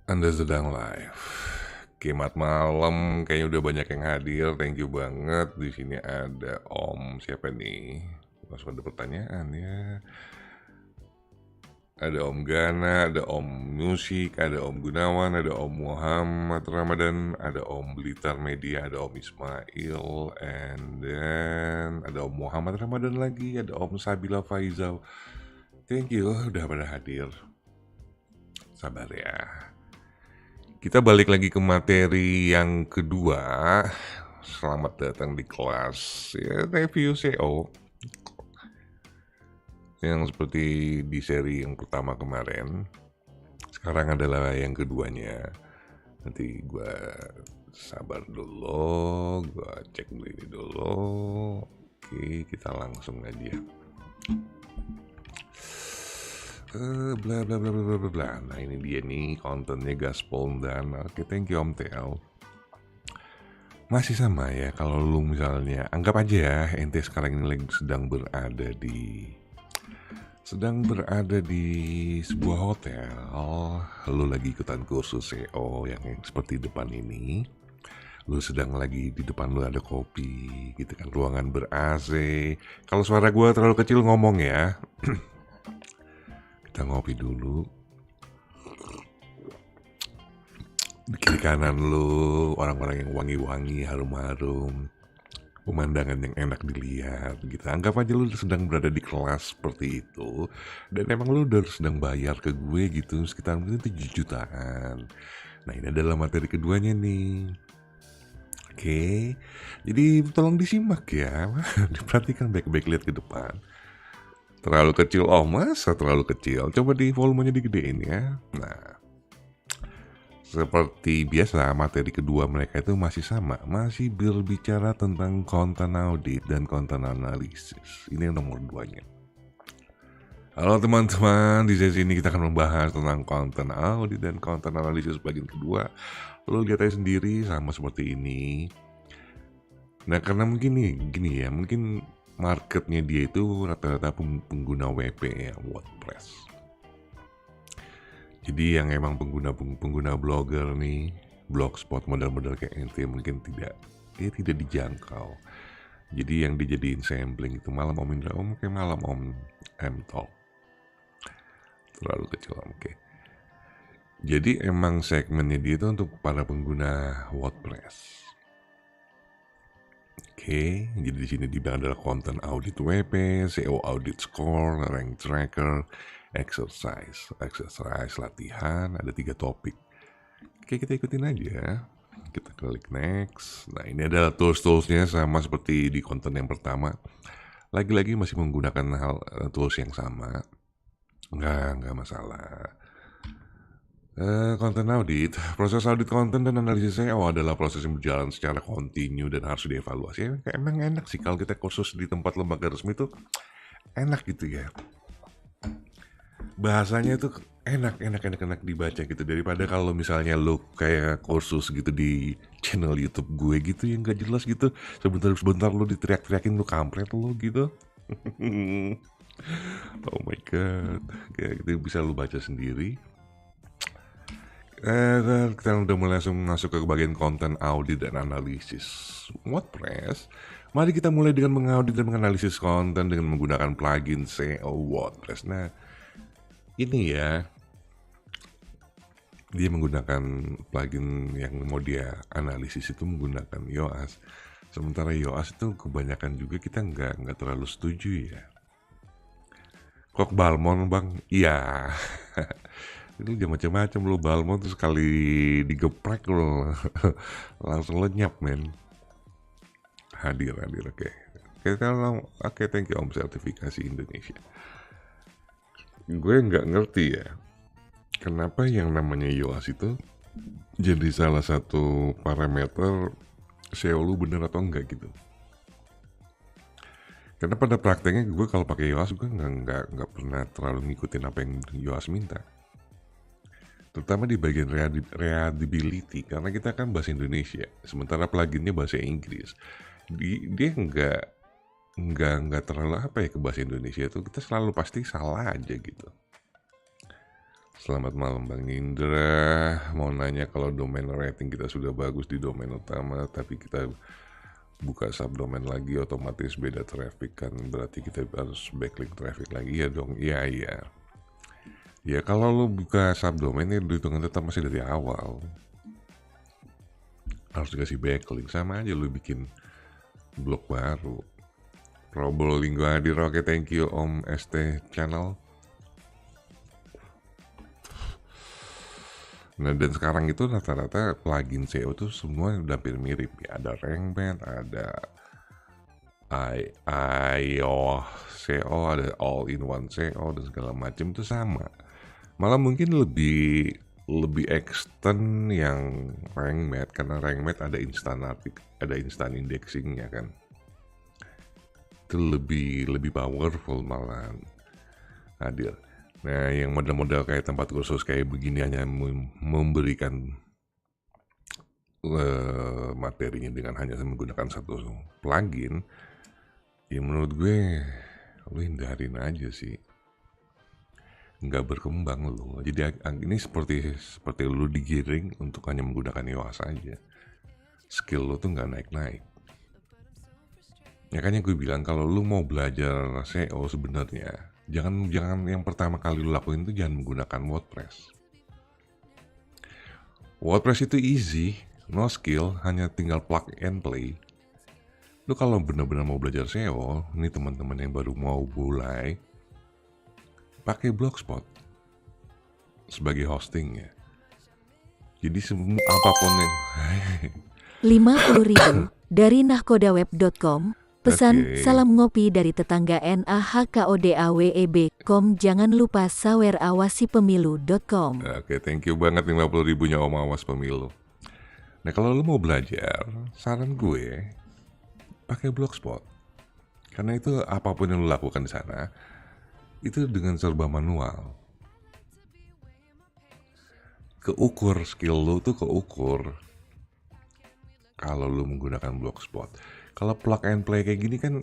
Anda sedang live. Kimat malam, kayaknya udah banyak yang hadir. Thank you banget. Di sini ada Om siapa nih? Langsung ada pertanyaan ya. Ada Om Gana, ada Om Musik, ada Om Gunawan, ada Om Muhammad Ramadan, ada Om Blitar Media, ada Om Ismail, and then ada Om Muhammad Ramadan lagi, ada Om Sabila Faizal. Thank you udah pada hadir. Sabar ya. Kita balik lagi ke materi yang kedua. Selamat datang di kelas ya, review SEO. Yang seperti di seri yang pertama kemarin. Sekarang adalah yang keduanya. Nanti gue sabar dulu, gue cek dulu ini dulu. Oke, kita langsung aja. Bla bla bla bla bla bla. Nah ini dia nih kontennya gaspol dan oke, thank you Om Tel. Masih sama ya kalau lu misalnya anggap aja ya ente sekarang ini lagi sedang berada di sebuah hotel. Lu lagi ikutan kursus SEO yang seperti depan ini. Lu sedang lagi di depan lu ada kopi gitu kan, ruangan ber-AC. Kalau suara gue terlalu kecil ngomong ya. Kita ngopi dulu. Di kiri kanan lu orang-orang yang wangi-wangi, harum-harum, pemandangan yang enak dilihat gitu. Anggap aja lu sedang berada di kelas seperti itu, dan emang lu udah sedang bayar ke gue gitu sekitar mungkin 7 jutaan. Nah ini adalah materi keduanya nih. Oke, jadi tolong disimak ya. Diperhatikan baik-baik, lihat ke depan. Terlalu kecil, oh masa terlalu kecil? Coba di volumenya digedein ya. Nah, seperti biasa, materi kedua mereka itu masih sama, masih berbicara tentang konten audit dan konten analisis. Ini yang nomor 2-nya. Halo teman-teman, di sesi ini kita akan membahas tentang konten audit dan konten analisis bagian kedua. Lo lihat aja sendiri sama seperti ini. Nah karena mungkin gini ya, mungkin marketnya dia itu rata-rata pengguna WP ya, WordPress. Jadi yang emang pengguna blogger nih, blogspot model-model kayak ente mungkin tidak dijangkau. Jadi yang dijadiin sampling itu malam Om Indra, kayak malam Om M-Talk. Terlalu kecil, oke. Jadi emang segmennya dia itu untuk para pengguna WordPress. Oke, jadi di sini dibilang adalah konten audit WP, SEO audit score, rank tracker, exercise latihan, ada 3 topik. Oke, kita ikutin aja. Kita klik next. Nah, ini adalah tools-toolsnya sama seperti di konten yang pertama. Lagi-lagi masih menggunakan tools yang sama. Nggak masalah. Konten audit, proses audit konten dan analisis SEO adalah proses yang berjalan secara kontinu dan harus dievaluasi. Emang enak sih kalau kita kursus di tempat lembaga resmi itu enak gitu ya. Bahasanya itu enak dibaca gitu, daripada kalau misalnya lu kayak kursus gitu di channel YouTube gue gitu yang gak jelas gitu, sebentar lu diteriak-teriakin lu kampret lu gitu. Oh my god, kayak gitu bisa lu baca sendiri. Kita udah mulai langsung masuk ke bagian konten audit dan analisis WordPress. Mari kita mulai dengan mengaudit dan menganalisis konten dengan menggunakan plugin SEO WordPress. Nah, ini ya, dia menggunakan plugin yang mau dia analisis itu menggunakan Yoast. Sementara Yoast itu kebanyakan juga kita nggak terlalu setuju ya. Kok Balmon bang? Iya. Itu jangan macam-macam lo, Balmon tuh sekali digeprek lo langsung lenyap men. Hadir oke. Oke, thank you Om Sertifikasi Indonesia. Gue nggak ngerti ya, kenapa yang namanya Yoast itu jadi salah satu parameter SEO lu bener atau enggak gitu. Karena pada prakteknya gue kalau pakai Yoast gue nggak pernah terlalu ngikutin apa yang Yoast minta. Terutama di bagian readability, karena kita kan bahasa Indonesia, sementara pluginnya bahasa Inggris. Dia nggak terlalu apa ya ke bahasa Indonesia itu, kita selalu pasti salah aja gitu. Selamat malam Bang Indra. Mau nanya kalau domain rating kita sudah bagus di domain utama, tapi kita buka subdomain lagi otomatis beda traffic kan, berarti kita harus backlink traffic lagi ya dong. Iya. Ya kalau lu buka subdomain ya dihitungan tetap masih dari awal. Harus dikasih backlink, sama aja lu bikin blog baru. Probolinggo hadir, oke thank you Om ST Channel. Nah dan sekarang itu rata-rata plugin SEO tuh semua udah hampir mirip ya. Ada RankMath, ada IO SEO, ada all-in-one SEO dan segala macam itu sama. Malah mungkin lebih extend yang RankMath, karena RankMath ada instant indexingnya kan. Itu lebih powerful malah hadir. Nah, yang model-model kayak tempat kursus kayak begini hanya memberikan materinya dengan hanya menggunakan satu plugin, ya menurut gue lu hindarin aja sih, nggak berkembang lu. Jadi ini seperti lu digiring untuk hanya menggunakan yoast aja, skill lu tuh nggak naik-naik. Makanya gue bilang kalau lu mau belajar SEO sebenarnya jangan yang pertama kali lu lakuin itu jangan menggunakan WordPress. WordPress itu easy, no skill, hanya tinggal plug and play. Lu kalau benar-benar mau belajar SEO, ini teman-teman yang baru mau mulai, pakai Blogspot sebagai hostingnya. Jadi semua apapun yang 50.000 dari nahkodaweb.com. Pesan salam ngopi dari tetangga NAHKODAWEB.com. Jangan lupa sawer awasi pemilu.com. Oke, thank you banget 50.000-nya Om Awas Pemilu. Nah kalau lu mau belajar, saran gue pakai Blogspot. Karena itu apapun yang lu lakukan di sana itu dengan serba manual. Keukur skill lu tuh keukur kalau lu menggunakan Blogspot. Kalau plug and play kayak gini kan,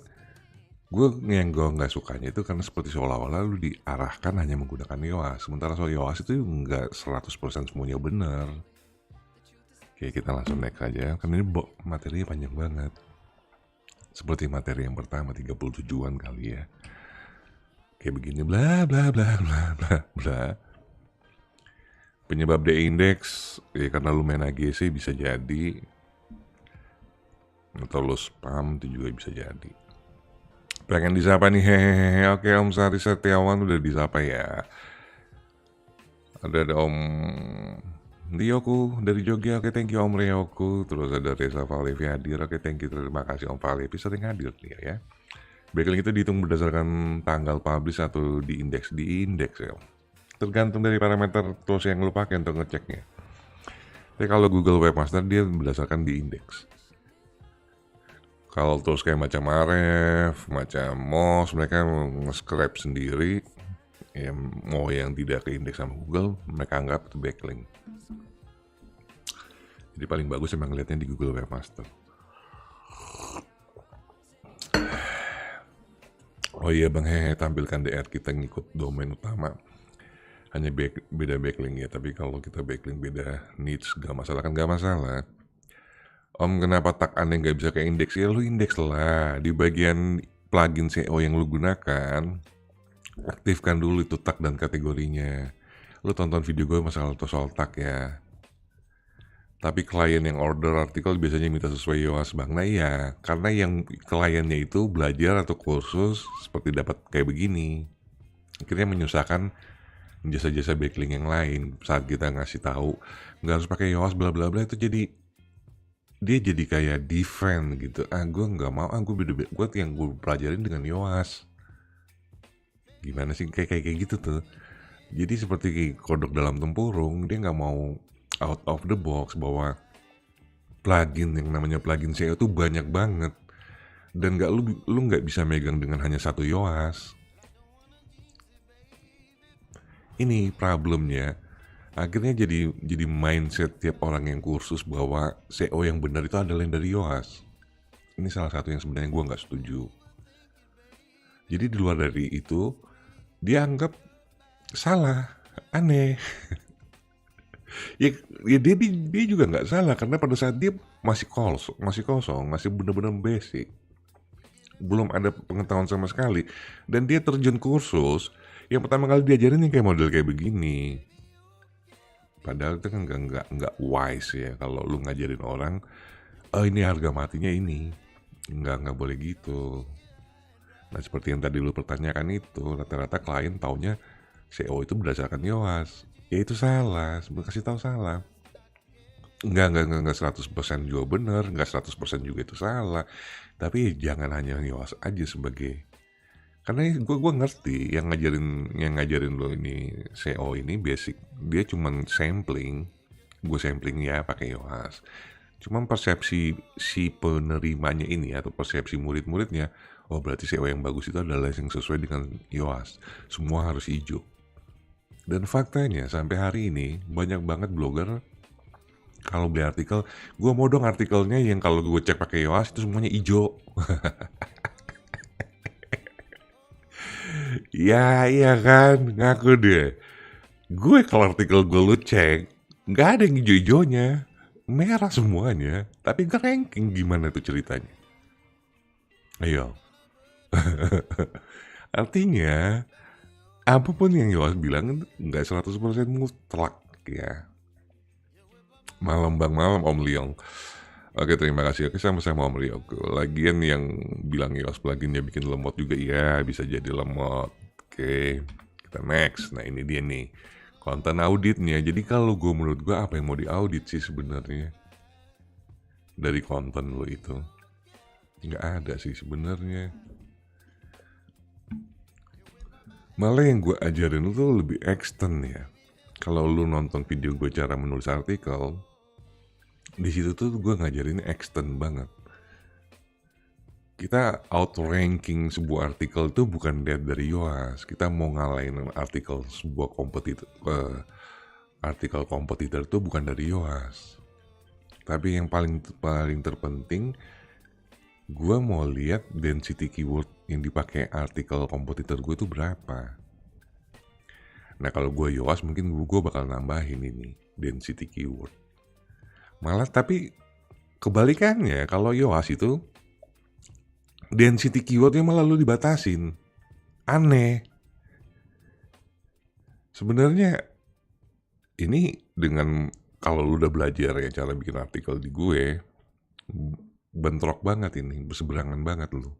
gue nggak sukanya itu karena seperti seolah-olah lu diarahkan hanya menggunakan yoast. Sementara soal yoast itu nggak 100% semuanya benar. Oke, kita langsung next aja, karena ini materinya panjang banget. Seperti materi yang pertama, 37-an kali ya. Kayak begini, bla bla bla bla bla bla. Penyebab D-index, ya karena lu main AGC bisa jadi. Atau lo spam itu juga bisa jadi. Pengen disapa nih, hehehe. Oke Om Sari Setiawan udah disapa ya. Ada Om Ryoku dari Jogja, oke thank you Om Ryoku. Terus ada Reza Valevi hadir, oke thank you, terima kasih Om Valevi sering hadir nih ya. Backlink itu dihitung berdasarkan tanggal publish atau di indeks ya. Tergantung dari parameter tools yang lo pakai untuk ngeceknya. Tapi kalau Google Webmaster dia berdasarkan di indeks. Kalau terus kayak macam Ahref, macam Moz, mereka nge-scrape sendiri, ya mau yang tidak ke indeks sama Google, mereka anggap itu backlink. Jadi paling bagus emang ngeliatnya di Google Webmaster. Oh iya Bang, tampilkan DR kita ngikut domain utama. Hanya beda backlink ya, tapi kalau kita backlink beda niche, gak masalah kan, gak masalah. Om kenapa tag aneh nggak bisa ke indeks? Ya lu indeks lah di bagian plugin SEO yang lu gunakan, aktifkan dulu itu tag dan kategorinya. Lu tonton video gue masalah soal tag ya. Tapi klien yang order artikel biasanya minta sesuai yoast Bang. Nah iya, karena yang kliennya itu belajar atau kursus seperti dapat kayak begini, akhirnya menyusahkan jasa-jasa backlink yang lain. Saat kita ngasih tahu nggak harus pakai yoast bla bla bla, itu dia jadi kayak defend gitu. Gue nggak mau, gue yang gue pelajarin dengan yoast. Gimana sih kayak gitu tuh. Jadi seperti kodok dalam tempurung, dia nggak mau out of the box bahwa plugin yang namanya plugin SEO itu banyak banget dan lu nggak bisa megang dengan hanya satu yoast. Ini problemnya. Akhirnya jadi mindset tiap orang yang kursus bahwa SEO yang benar itu adalah yang dari yoast. Ini salah satu yang sebenarnya gue nggak setuju. Jadi di luar dari itu, dia anggap salah Aneh. Ya, ya dia juga nggak salah karena pada saat dia masih benar-benar basic, belum ada pengetahuan sama sekali, dan dia terjun kursus yang pertama kali diajarin yang kayak model kayak begini. Padahal itu kan nggak wise ya kalau lu ngajarin orang, oh ini harga matinya ini, nggak boleh gitu. Nah seperti yang tadi lu pertanyakan itu, rata-rata klien taunya SEO itu berdasarkan yoas. Ya itu salah, kasih tahu salah. Nggak 100% juga benar, nggak 100% juga itu salah. Tapi jangan hanya yoas aja sebagai, karena gue ngerti yang ngajarin lo ini SEO ini basic, dia cuman sampling, gue sampling ya pakai yoas. Cuman persepsi si penerimanya ini atau persepsi murid-muridnya, oh berarti SEO yang bagus itu adalah yang sesuai dengan yoas, semua harus hijau. Dan faktanya sampai hari ini banyak banget blogger kalau beli artikel, gue mau dong artikelnya yang kalau gue cek pakai yoas itu semuanya hijau. Ya iya kan, ngaku deh. Gue kalau artikel gue lu cek, nggak ada yang hijau-hijaunya, merah semuanya. Tapi nggak ranking, gimana tuh ceritanya? Ayo. Artinya, apapun yang Yowas bilang nggak 100% mutlak ya. Malam Bang, malam Om Liong. Oke, terima kasih. Oke, sama-sama Om Liong. Lagian yang bilang Yowas pluginnya bikin lemot juga, ya bisa jadi lemot. Oke, kita next. Nah ini dia nih, konten auditnya. Jadi kalau menurut gue apa yang mau diaudit sih sebenarnya dari konten lo itu? Nggak ada sih sebenarnya. Malah yang gue ajarin itu lebih extend ya. Kalau lu nonton video gue cara menulis artikel, di situ tuh gue ngajarin extend banget. Kita outranking sebuah artikel itu bukan lihat dari yoas. Kita mau ngalahin artikel sebuah kompetitor, artikel kompetitor itu bukan dari yoas. Tapi yang paling terpenting, gue mau lihat density keyword yang dipakai artikel kompetitor gue itu berapa. Nah kalau gue yoas mungkin gue bakal nambahin ini density keyword. Malah tapi kebalikannya, kalau yoas itu density keywordnya malah lu dibatasin. Aneh. Sebenarnya ini dengan kalau lu udah belajar ya cara bikin artikel di gue, bentrok banget ini, berseberangan banget lu.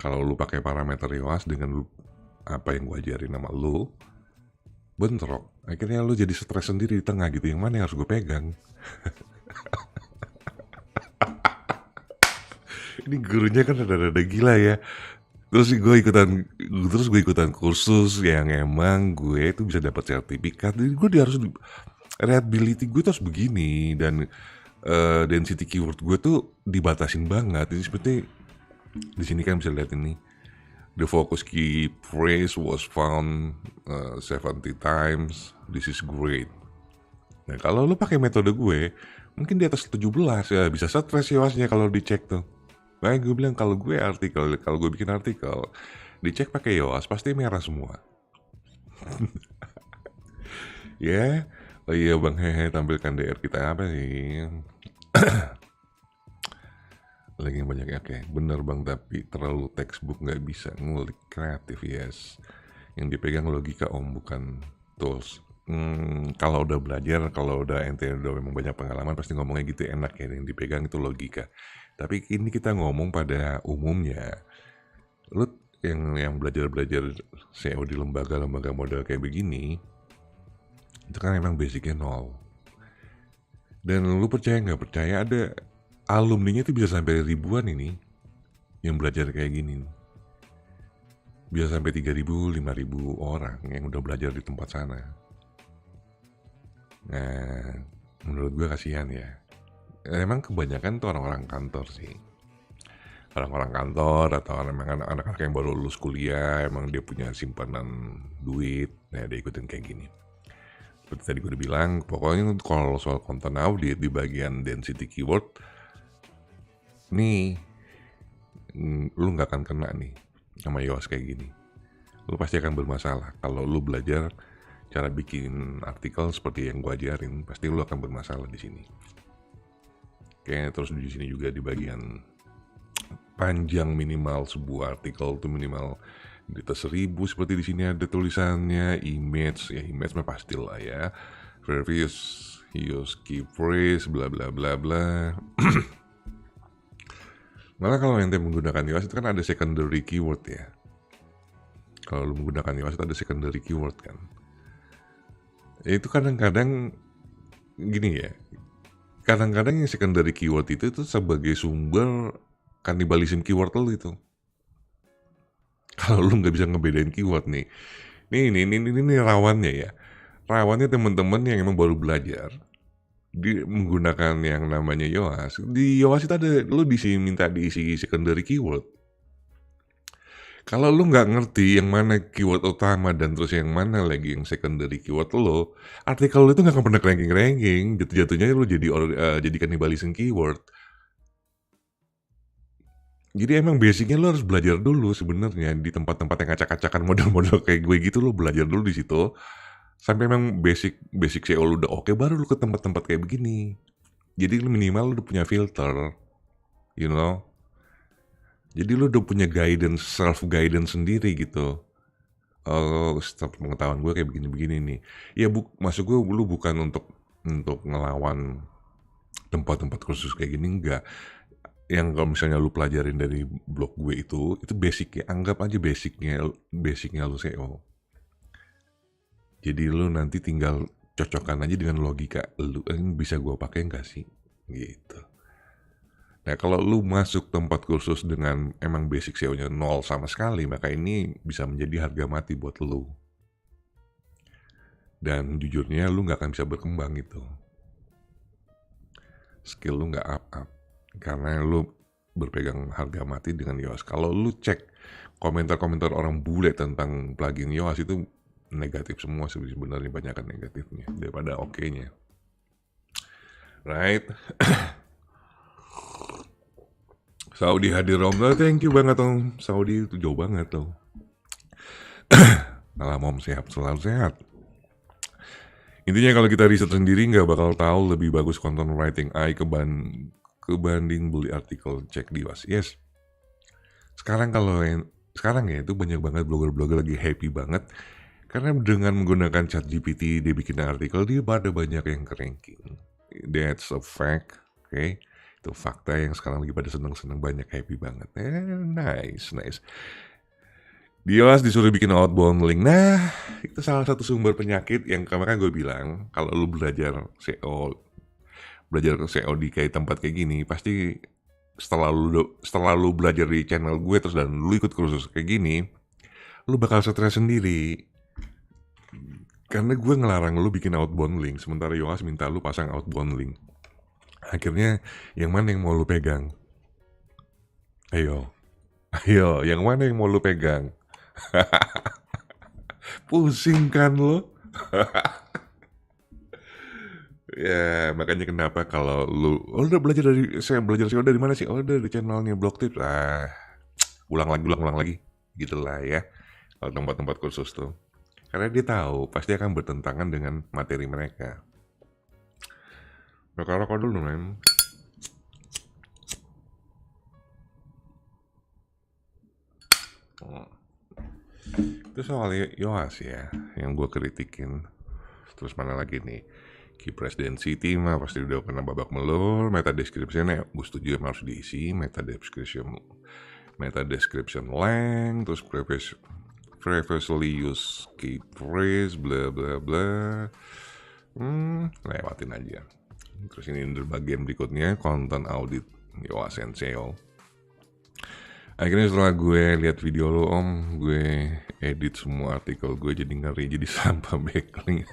Kalau lu pakai parameter yoas dengan lu, apa yang gue ajarin sama lu, bentrok. Akhirnya lu jadi stres sendiri di tengah gitu, yang mana yang harus gue pegang. Ini gurunya kan rada-rada gila ya. Terus gue ikutan kursus yang emang gue itu bisa dapat sertifikat. Jadi gue harus readability gue tuh harus begini, dan density keyword gue tuh dibatasin banget. Jadi seperti di sini kan bisa lihat ini. The focus key phrase was found 70 times. This is great. Nah kalau lu pakai metode gue, mungkin di atas 17 ya bisa stres yoasnya kalau dicek tuh. Nah gue bilang kalau gue bikin artikel, dicek pakai yoas pasti merah semua. Ya, oh iya Bang Hehe, tampilkan DR kita apa sih? Lagi yang banyak ya, oke. Bener Bang, tapi terlalu textbook, nggak bisa ngulik kreatif, yes. Yang dipegang logika Om, bukan tools. Kalau udah belajar, kalau udah ente udah memang banyak pengalaman, pasti ngomongnya gitu enak ya. Yang dipegang itu logika. Tapi ini kita ngomong pada umumnya. Lu yang belajar SEO di lembaga-lembaga model kayak begini, itu kan emang basicnya nol. Dan lu percaya nggak percaya, ada alumninya itu bisa sampai ribuan ini yang belajar kayak gini. Bisa sampai 3.000, 5.000 orang yang udah belajar di tempat sana. Nah, menurut gue kasihan ya. Emang kebanyakan tuh orang-orang kantor sih. Orang-orang kantor atau memang anak-anak yang baru lulus kuliah, emang dia punya simpanan duit, nah dia ikutin kayak gini. Seperti tadi gue udah bilang, pokoknya kalau soal konten audit di bagian density keyword, nih lu nggak akan kena nih sama yoas kayak gini. lu pasti akan bermasalah. Kalau lu belajar cara bikin artikel seperti yang gue ajarin, pasti lu akan bermasalah di sini. Oke, terus di sini juga di bagian panjang minimal sebuah artikel itu minimal di atas 1000, seperti di sini ada tulisannya. Image, ya image mah pastilah ya. Previous use key phrase bla bla bla bla. Malah kalau ente menggunakan Yoast itu kan ada secondary keyword ya. Kalau lu menggunakan Yoast itu ada secondary keyword kan. Itu kadang-kadang gini ya. Kadang-kadang yang secondary keyword itu sebagai sumber kanibalisme keyword lu itu. Kalau lu nggak bisa ngebedain keyword nih. Ini rawannya ya. Rawannya teman-teman yang emang baru belajar menggunakan yang namanya Yoast. Di Yoast itu ada, lu minta diisi secondary keyword. Kalau lu nggak ngerti yang mana keyword utama dan terus yang mana lagi yang secondary keyword lo, artikel lu itu nggak akan pernah ranking. Jatuh-jatuhnya lu jadi kanibalisme keyword. Jadi emang basicnya lu harus belajar dulu sebenarnya di tempat-tempat yang acak-acakan model-model kayak gue gitu. Lu belajar dulu di situ. Sampai emang basic SEO lu udah oke, baru lu ke tempat-tempat kayak begini. Jadi lu minimal lu udah punya filter, you know. Jadi lu udah punya guidance, self guidance sendiri gitu. Oh, setiap pengetahuan gue kayak begini-begini nih. Ya maksud gue lu bukan untuk ngelawan tempat-tempat khusus kayak gini, enggak. Yang kalau misalnya lu pelajarin dari blog gue itu basicnya, anggap aja basicnya lu SEO. Jadi lu nanti tinggal cocokkan aja dengan logika lu, ini bisa gue pakai nggak sih? Gitu. Nah kalau lu masuk tempat kursus dengan emang basic SEO-nya 0 sama sekali, maka ini bisa menjadi harga mati buat lu. Dan jujurnya lu nggak akan bisa berkembang gitu. Skill lu nggak up. Karena lu berpegang harga mati dengan Yoast. Kalau lu cek komentar-komentar orang bule tentang plugin Yoast itu negatif semua sebenarnya, banyak kan negatifnya daripada oke-nya. Right? Saudi hadir Om, thank you banget Om. Saudi itu jauh banget tuh. Alam Om sehat, selalu sehat. Intinya kalau kita riset sendiri nggak bakal tahu lebih bagus content writing AI kebanding beli artikel cek di Yoast. Yes. Sekarang ya itu banyak banget blogger-blogger lagi happy banget. Karena dengan menggunakan ChatGPT, dia bikin artikel, dia pada banyak yang ranking. That's a fact, okay? Itu fakta yang sekarang lagi pada seneng-seneng, banyak happy banget. Nice. Di Yoast disuruh bikin outbound link. Nah, itu salah satu sumber penyakit yang kemarin gue bilang, kalau lu belajar SEO di kayak tempat kayak gini, pasti setelah lu belajar di channel gue terus dan lu ikut kursus kayak gini, lu bakal stres sendiri. Karena gue ngelarang lu bikin outbound link, sementara Yoast minta lu pasang outbound link. Akhirnya, yang mana yang mau lu pegang? Ayo, yang mana yang mau lu pegang? Pusing kan lu? Ya, makanya kenapa kalau lu, udah belajar SEO dari mana sih? Oh, dari channelnya Blog Tips. Ulang lagi. Gitulah ya. Kalau tempat-tempat kursus tuh. Karena dia tahu pasti akan bertentangan dengan materi mereka. Rokok dulu, men. Itu soal Yoast ya, yang gue kritikin. Terus mana lagi nih? Key Press Density mah pasti udah pernah babak melur. Meta description-nya gue setuju harus diisi. Meta description length, terus previously use key phrase, bla bla bla. Lewatin aja. Terus ini bagian berikutnya, content audit Yoast and SEO. Akhirnya setelah gue lihat video lo Om, gue edit semua artikel gue jadi ngeri, jadi sampah backlink.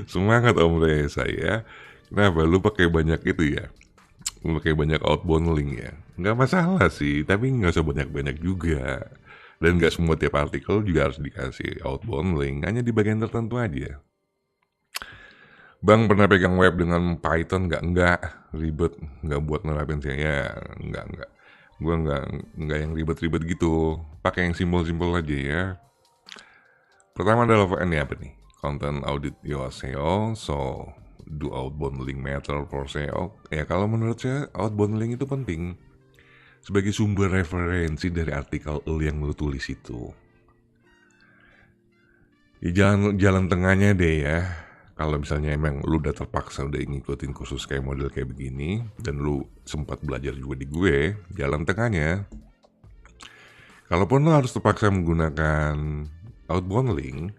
Semangat Om Reza ya. Kenapa lu pakai banyak itu ya? Lu pakai banyak outbound link ya? Nggak masalah sih, tapi nggak usah banyak-banyak juga. Dan nggak semua tiap artikel juga harus dikasih outbound link, hanya di bagian tertentu aja. Bang pernah pegang web dengan Python? Nggak ribet, nggak buat nerapin saya, ya nggak. Gue nggak yang ribet-ribet gitu. Pakai yang simpel-simpel aja ya. Pertama adalah ini apa nih? Content audit your SEO. So, do outbound link matter for SEO? Ya kalau menurut saya outbound link itu penting sebagai sumber referensi dari artikel yang lu tulis itu. Ya, jalan tengahnya deh ya. Kalau misalnya emang lu udah terpaksa udah ngikutin kursus kayak model kayak begini dan lu sempat belajar juga di gue, jalan tengahnya, kalaupun lu harus terpaksa menggunakan outbound link,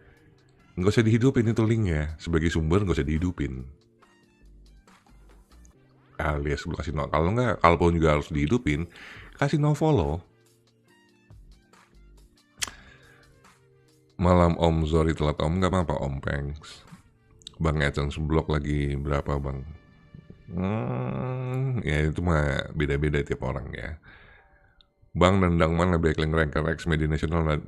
nggak usah dihidupin itu linknya sebagai sumber, nggak usah dihidupin. Alias lu kasih no, kalau nggak, kalaupun juga harus dihidupin, kasih no follow. Malam Om, sorry telat Om, nggak apa-apa Om Pengs. Bang AdSense blok lagi berapa bang? Ya itu mah beda-beda tiap orang ya. Bang nendang mana backlink ranker X media nasional?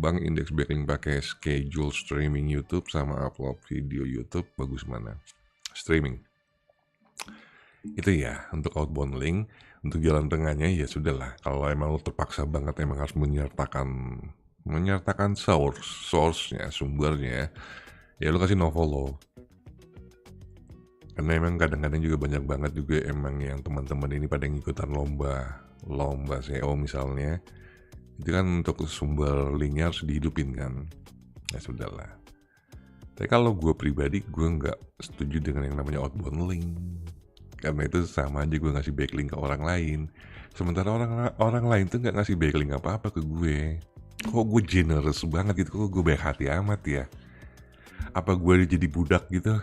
Bang indeks backlink pakai schedule streaming YouTube sama upload video YouTube, bagus mana? Streaming. Itu ya untuk outbound link. Untuk jalan tengahnya ya sudahlah. Kalau emang lo terpaksa banget emang harus menyertakan source-nya, sumbernya, ya lo kasih no follow. Karena emang kadang-kadang juga banyak banget juga emang yang teman-teman ini pada ngikutan lomba SEO misalnya, itu kan untuk sumber linknya harus dihidupin kan. Ya sudahlah. Tapi kalau gue pribadi, gue nggak setuju dengan yang namanya outbound link. Karena itu sama aja gue ngasih backlink ke orang lain. Sementara orang lain tuh nggak ngasih backlink apa-apa ke gue. Kok gue generous banget gitu, kok gue baik hati amat ya. Apa gue jadi budak gitu?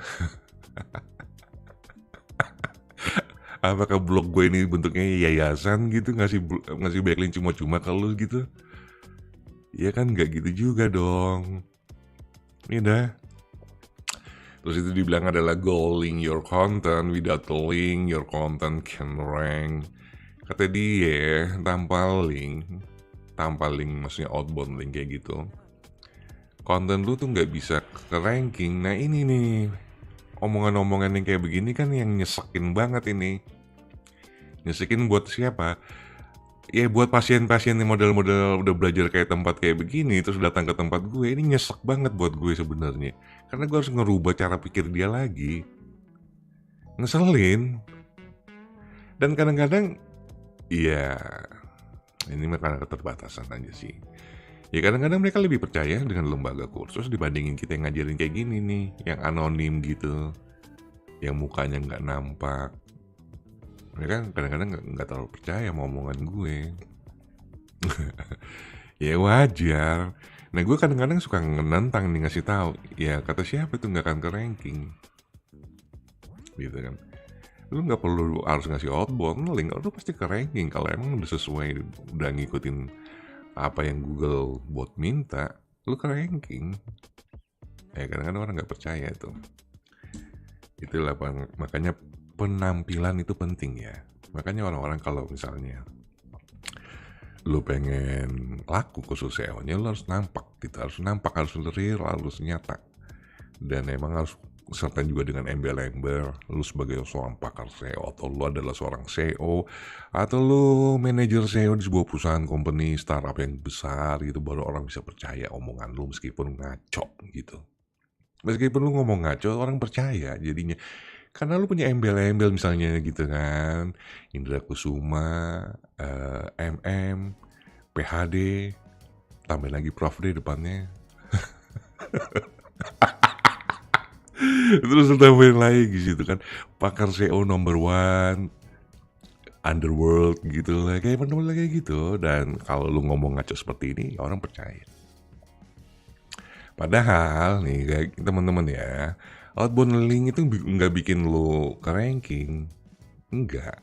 Apakah blog gue ini bentuknya yayasan gitu, ngasih backlink cuma-cuma ke lu gitu? Ya kan nggak gitu juga dong. Ini dah. Terus itu dibilang adalah goal link your content, without the link your content can rank. Kata dia tanpa link maksudnya outbound link kayak gitu, konten lu tuh nggak bisa ke ranking. Nah ini nih omongan-omongan yang kayak begini kan yang nyesekin banget ini. Nyesekin buat siapa? Ya buat pasien-pasien yang model-model udah belajar kayak tempat kayak begini terus datang ke tempat gue, ini nyesek banget buat gue sebenarnya. Karena gue harus ngerubah cara pikir dia lagi. Ngeselin. Dan kadang-kadang ya ini karena keterbatasan aja sih. Ya kadang-kadang mereka lebih percaya dengan lembaga kursus dibandingin kita yang ngajarin kayak gini nih, yang anonim gitu, yang mukanya nggak nampak. Mereka kadang-kadang nggak terlalu percaya sama omongan gue. Ya wajar. Nah gue kadang-kadang suka nentang nih ngasih tahu. Ya kata siapa tuh nggak akan ke ranking, gitu kan. Lu nggak perlu harus ngasih outbound link, lu pasti ke ranking kalau emang udah sesuai, udah ngikutin apa yang Google buat minta, lu ke ranking. Ya kadang-kadang orang nggak percaya tuh. Itulah makanya penampilan itu penting ya. Makanya orang-orang kalau misalnya lu pengen laku khusus SEO-nya, lu harus nampak gitu, harus real, harus nyata. Dan emang harus serta juga dengan embel-embel lu sebagai seorang pakar SEO, atau lu adalah seorang SEO, atau lu manajer SEO di sebuah perusahaan company startup yang besar gitu, baru orang bisa percaya omongan lu meskipun ngaco gitu. Meskipun lu ngomong ngaco, orang percaya jadinya. Karena lu punya embel-embel misalnya gitu kan, Indra Kusuma, MM, PHD, tambah lagi Prof D depannya. Terus tambahin lagi gitu kan, pakar SEO number one, underworld gitu lah, kayak teman-teman lagi gitu. Dan kalau lu ngomong ngaco seperti ini, orang percaya. Padahal nih kayak teman-teman ya, outbound link itu nggak bikin lu ke ranking, enggak.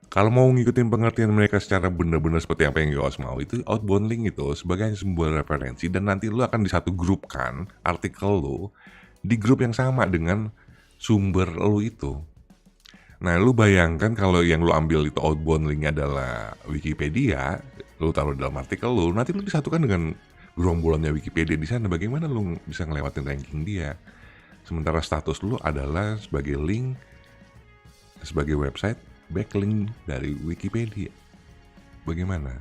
Kalau mau ngikutin pengertian mereka secara benar-benar seperti apa yang Yoas mau, itu outbound link itu sebagai sebuah referensi, dan nanti lu akan di satu grup kan artikel lu di grup yang sama dengan sumber lu itu. Nah lu bayangkan kalau yang lu ambil itu outbound linknya adalah Wikipedia, lu taruh dalam artikel lu, nanti lu disatukan dengan gerombolannya Wikipedia di sana, bagaimana lu bisa ngelewatin ranking dia? Sementara status lu adalah sebagai link, sebagai website backlink dari Wikipedia. Bagaimana?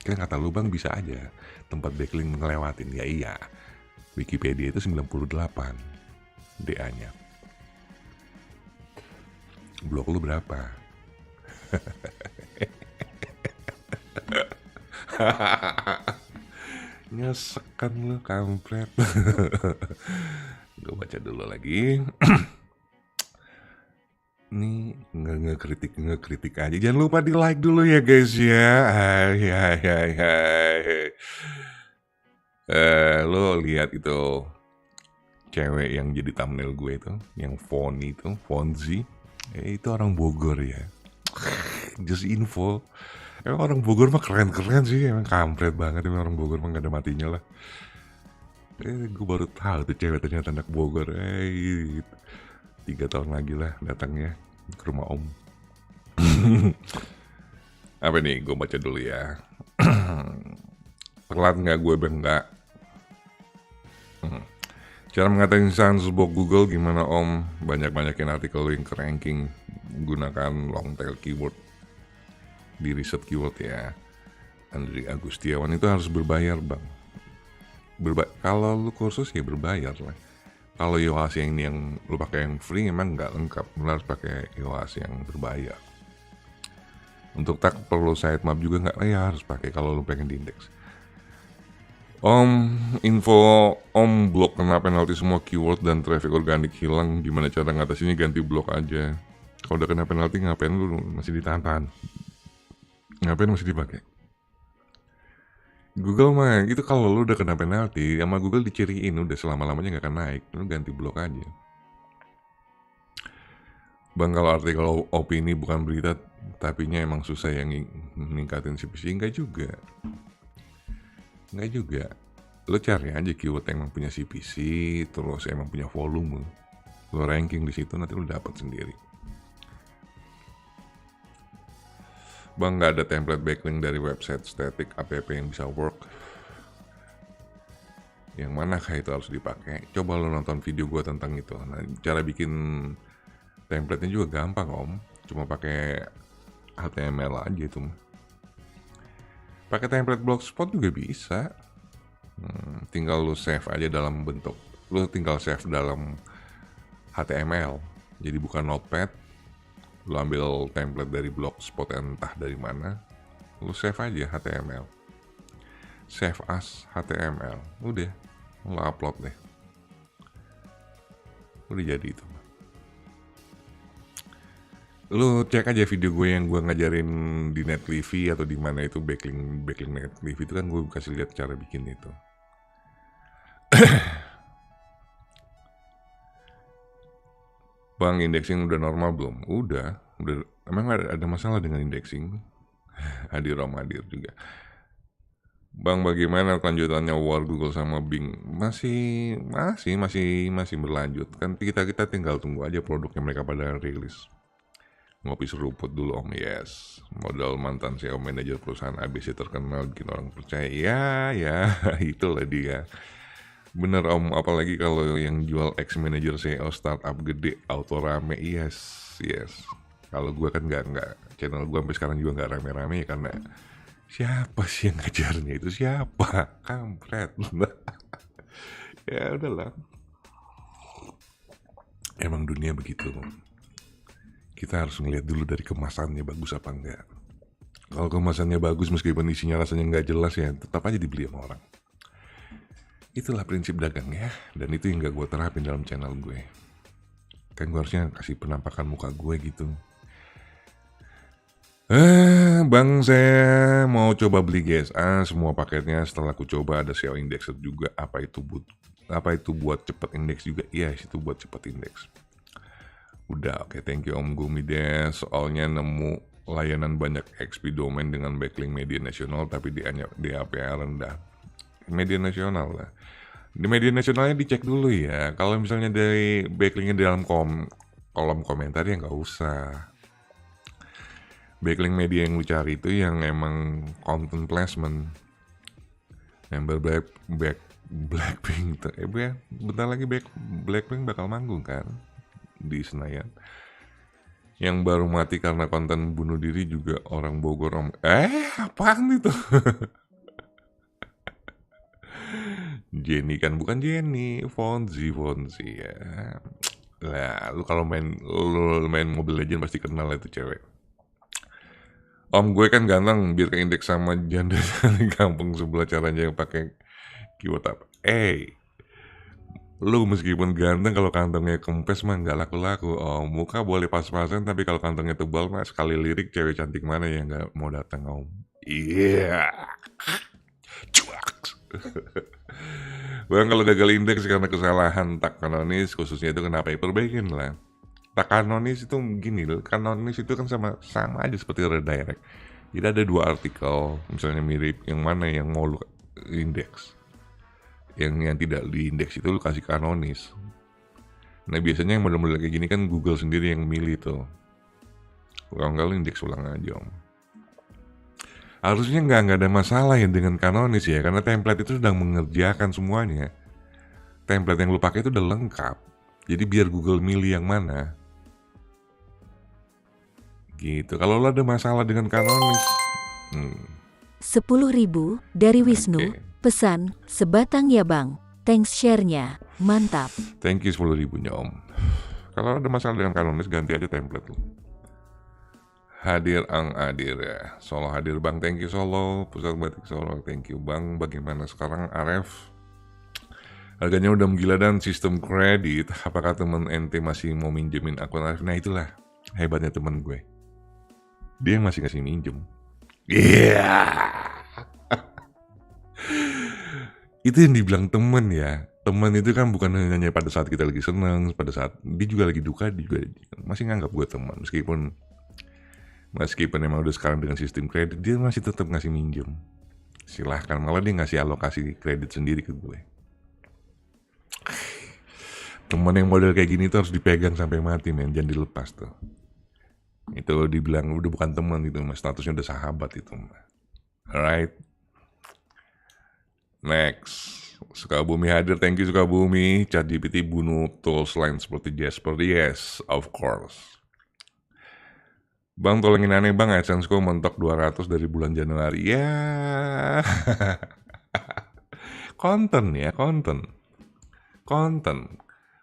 Kan kata lu bang bisa aja tempat backlink ngelewatin. Ya iya, Wikipedia itu 98 DA-nya. Blok lu berapa? Nyesekan lu kampret. Gue baca dulu lagi. Nih ngekritik aja. Jangan lupa di like dulu ya guys ya. Hai. Lo lihat itu cewek yang jadi thumbnail gue itu, yang Fonzi. Itu orang Bogor ya. Just info. Emang orang Bogor mah keren-keren sih. Emang kampret banget emang orang Bogor mah gak ada matinya lah. Gue baru tahu tuh cewek ternyata anak Bogor. 3 tahun lagi lah datangnya ke rumah om. Apa nih, gue baca dulu ya. Telat nggak gue bengkak. Cara mengatasi sebuah Google gimana om? Banyak-banyakin artikel link ranking gunakan long tail keyword di riset keyword ya. Andri Agustiawan itu harus berbayar bang. Kalau lu kursus ya berbayar lah. Kalau Yoast yang ini yang lu pakai yang free emang nggak lengkap, lu harus pakai Yoast yang berbayar. Untuk tag perlu sitemap juga nggak, ya harus pakai kalau lu pengen diindeks. Info blok kena penalti semua keyword dan traffic organik hilang, gimana cara ngatasinnya? Ganti blok aja. Kalau udah kena penalti ngapain lu masih ditahan? Ngapain masih dipakai? Google mah itu kalau lu udah kena penalti sama Google diciriin udah selama-lamanya nggak akan naik, lu ganti blok aja. Bang, kalau artikel opini bukan berita tapinya emang susah yang ningkatin CPC. Enggak juga. Lu cari aja keyword yang emang punya CPC, terus emang punya volume, lu ranking di situ nanti lu dapat sendiri. Bang, nggak ada template backlink dari website static app yang bisa work. Yang manakah itu harus dipakai? Coba lo nonton video gue tentang itu. Nah, cara bikin template-nya juga gampang om. Cuma pakai HTML aja itu. Pakai template Blogspot juga bisa. Tinggal lo save aja dalam bentuk. Lo tinggal save dalam HTML. Jadi bukan notepad. Lu ambil template dari Blogspot entah dari mana, lu save aja HTML, save as HTML, udah, lu upload deh, udah jadi itu. Lu cek aja video gue yang gue ngajarin di Netlify atau di mana itu backlink Netlify itu kan gue kasih lihat cara bikin itu. Bang, indexing udah normal belum? Udah. Emang ada masalah dengan indexing? Hadir juga. Bang, bagaimana kelanjutannya war Google sama Bing? Masih berlanjut. Kan kita tinggal tunggu aja produknya mereka pada rilis. Ngopi seruput dulu om, yes. Modal mantan SEO manajer perusahaan ABC terkenal bikin orang percaya. Ya, itulah dia. Bener om, apalagi kalau yang jual ex-manager CEO startup gede, auto rame, yes. Kalau gue kan nggak, channel gue sampai sekarang juga nggak rame-rame ya karena siapa sih yang ngajarnya itu siapa? Kampret. Ya udahlah. Emang dunia begitu. Kita harus ngeliat dulu dari kemasannya bagus apa enggak. Kalau kemasannya bagus meskipun isinya rasanya nggak jelas ya tetap aja dibeli sama orang. Itulah prinsip dagang ya, dan itu yang gak gue terapin dalam channel gue. Kan gue harusnya kasih penampakan muka gue gitu. Bang, saya mau coba beli GSA semua paketnya. Setelah aku coba ada SEO indexer juga. Apa itu buat cepet indeks juga? Iya, itu buat cepet indeks. Udah, oke, thank you Om Gumides. Soalnya nemu layanan banyak XP domain dengan backlink media nasional tapi di APA rendah. Media nasional lah. Di media nasionalnya dicek dulu ya. Kalau misalnya dari backlinknya di dalam kolom komentar ya nggak usah. Backlink media yang lu cari itu yang emang content placement. Member Blackpink. Bentar lagi Blackpink bakal manggung kan di Senayan. Yang baru mati karena konten bunuh diri juga orang Bogor. Apaan itu? Jenny kan, bukan Jenny, Fonzi ya. Lah, lu kalau main Mobile Legends pasti kenal itu cewek. Om gue kan ganteng, biar keindeks sama janda di kampung sebelah, caranya yang pakai keyword apa? Lu meskipun ganteng kalau kantongnya kempes mah nggak laku-laku. Oh, muka boleh pas-pasan tapi kalau kantongnya tebal mah sekali lirik cewek cantik mana yang nggak mau datang om? Iya. Cuak. Bang, kalau gagal indeks karena kesalahan tak kanonis khususnya itu kenapa ya? Perbaikin lah. Tak kanonis itu gini loh, kanonis itu kan sama aja seperti redirect. Jadi ada dua artikel, misalnya mirip, yang mana yang mau lu indeks, yang tidak diindeks itu lu kasih kanonis. Nah biasanya yang model-model kayak gini kan Google sendiri yang milih tuh. Kalau nggak lu indeks ulang aja om. Harusnya nggak ada masalah ya dengan kanonis ya, karena template itu sudah mengerjakan semuanya. Template yang lu pakai itu udah lengkap. Jadi biar Google milih yang mana. Gitu. Kalau lo ada masalah dengan kanonis, 10.000 dari Wisnu. Oke. Pesan, sebatang ya bang. Thanks share-nya. Mantap. Thank you 10.000-nya om. Kalau ada masalah dengan kanonis, ganti aja template lo. Hadir Ang Adir ya. Solo hadir bang, thank you Solo. Pusat Batik Solo, thank you bang. Bagaimana sekarang Aref? Harganya udah menggila dan sistem kredit. Apakah temen ente masih mau minjemin akun Aref? Nah itulah hebatnya temen gue. Dia yang masih ngasih minjem. Iya. Itu yang dibilang temen ya. Temen itu kan bukan hanya pada saat kita lagi senang, pada saat dia juga lagi duka, dia juga masih nganggap gue teman. Meskipun emang udah sekarang dengan sistem kredit, dia masih tetap ngasih minjem. Silahkan, malah dia ngasih alokasi kredit sendiri ke gue. Temen yang model kayak gini tuh harus dipegang sampai mati men, jangan dilepas tuh. Itu dibilang udah bukan teman gitu, mas, statusnya udah sahabat itu. Alright. Next. Sukabumi hadir, thank you Sukabumi. ChatGPT bunuh tools lain seperti Jasper. Yes, of course. Bang, tolongin aneh bang, AdSense-ku mentok 200 dari bulan Januari. Ya. Konten.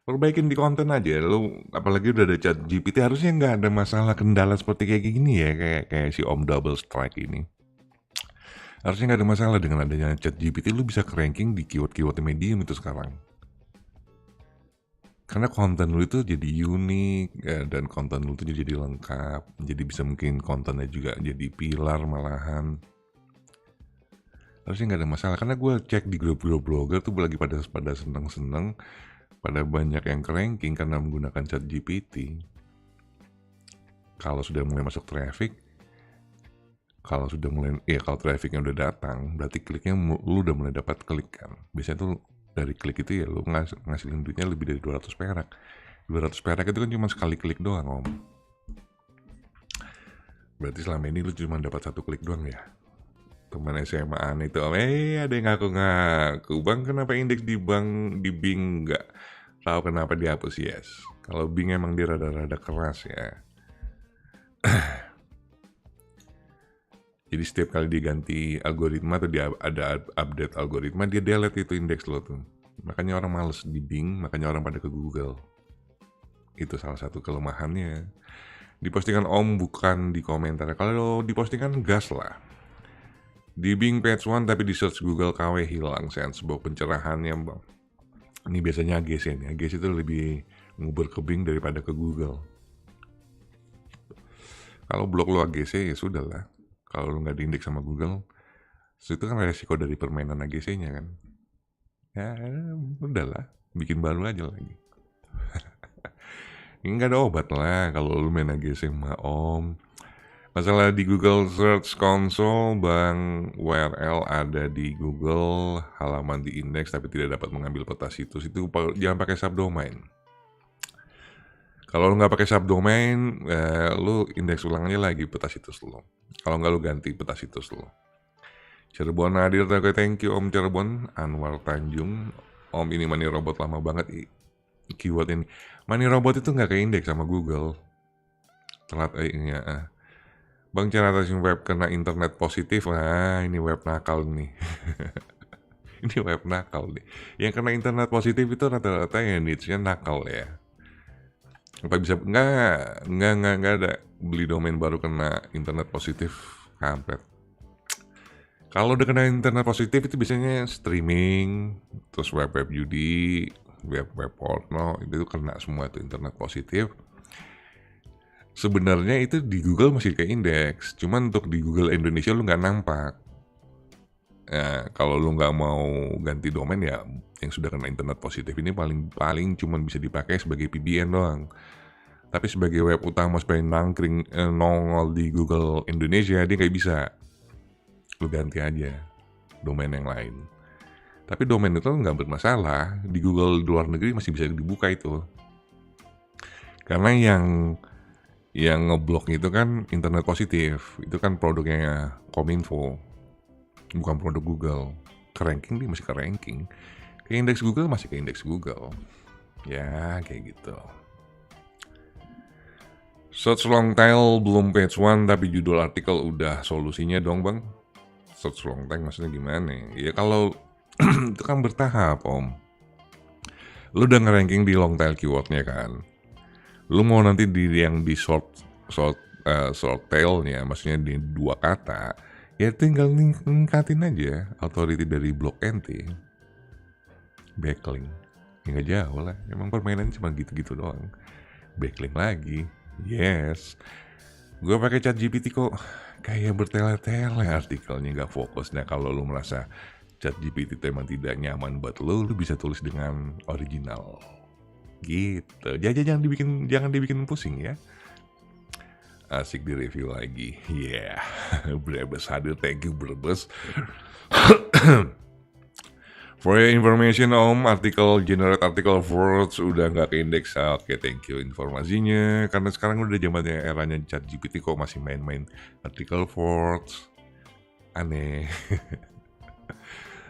Perbaikin di konten aja. Lu apalagi udah ada ChatGPT, harusnya nggak ada masalah kendala seperti kayak gini ya, kayak si Om Double Strike ini. Harusnya nggak ada masalah dengan adanya ChatGPT, lu bisa ranking di keyword-keyword Medium itu sekarang. Karena konten lu itu jadi unik ya, dan konten lu itu jadi lengkap, jadi bisa mungkin kontennya juga jadi pilar malahan. Harusnya nggak ada masalah, karena gue cek di grup-grup blogger tuh lagi pada seneng-seneng, pada banyak yang ranking karena menggunakan ChatGPT. Kalau sudah mulai masuk traffic, kalau trafficnya udah datang, berarti kliknya lu udah mulai dapat klik kan. Biasanya tuh dari klik itu ya lu ngasilin duitnya lebih dari 200 perak. 200 perak itu kan cuma sekali klik doang om. Berarti selama ini lu cuma dapat satu klik doang ya. Teman SMA-an itu om, ada yang ngaku-ngaku, bang kenapa indeks di Bing nggak tahu kenapa dihapus? Yes, kalau Bing emang dia rada-rada keras ya. Jadi setiap kali diganti algoritma atau dia ada update algoritma, dia delete itu indeks lo tuh. Makanya orang males di Bing, makanya orang pada ke Google. Itu salah satu kelemahannya. Di postingan om bukan di komentar. Kalau di postingan gas lah. Di Bing page 1 tapi di search Google KW hilang sense bahwa pencerahannya bang. Ini biasanya AGC nih. AGC itu lebih nguber ke Bing daripada ke Google. Kalau blog lo AGC ya sudah lah. Kalau lo nggak diindeks sama Google, itu kan resiko dari permainan AGC-nya kan. Ya udahlah, bikin baru aja lagi. Ini nggak ada obat lah kalau lo main AGC sama om. Masalah di Google Search Console, bang, URL ada di Google, halaman di indeks tapi tidak dapat mengambil peta situs, itu jangan pakai subdomain. Kalau lu nggak pakai subdomain, lu indeks ulang aja lagi peta situs lu. Kalau nggak lu ganti peta situs lu. Cirebon hadir, thank you Om Cirebon. Anwar Tanjung, Om ini Money Robot lama banget keyword ini. Money Robot itu nggak keindeks sama Google. Telat ya. Bang, cara atasin web kena internet positif. Nah, ini web nakal nih. Ini web nakal nih. Yang kena internet positif itu rata-rata yang niche-nya nakal ya. Apa bisa nggak ada beli domain baru kena internet positif, kampret. Kalau udah kena internet positif itu biasanya streaming, terus web judi, web porno, itu kena semua tuh internet positif. Sebenarnya itu di Google masih ke indeks, cuman untuk di Google Indonesia lu nggak nampak. Nah, kalau lu nggak mau ganti domain ya, yang sudah kena internet positif ini paling cuman bisa dipakai sebagai VPN doang. Tapi sebagai web utama supaya nongol di Google Indonesia, dia nggak bisa. Lu ganti aja domain yang lain. Tapi domain itu nggak bermasalah, di Google luar negeri masih bisa dibuka itu. Karena yang ngeblok itu kan internet positif, itu kan produknya Kominfo, bukan produk Google. Ke-ranking dia masih ke-ranking. Ke indeks Google masih ke indeks Google. Ya, kayak gitu. Search long tail belum page 1 tapi judul artikel udah solusinya dong bang. Search long tail maksudnya gimana? Ya kalau itu kan bertahap om. Lu udah nge-ranking di long tail keywordnya kan. Lu mau nanti yang di short tailnya, maksudnya di 2 kata, ya tinggal ningkatin aja authority dari blog ente. Backlink. Ya nggak jauh lah. Emang permainannya cuma gitu-gitu doang. Backlink lagi. Yes. Gue pakai ChatGPT kok kayak bertele-tele artikelnya, nggak fokus. Nah kalau lu merasa ChatGPT itu emang tidak nyaman buat lu bisa tulis dengan original. Gitu. Jangan dibikin pusing ya. Asik di review lagi. Yeah. Brebes hadir. Thank you Brebes. For your information om, generate article words udah nggak ke indeks. Oke, thank you informasinya. Karena sekarang udah zamannya eranya ChatGPT kok masih main-main article words. Aneh.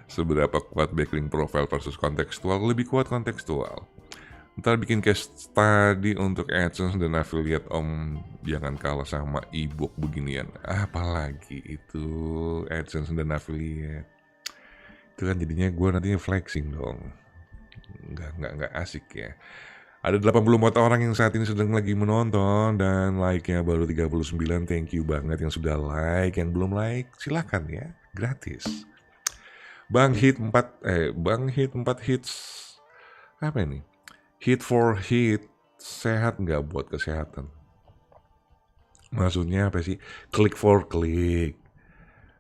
Seberapa kuat backlink profile versus kontekstual? Lebih kuat kontekstual. Ntar bikin case study untuk AdSense dan affiliate om. Jangan kalah sama ebook beginian. Apalagi itu AdSense dan affiliate. Itu kan jadinya gue nantinya flexing dong. Nggak asik ya. Ada 84 orang yang saat ini sedang lagi menonton dan like-nya baru 39. Thank you banget yang sudah like. Yang belum like silakan ya, gratis. Bang hit 4 hits. Apa ini? Hit for hit. Sehat nggak buat kesehatan? Maksudnya apa sih? Click for click.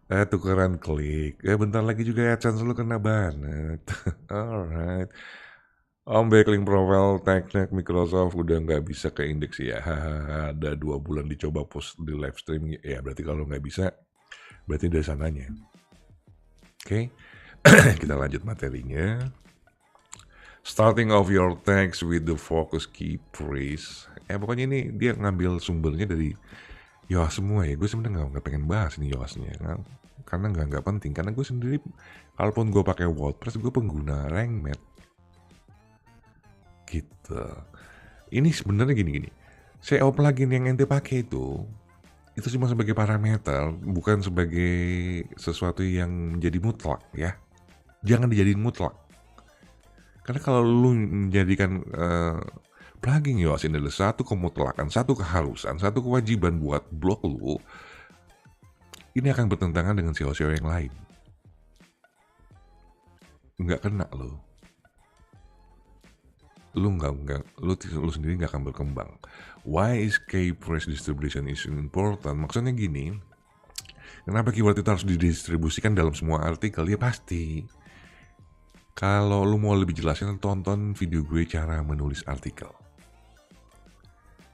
Tukeran klik. Bentar lagi juga AdSense lu kena banget. Alright. Om backlink profile teknik Microsoft udah nggak bisa ke indeks ya. Ada 2 bulan dicoba post di live stream. Ya berarti kalau nggak bisa, berarti dari sananya. Oke. Kita lanjut materinya. Starting of your text with the focus key phrase. Pokoknya ini dia ngambil sumbernya dari Yoast semua ya. Gue sebenarnya nggak pengen bahas ini Yoastnya karena nggak penting. Karena gue sendiri, kalaupun gue pakai WordPress, gue pengguna RankMath gitu. Ini sebenarnya gini. SEO plugin yang ente pakai itu cuma sebagai parameter, bukan sebagai sesuatu yang menjadi mutlak ya. Jangan dijadiin mutlak. Karena kalau lu menjadikan plugin Yoast ini adalah satu kemutlakan, satu keharusan, satu kewajiban buat blog lu, ini akan bertentangan dengan SEO-SEO yang lain. Nggak kena lo. Lu sendiri nggak akan berkembang. Why is key-phrase distribution is important? Maksudnya gini, kenapa keyword itu harus didistribusikan dalam semua artikel? Ya pasti. Kalau lu mau lebih jelasnya, tonton video gue cara menulis artikel.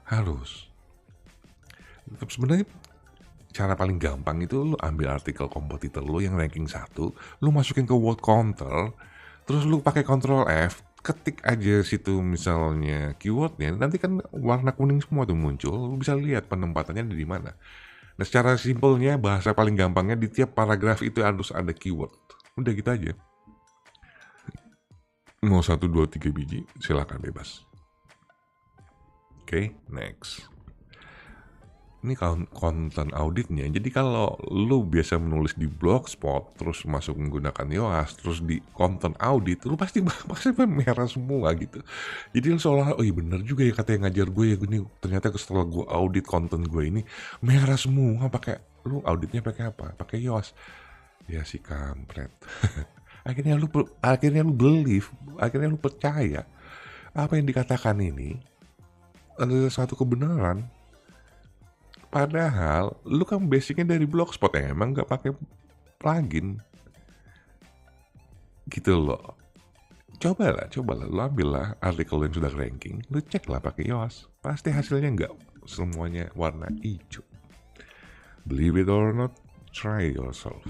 Harus. Sebenarnya cara paling gampang itu lu ambil artikel kompetitor lu yang ranking 1, lu masukin ke word counter, terus lu pakai Ctrl F, ketik aja situ misalnya keywordnya, nanti kan warna kuning semua tuh muncul, lu bisa lihat penempatannya di mana. Nah secara simpelnya, bahasa paling gampangnya di tiap paragraf itu harus ada keyword. Udah gitu aja. Mau 1, 2, 3 biji, silakan bebas. Oke, next. ini konten auditnya. Jadi kalau lu biasa menulis di Blogspot, terus masuk menggunakan Yoast, terus di konten audit, lu pasti merah semua gitu. Jadi lu seolah, oh iya bener juga ya kata yang ngajar gue ya, gini ternyata setelah gue audit konten gue ini merah semua. Pakai lu auditnya pakai apa? Pakai Yoast. Ya si kampret. akhirnya lu believe, akhirnya lu percaya apa yang dikatakan ini adalah satu kebenaran. Padahal lu kan basicnya dari Blogspot yang emang nggak pakai plugin gitu loh. Cobalah, lu ambillah artikel yang sudah ranking, lu cek lah pakai Yoast, pasti hasilnya nggak semuanya warna hijau. Believe it or not, try yourself.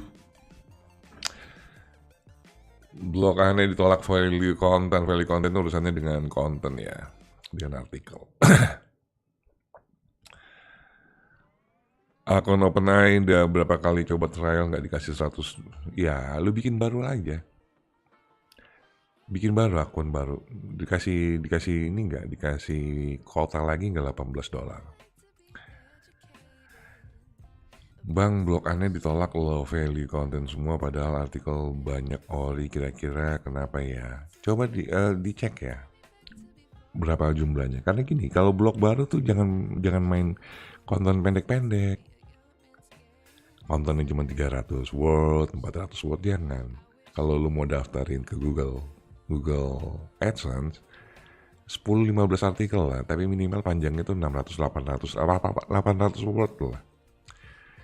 Blog aneh ditolak value content itu urusannya dengan konten ya, dengan artikel. Akun OpenAI udah berapa kali coba trial nggak dikasih 100. Ya lu bikin baru aja. Bikin baru akun baru. Dikasih ini nggak, dikasih kuota lagi nggak $18. Bang, blog aneh ditolak low value content semua padahal artikel banyak ori, kira-kira kenapa ya? Coba dicek ya. Berapa jumlahnya? Karena gini, kalau blog baru tuh jangan main konten pendek-pendek. Kontennya cuma 300 word, 400 word jangan. Kalau lu mau daftarin ke Google AdSense 10-15 artikel lah, tapi minimal panjangnya tuh 600-800 word lah.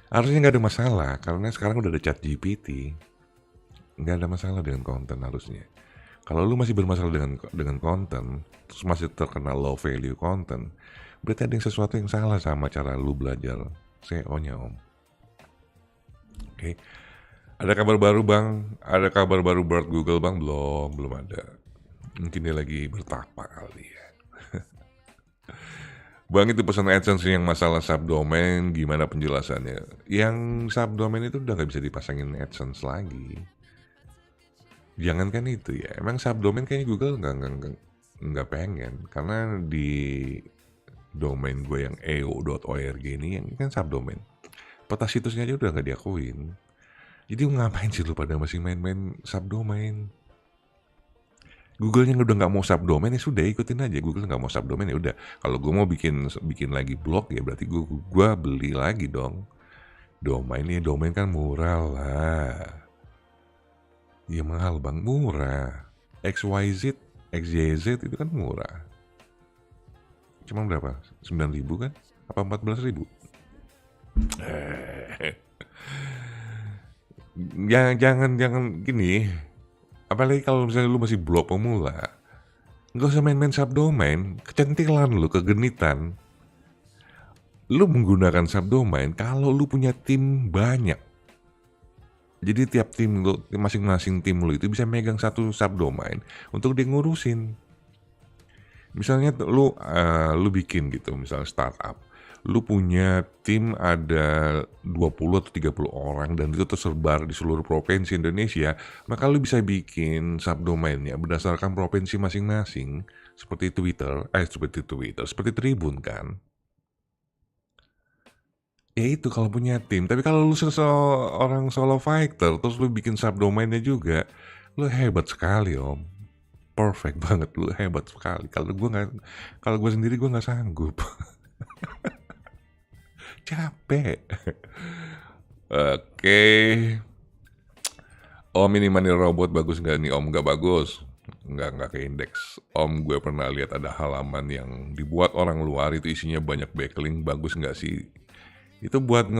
Harusnya nggak ada masalah, karena sekarang udah ada ChatGPT. Nggak ada masalah dengan konten harusnya. Kalau lu masih bermasalah dengan konten, terus masih terkena low value content, berarti ada sesuatu yang salah sama cara lu belajar SEO-nya, Om. Oke. Ada kabar baru, Bang? Ada kabar baru buat Google, Bang? Belum ada. Mungkin dia lagi bertapa kali ya. Bang, itu pesan AdSense yang masalah subdomain, gimana penjelasannya? Yang subdomain itu udah nggak bisa dipasangin AdSense lagi. Jangankan itu ya, emang subdomain kayaknya Google nggak pengen, karena di domain gue yang eo.org ini yang kan subdomain. Peta situsnya aja udah nggak diakuin. Jadi ngapain sih lu pada masih main-main subdomain? Google-nya udah nggak mau subdomain ya sudah ikutin aja. Google nggak mau subdomain ya udah. Kalau gue mau bikin lagi blog ya berarti gue beli lagi dong. Domain kan murah lah. Ya mahal bang, murah. XYZ itu kan murah. Cuma berapa? 9.000 kan? Apa 14.000? Jangan gini. Apalagi kalau misalnya lu masih blog pemula, nggak usah main-main subdomain, kecentilan lu, kegenitan. Lu menggunakan subdomain kalau lu punya tim banyak. Jadi tiap tim lu, masing-masing tim lu itu bisa megang satu subdomain untuk dia ngurusin. Misalnya lu bikin gitu, misalnya startup. Lu punya tim ada 20 atau 30 orang dan itu tersebar di seluruh provinsi Indonesia, maka lu bisa bikin subdomainnya berdasarkan provinsi masing-masing, seperti seperti Tribun kan. Ya itu kalau punya tim, tapi kalau lu seorang solo fighter terus lu bikin subdomainnya juga, lu hebat sekali Om. Perfect banget, lu hebat sekali. Kalau gue sendiri gue nggak sanggup. Capek. Oke. Om, ini money robot bagus nggak nih Om? Nggak bagus. Nggak ke indeks. Om, gue pernah lihat ada halaman yang dibuat orang luar itu isinya banyak backlink. Bagus nggak sih? Itu buat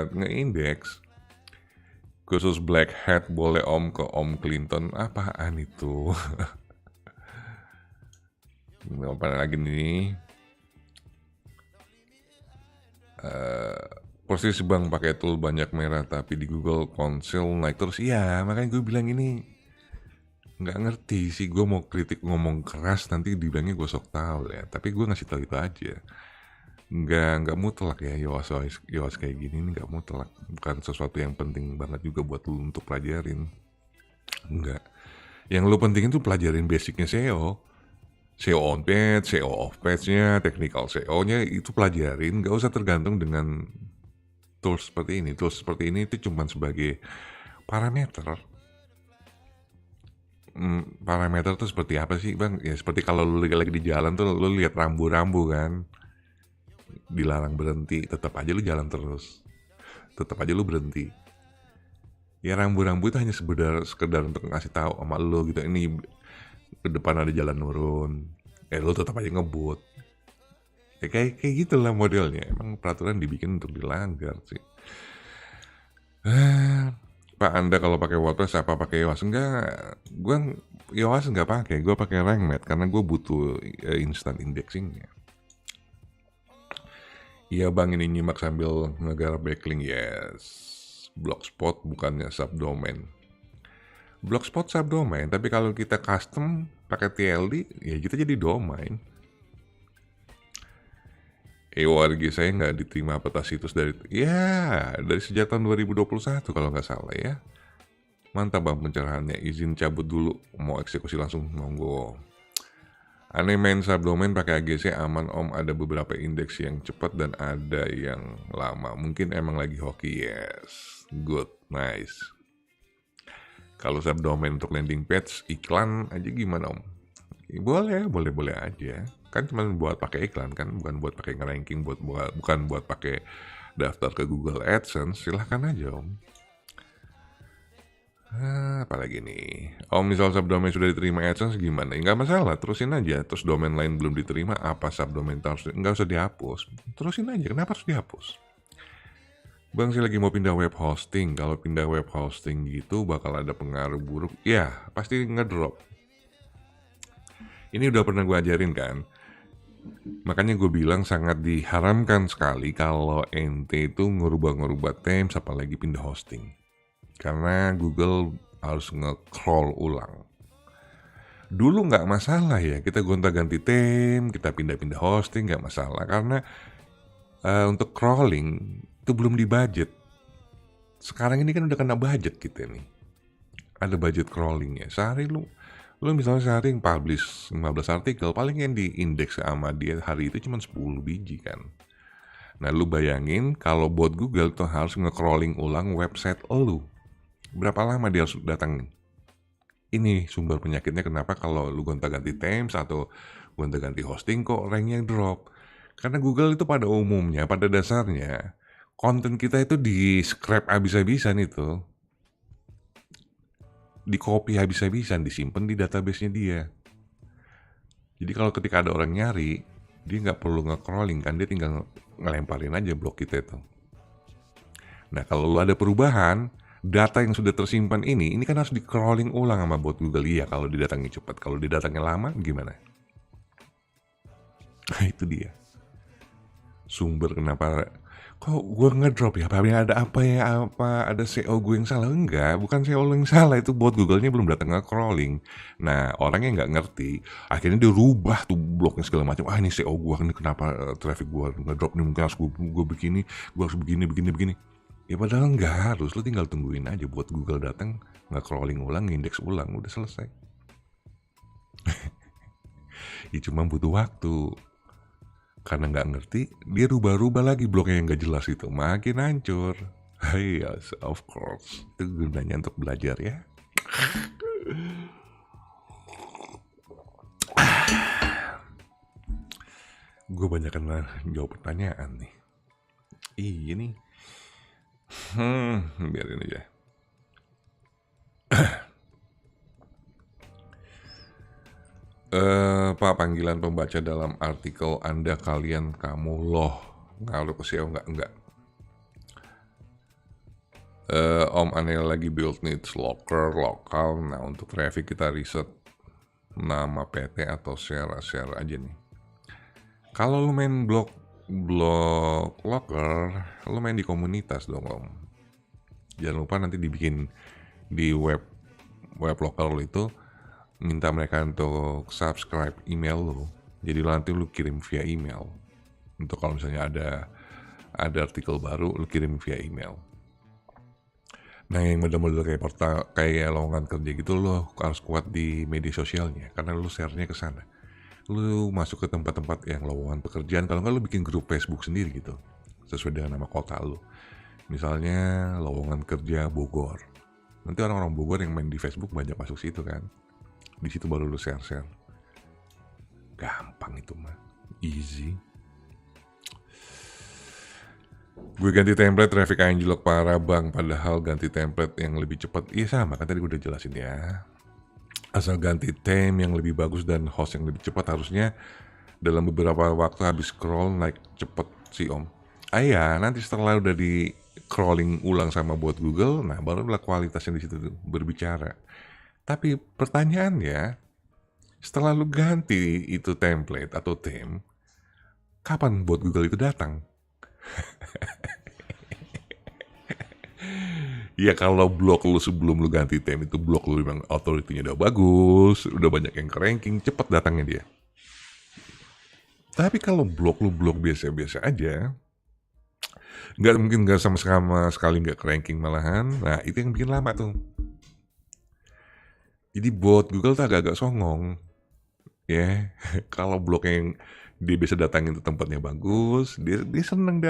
ngeindeks. Khusus black hat boleh Om ke Om Clinton. Apaan itu? Apa lagi nih? Posisi bang pakai tool banyak merah tapi di Google Console naik terus. Iya, makanya gue bilang ini nggak ngerti sih. Gue mau kritik ngomong keras nanti dibilangnya gue sok tahu ya. Tapi gue ngasih tahu itu aja. Nggak mutlak ya Yoast kayak gini. Ini nggak mutlak. Bukan sesuatu yang penting banget juga buat lu untuk pelajarin. Enggak. Yang lu pentingin tuh pelajarin basicnya SEO. SEO on page, SEO off page-nya, technical SEO-nya itu pelajarin, gak usah tergantung dengan tools seperti ini. Tools seperti ini itu cuma sebagai parameter. Parameter tuh seperti apa sih bang? Ya seperti kalau lu lagi di jalan tuh lu lihat rambu-rambu kan, dilarang berhenti, tetap aja lu jalan terus, tetap aja lu berhenti. Ya rambu-rambu itu hanya sekedar untuk ngasih tahu sama lu gitu, ini ke depan ada jalan nurun, lu tetap aja ngebut. Ya kayak gitulah modelnya. Emang peraturan dibikin untuk dilanggar sih. Pak, Anda kalau pakai WordPress apa pakai Yoast? Enggak, gue Yoast nggak pakai, gue pakai RankMath karena gue butuh instant indexingnya. Iya bang, ini nyimak sambil ngegarap backlink. Yes, Blogspot bukannya subdomain. Blogspot subdomain, tapi kalau kita custom pakai TLD, ya kita jadi domain. EORG saya nggak diterima peta situs dari sejak tahun 2021 kalau nggak salah ya. Mantap bang pencerahannya, izin cabut dulu, mau eksekusi langsung, monggo. Aneh main subdomain pakai AGC aman om, ada beberapa indeks yang cepat dan ada yang lama. Mungkin emang lagi hoki, yes, good, nice. Kalau subdomain untuk landing page, iklan aja gimana om? Boleh aja. Kan cuma buat pakai iklan kan, bukan buat pakai nge-ranking, bukan buat pakai daftar ke Google AdSense, silahkan aja om. Apalagi nih, om misal subdomain sudah diterima AdSense gimana? Nggak masalah, terusin aja. Terus domain lain belum diterima, apa subdomain harus nggak usah dihapus? Terusin aja, kenapa harus dihapus? Bang, saya lagi mau pindah web hosting. Kalau pindah web hosting gitu bakal ada pengaruh buruk. Ya, pasti ngedrop. Ini udah pernah gue ajarin kan. Makanya gue bilang sangat diharamkan sekali kalau ente itu ngerubah-ngerubah themes apalagi pindah hosting. Karena Google harus nge-crawl ulang. Dulu nggak masalah ya, kita gonta-ganti theme, kita pindah-pindah hosting nggak masalah. Karena untuk crawling itu belum di budget. Sekarang ini kan udah kena budget kita nih. Ada budget crawlingnya. Sehari lu misalnya sehari publish 15 artikel, paling yang di indeks sama dia hari itu cuma 10 biji kan. Nah lu bayangin kalau buat Google tuh harus nge-crawling ulang website lu. Berapa lama dia harus datang? Ini sumber penyakitnya kenapa kalau lu gonta-ganti themes atau gonta-ganti hosting kok ranknya drop. Karena Google itu pada umumnya, pada dasarnya, konten kita itu di-scrap habis-habisan itu. Di-copy habis-habisan, disimpan di database-nya dia. Jadi kalau ketika ada orang nyari, dia nggak perlu nge-crawling kan, dia tinggal ngelemparin aja blog kita itu. Nah kalau lu ada perubahan, data yang sudah tersimpan ini kan harus di-crawling ulang sama bot Google. Iya kalau didatangi cepat, kalau didatangi lama gimana? Nah itu dia. Sumber kenapa kok gue ngedrop ya? Apa ada SEO gue yang salah? Enggak, bukan SEO yang salah, itu bot Google-nya belum datang nge-crawling. Nah orang yang nggak ngerti, akhirnya dia rubah tuh blognya segala macam. Ini SEO gue, ini kenapa traffic gue ngedrop nih? Mungkin harus gue begini, gue harus begini. Ya padahal nggak harus, lo tinggal tungguin aja buat Google datang, nge-crawling ulang, indeks ulang, udah selesai. Ya cuma butuh waktu. Karena nggak ngerti, dia rubah-rubah lagi blognya yang nggak jelas itu, makin hancur. Yes, of course. Itu gunanya untuk belajar ya. Gue banyak jawab pertanyaan nih. Iya nih. Biarin aja. Pak, panggilan pembaca dalam artikel Anda, kalian, kamu, loh, ngaruh ke SEO enggak? Om aneh lagi build needs locker, lokal. Nah untuk traffic kita riset nama PT atau share aja nih. Kalau lu main blog locker, lu main di komunitas dong om. Jangan lupa nanti dibikin di web locker lu itu, minta mereka untuk subscribe email lo. Jadi nanti lu kirim via email. Untuk kalau misalnya ada artikel baru, lu kirim via email. Nah yang model-model kayak lowongan kerja gitu, lo harus kuat di media sosialnya. Karena lu share-nya ke sana. lu masuk ke tempat-tempat yang lowongan pekerjaan, kalau nggak lu bikin grup Facebook sendiri gitu, sesuai dengan nama kota lu. Misalnya lowongan kerja Bogor. Nanti orang-orang Bogor yang main di Facebook banyak masuk situ kan. Di situ baru lu share-share. Gampang itu mah. Easy. Gue ganti template, traffic anjlok parah bang. Padahal ganti template yang lebih cepat. Iya sama kan tadi gue udah jelasin ya. Asal ganti theme yang lebih bagus dan host yang lebih cepat, harusnya dalam beberapa waktu habis scroll naik cepet sih om. Ya, nanti setelah udah di crawling ulang sama buat Google, nah barulah kualitasnya di situ berbicara. Tapi pertanyaannya, setelah lu ganti itu template atau theme, kapan buat Google itu datang? Ya kalau blog lu sebelum lu ganti theme itu blog lu memang authority-nya udah bagus, udah banyak yang ranking, cepet datangnya dia. Tapi kalau blog lu blog biasa-biasa aja, nggak sama sekali nggak ranking malahan, nah itu yang bikin lama tuh. Jadi buat Google tuh agak-agak songong, ya. Kalau blog yang dia bisa datangin ke tempatnya bagus, dia seneng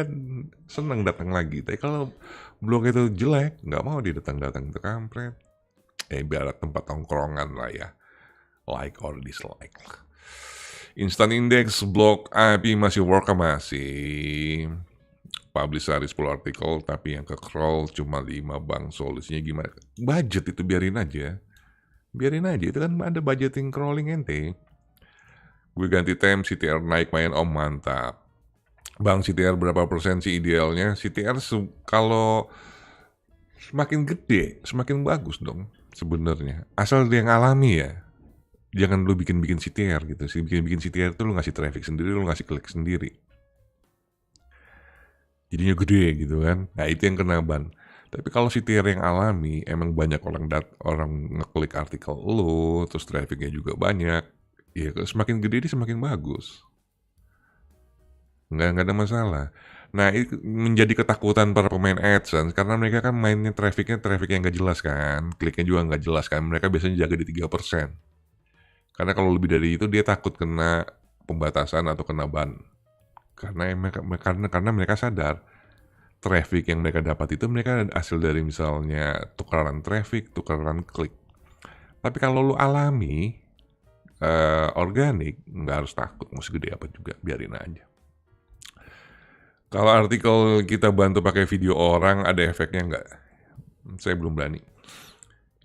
datang lagi. Tapi kalau blog itu jelek, nggak mau dia datang ke kampret. Biar tempat tongkrongan lah ya, like or dislike. Instant Index blog IP masih work, masih publish sehari 10 artikel, tapi yang ke crawl cuma 5 bang. Solusinya gimana? Budget itu biarin aja, itu kan ada budgeting crawling ente. Gue ganti theme, CTR naik main om, mantap. Bang, CTR berapa persen sih idealnya? CTR kalau semakin gede, semakin bagus dong sebenarnya. Asal dia yang alami ya. Jangan lu bikin CTR gitu sih. Bikin CTR itu lu ngasih traffic sendiri, lu ngasih klik sendiri. Jadinya gede gitu kan. Nah itu yang kena ban. Tapi kalau CTR yang alami, emang banyak orang ngeklik artikel lu, terus trafficnya juga banyak. Ya semakin gede dia semakin bagus. Nggak ada masalah. Nah itu menjadi ketakutan para pemain AdSense, karena mereka kan mainnya traffic yang nggak jelas kan, kliknya juga nggak jelas kan, mereka biasanya jaga di 3%. Karena kalau lebih dari itu dia takut kena pembatasan atau kena ban. Karena mereka sadar traffic yang mereka dapat itu mereka hasil dari misalnya tukaran traffic, tukaran klik. Tapi kalau lu alami, organik, nggak harus takut, mau segede apa juga, biarin aja. Kalau artikel kita bantu pakai video orang, ada efeknya nggak? Saya belum berani.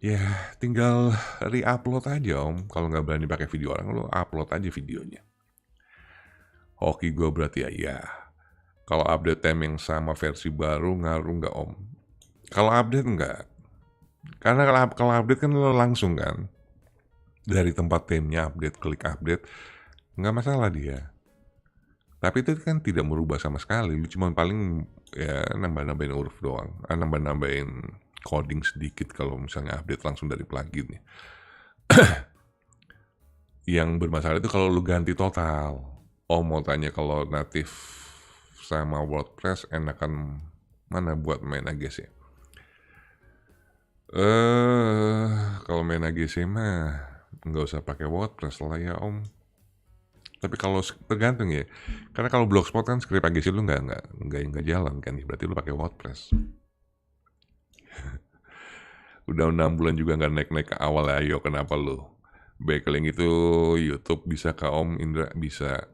Ya, tinggal re-upload aja om. Kalau nggak berani pakai video orang, lo upload aja videonya. Hoki gue berarti ya. Kalau update theme yang sama versi baru, ngaruh nggak om? Kalau update nggak. Karena kalau update kan lo langsung kan. Dari tempat theme-nya update, klik update, nggak masalah dia. Tapi itu kan tidak merubah sama sekali, lu cuma paling ya nambah-nambahin huruf doang, nambah-nambahin coding sedikit kalau misalnya update langsung dari plugin. Yang bermasalah itu kalau lu ganti total. Mau tanya kalau native sama WordPress enakan mana buat main AGC? Kalau main AGC mah nggak usah pakai WordPress lah ya om. Tapi kalau tergantung ya, karena kalau Blogspot kan script AGC lu nggak jalan kan, berarti lu pakai WordPress. Udah 6 bulan juga nggak naik ke awal, ayo kenapa lu? Backlink itu YouTube bisa ke Om Indra, bisa.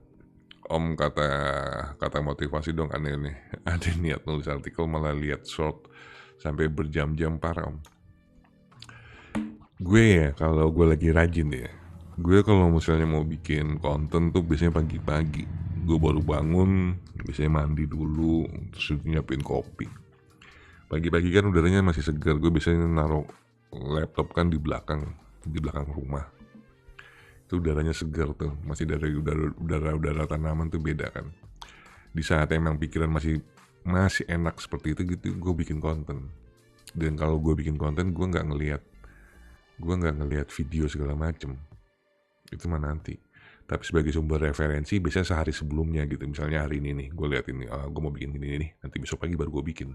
Om kata motivasi dong, aneh nih. Ada niat nulis artikel malah lihat short sampai berjam-jam, parah om. Gue ya kalau gue lagi rajin ya, gue kalau misalnya mau bikin konten tuh biasanya pagi-pagi. Gue baru bangun, biasanya mandi dulu, terus nyiapin kopi. Pagi-pagi kan udaranya masih segar, gue biasanya naruh laptop kan di belakang rumah. Itu udaranya segar tuh, masih dari udara tanaman tuh beda kan. Di saat emang pikiran masih enak seperti itu gitu, gue bikin konten. Dan kalau gue bikin konten, gue nggak ngelihat video segala macem. Itu mah nanti. Tapi sebagai sumber referensi biasanya sehari sebelumnya gitu. Misalnya hari ini nih gue lihat ini, gue mau bikin ini nih, nanti besok pagi baru gue bikin.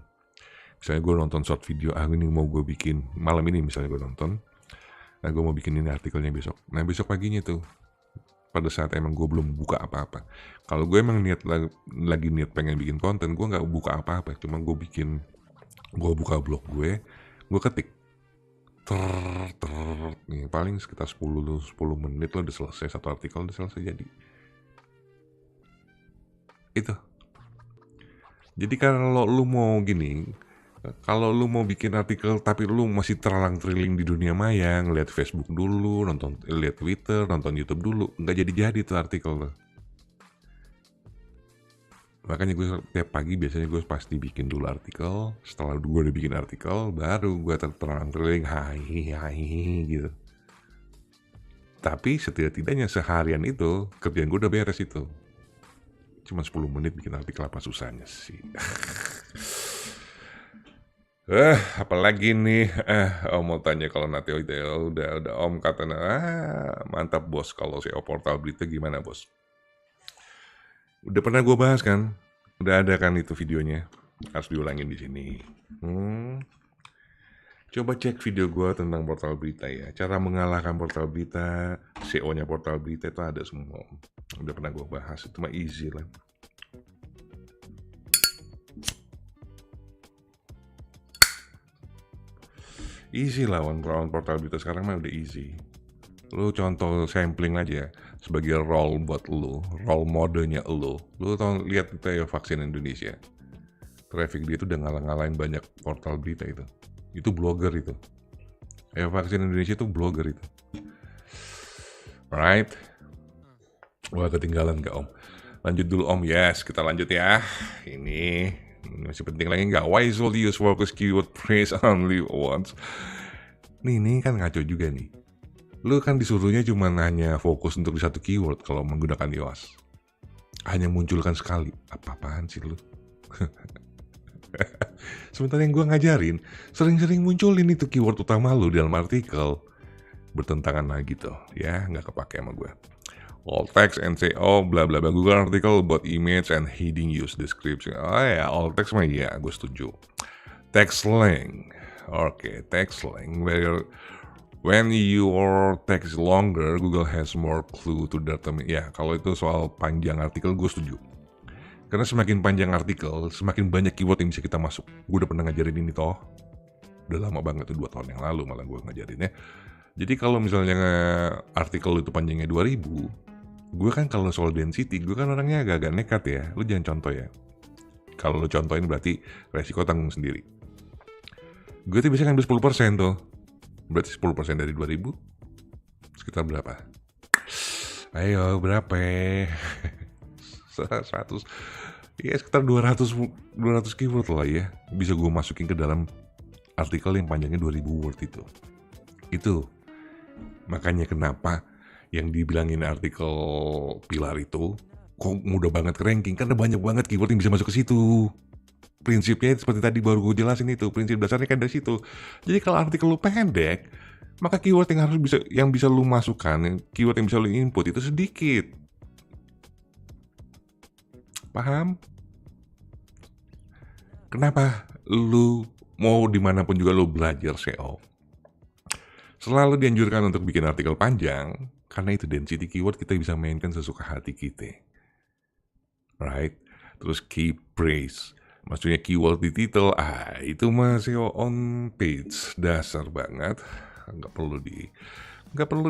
Misalnya gue nonton short video, ini mau gue bikin malam ini, misalnya gue nonton, nah gue mau bikin ini artikelnya besok. Nah besok paginya tuh pada saat emang gue belum buka apa-apa. Kalau gue emang lagi niat pengen bikin konten, gue nggak buka apa-apa, cuma gue buka blog gue ketik nih paling sekitar 10 menit lo udah selesai, satu artikel udah selesai jadi. Itu. Jadi kalau lu mau bikin artikel tapi lu masih terlalang-terling di dunia maya, ngeliat Facebook dulu, lihat Twitter, nonton YouTube dulu, nggak jadi tuh artikel lo. Makanya gue tiap pagi biasanya gue pasti bikin dulu artikel. Setelah gue udah bikin artikel, baru gue terang-terang hai gitu. Tapi setidak-tidaknya seharian itu kerjaan gue udah beres itu. Cuma 10 menit bikin artikel, apa susahnya sih? Apalagi nih? Om mau tanya kalau nanti udah Om katanya, mantap bos, kalau SEO portal berita gimana bos? Udah pernah gue bahas kan? Udah ada kan itu videonya? Harus diulangin di sini. Coba cek video gue tentang portal berita ya. Cara mengalahkan portal berita, SEO-nya portal berita itu ada semua. Udah pernah gue bahas, itu mah easy lah. Easy lawan portal berita sekarang mah udah easy. Lu contoh sampling aja sebagai role buat lu, role modelnya lu. Lu lihat itu ya Vaksin Indonesia. Traffic dia itu udah ngalahin banyak portal berita itu. Itu blogger itu. Vaksin Indonesia itu blogger itu. Right? Wah, ketinggalan gak Om? Lanjut dulu Om. Yes, kita lanjut ya. Ini masih penting lagi nggak? Why should you use focus keyword phrase only once? Ini kan ngaco juga nih. Lu kan disuruhnya cuma hanya fokus untuk di satu keyword kalau menggunakan yoast. Hanya munculkan sekali. Apa-apaan sih lu? Sementara yang gue ngajarin, sering-sering munculin itu keyword utama lu dalam artikel. Bertentangan lagi tuh, ya nggak kepake sama gue. All text and SEO, bla bla bla. Google article about image and heading use description. Oh ya, all text mah ya, gue setuju. Text length. Oke, text length. When your text longer, Google has more clue to determine. Ya, kalau itu soal panjang artikel, gue setuju. Karena semakin panjang artikel, semakin banyak keyword yang bisa kita masuk. Gue udah pernah ngajarin ini toh. Udah lama banget tuh, 2 tahun yang lalu malah gue ngajarinnya. Jadi kalau misalnya artikel itu panjangnya 2000, gue kan kalau soal density, gue kan orangnya agak-agak nekat ya. Lu jangan contoh ya. Kalau lu contohin berarti resiko tanggung sendiri. Gue tuh biasanya ngambil 10% tuh. Berarti 10% dari 2000 sekitar berapa? Ayo berapa? 100. Ya sekitar 200 keyword lah ya. Bisa gue masukin ke dalam artikel yang panjangnya 2000 word itu. Itu makanya kenapa yang dibilangin artikel pilar itu kok mudah banget ke ranking, karena banyak banget keyword yang bisa masuk ke situ. Prinsipnya seperti tadi baru gue jelasin itu, prinsip dasarnya kan dari situ. Jadi kalau artikel lu pendek, maka keyword yang bisa lu masukkan, keyword yang bisa lu input itu sedikit. Paham? Kenapa lu mau dimanapun juga lu belajar SEO? Selalu dianjurkan untuk bikin artikel panjang, karena itu density keyword kita bisa mainkan sesuka hati kita. Right? Terus key phrase. Maksudnya keyword di title, itu mah SEO on page, dasar banget. Nggak perlu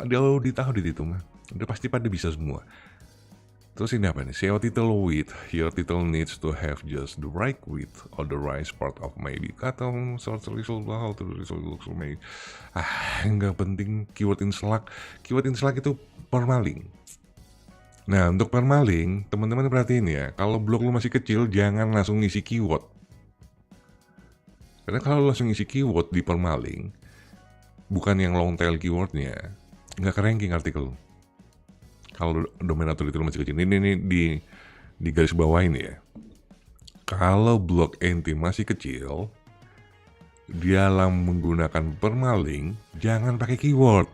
diaudit itu mah. Udah pasti pada bisa semua. Terus ini apa nih? SEO title width. Your title needs to have just the right width or the right part of maybe atau search result how to the result looks maybe. Nggak penting keyword in Slack. Keyword in Slack itu permaling. Nah, untuk permaling, teman-teman perhatiin ya, kalau blog lu masih kecil, jangan langsung ngisi keyword. Karena kalau langsung ngisi keyword di permaling, bukan yang long tail keywordnya, nggak ke-ranking artikel lu. Kalau domain authority lu masih kecil, ini di garis bawah ini ya. Kalau blog ente masih kecil, dalam menggunakan permaling, jangan pakai keyword.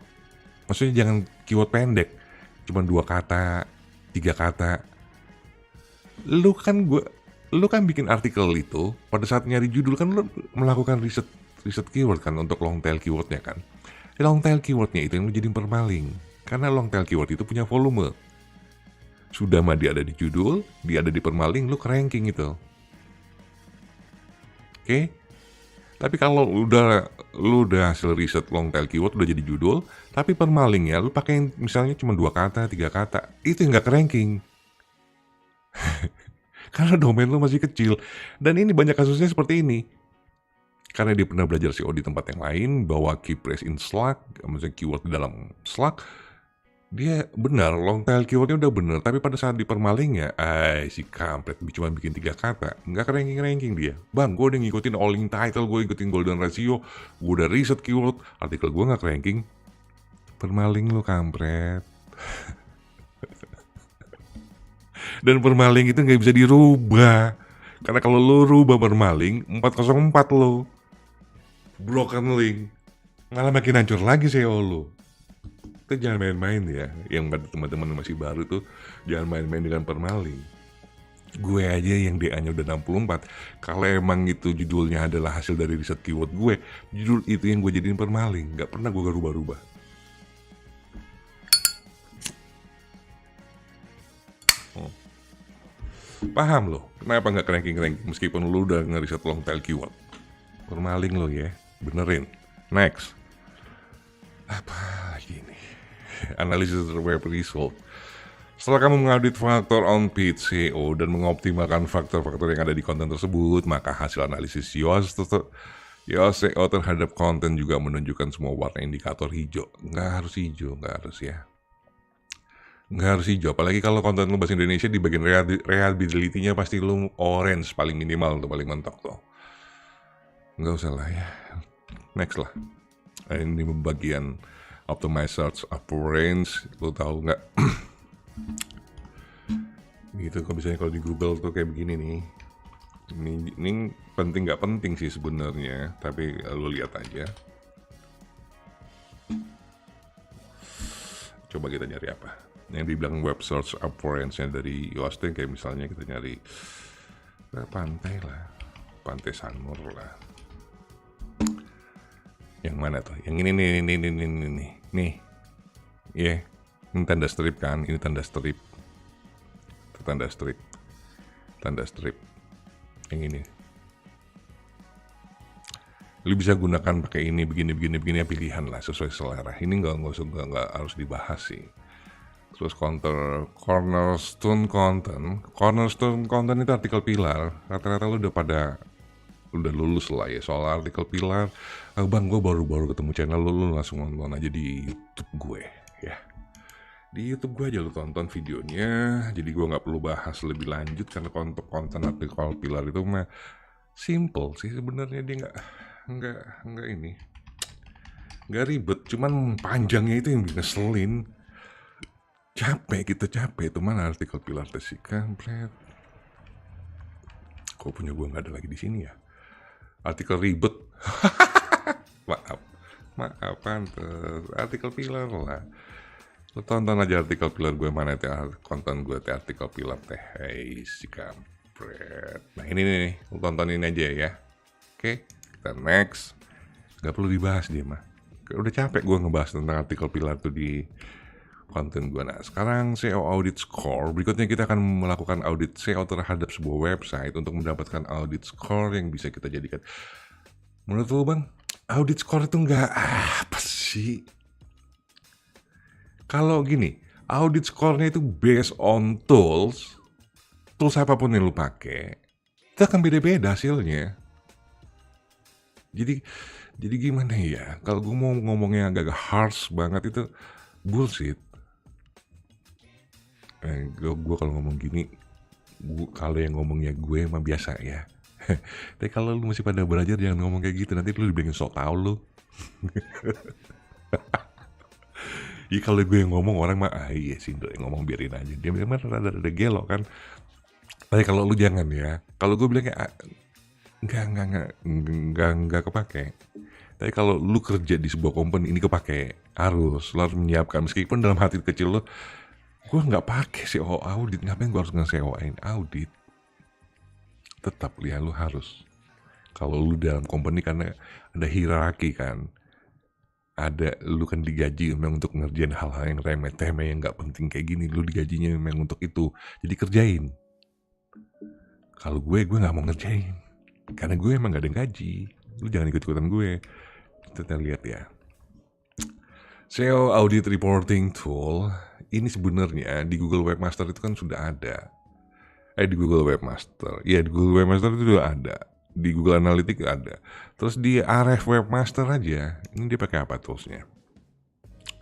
Maksudnya jangan keyword pendek, cuma 2 kata, 3 kata. Lu kan bikin artikel itu, pada saat nyari judul kan lu melakukan riset keyword kan untuk long tail keywordnya kan. Long tail keywordnya itu yang menjadi permaling. Karena long tail keyword itu punya volume. Sudah mah dia ada di judul, dia ada di permaling, lu ke ranking itu. Oke? Tapi kalau lu udah hasil riset long tail keyword udah jadi judul, tapi permalingnya lu pakai misalnya cuma 2 kata, 3 kata, itu nggak ke ranking. Karena domain lu masih kecil. Dan ini banyak kasusnya seperti ini. Karena dia pernah belajar SEO di tempat yang lain, bawa key phrase in Slack, maksudnya keyword di dalam Slack, dia benar, long tail keywordnya udah benar, tapi pada saat di permalingnya, si kampret cuma bikin 3 kata, nggak ke ranking-ranking dia. Bang, gue udah ngikutin all in title, gue ngikutin golden ratio, gue udah riset keyword, artikel gue nggak ke ranking. Permaling lu kampret. Dan permaling itu nggak bisa dirubah. Karena kalau lu rubah permaling, 404 lo. Broken link. Malah makin hancur lagi SEO lu. Itu jangan main-main ya. Yang teman-teman masih baru tuh, jangan main-main dengan permaling. Gue aja yang DA-nya udah 64. Kalau emang itu judulnya adalah hasil dari riset keyword gue, judul itu yang gue jadiin permaling. Gak pernah gue rubah-rubah. Paham lo, kenapa nggak ranking-ranking meskipun lo udah ngeriset long tail keyword? Permaling lo ya, benerin. Next. Apa lagi nih? Analisis web result. Setelah kamu mengaudit faktor on-page SEO dan mengoptimalkan faktor-faktor yang ada di konten tersebut, maka hasil analisis SEO SEO terhadap konten juga menunjukkan semua warna indikator hijau. Nggak harus hijau, nggak harus ya. Nggak harus hijau, apalagi kalau konten lu bahasa Indonesia di bagian reliability-nya pasti lu orange paling minimal untuk paling mentok tuh. Nggak usah lah ya. Next lah. Ini bagian optimize search appearance, lu tahu nggak? Gitu kalau misalnya kalau di Google tuh kayak begini nih. Ini penting nggak penting sih sebenarnya, tapi lu lihat aja. Coba kita nyari apa? Yang dibilang web search appearance-nya dari Yoast kayak misalnya kita nyari pantai lah, Pantai Sanur lah. Yang mana tuh? Yang ini nih. Yeah. Ini tanda strip kan? Ini tanda strip. Itu tanda strip. Tanda strip. Yang ini. Lu bisa gunakan pakai ini begini ya, pilihan lah sesuai selera. Ini nggak harus dibahas sih. Terus cornerstone content itu artikel pilar. Rata-rata lu udah lulus lah ya soal artikel pilar. Bang, gue baru ketemu channel lu langsung nonton aja di YouTube gue ya. Di YouTube gue aja lu tonton videonya. Jadi gue nggak perlu bahas lebih lanjut karena konten artikel pilar itu mah simple sih sebenarnya, dia nggak ini, nggak ribet, cuman panjangnya itu yang bikin ngeselin. Capek itu mana artikel pilar sih kampret. Kok punya gue nggak ada lagi di sini ya? Artikel ribet. Maaf pantes. Artikel pilar lah. Lo tonton aja artikel pilar gue mana teh, konten gue teh artikel pilar teh. Hei si kampret. Nah ini nih, lo tontonin aja ya. Oke, kita next. Gak perlu dibahas dia mah. Udah capek gue ngebahas tentang artikel pilar tuh di konten gue. Nah sekarang SEO audit score. Berikutnya kita akan melakukan audit SEO terhadap sebuah website untuk mendapatkan audit score yang bisa kita jadikan. Menurut lo bang, audit score itu nggak apa sih? Kalau gini, audit score-nya itu based on tools apapun yang lo pakai, itu akan beda-beda hasilnya. Jadi gimana ya? Kalau gue mau ngomongnya agak harsh banget itu bullshit. Gue kalau ngomong gini, kalau yang ngomongnya gue mah biasa ya. Tapi kalau lu masih pada belajar jangan ngomong kayak gitu, nanti lu dibilang sok tau lu. Ya kalau gue yang ngomong orang mah iya sih yang ngomong biarin aja. Dia memang rada gelo kan. Tapi kalau lu jangan ya. Kalau gue bilang kayak enggak kepake. Tapi kalau lu kerja di sebuah company ini kepake, harus lu harus menyiapkan meskipun dalam hati kecil lu, gue nggak pakai SEO audit, ngapain gue harus nge-SEO-in audit? Tetap ya lu harus. Kalau lu dalam company karena ada hierarki kan, lu kan digaji memang untuk ngerjain hal-hal yang remeh-temeh yang nggak penting kayak gini. Lu digajinya memang untuk itu, jadi kerjain. Kalau gue nggak mau ngerjain karena gue emang nggak ada gaji. Lu jangan ikut-ikutan gue. Kita lihat ya, SEO Audit Reporting Tool ini sebenarnya di Google Webmaster itu kan sudah ada. Di Google Webmaster, ya di Google Webmaster itu sudah ada. Di Google Analytics ada. Terus di Ahrefs Webmaster aja, ini dia pakai apa toolsnya?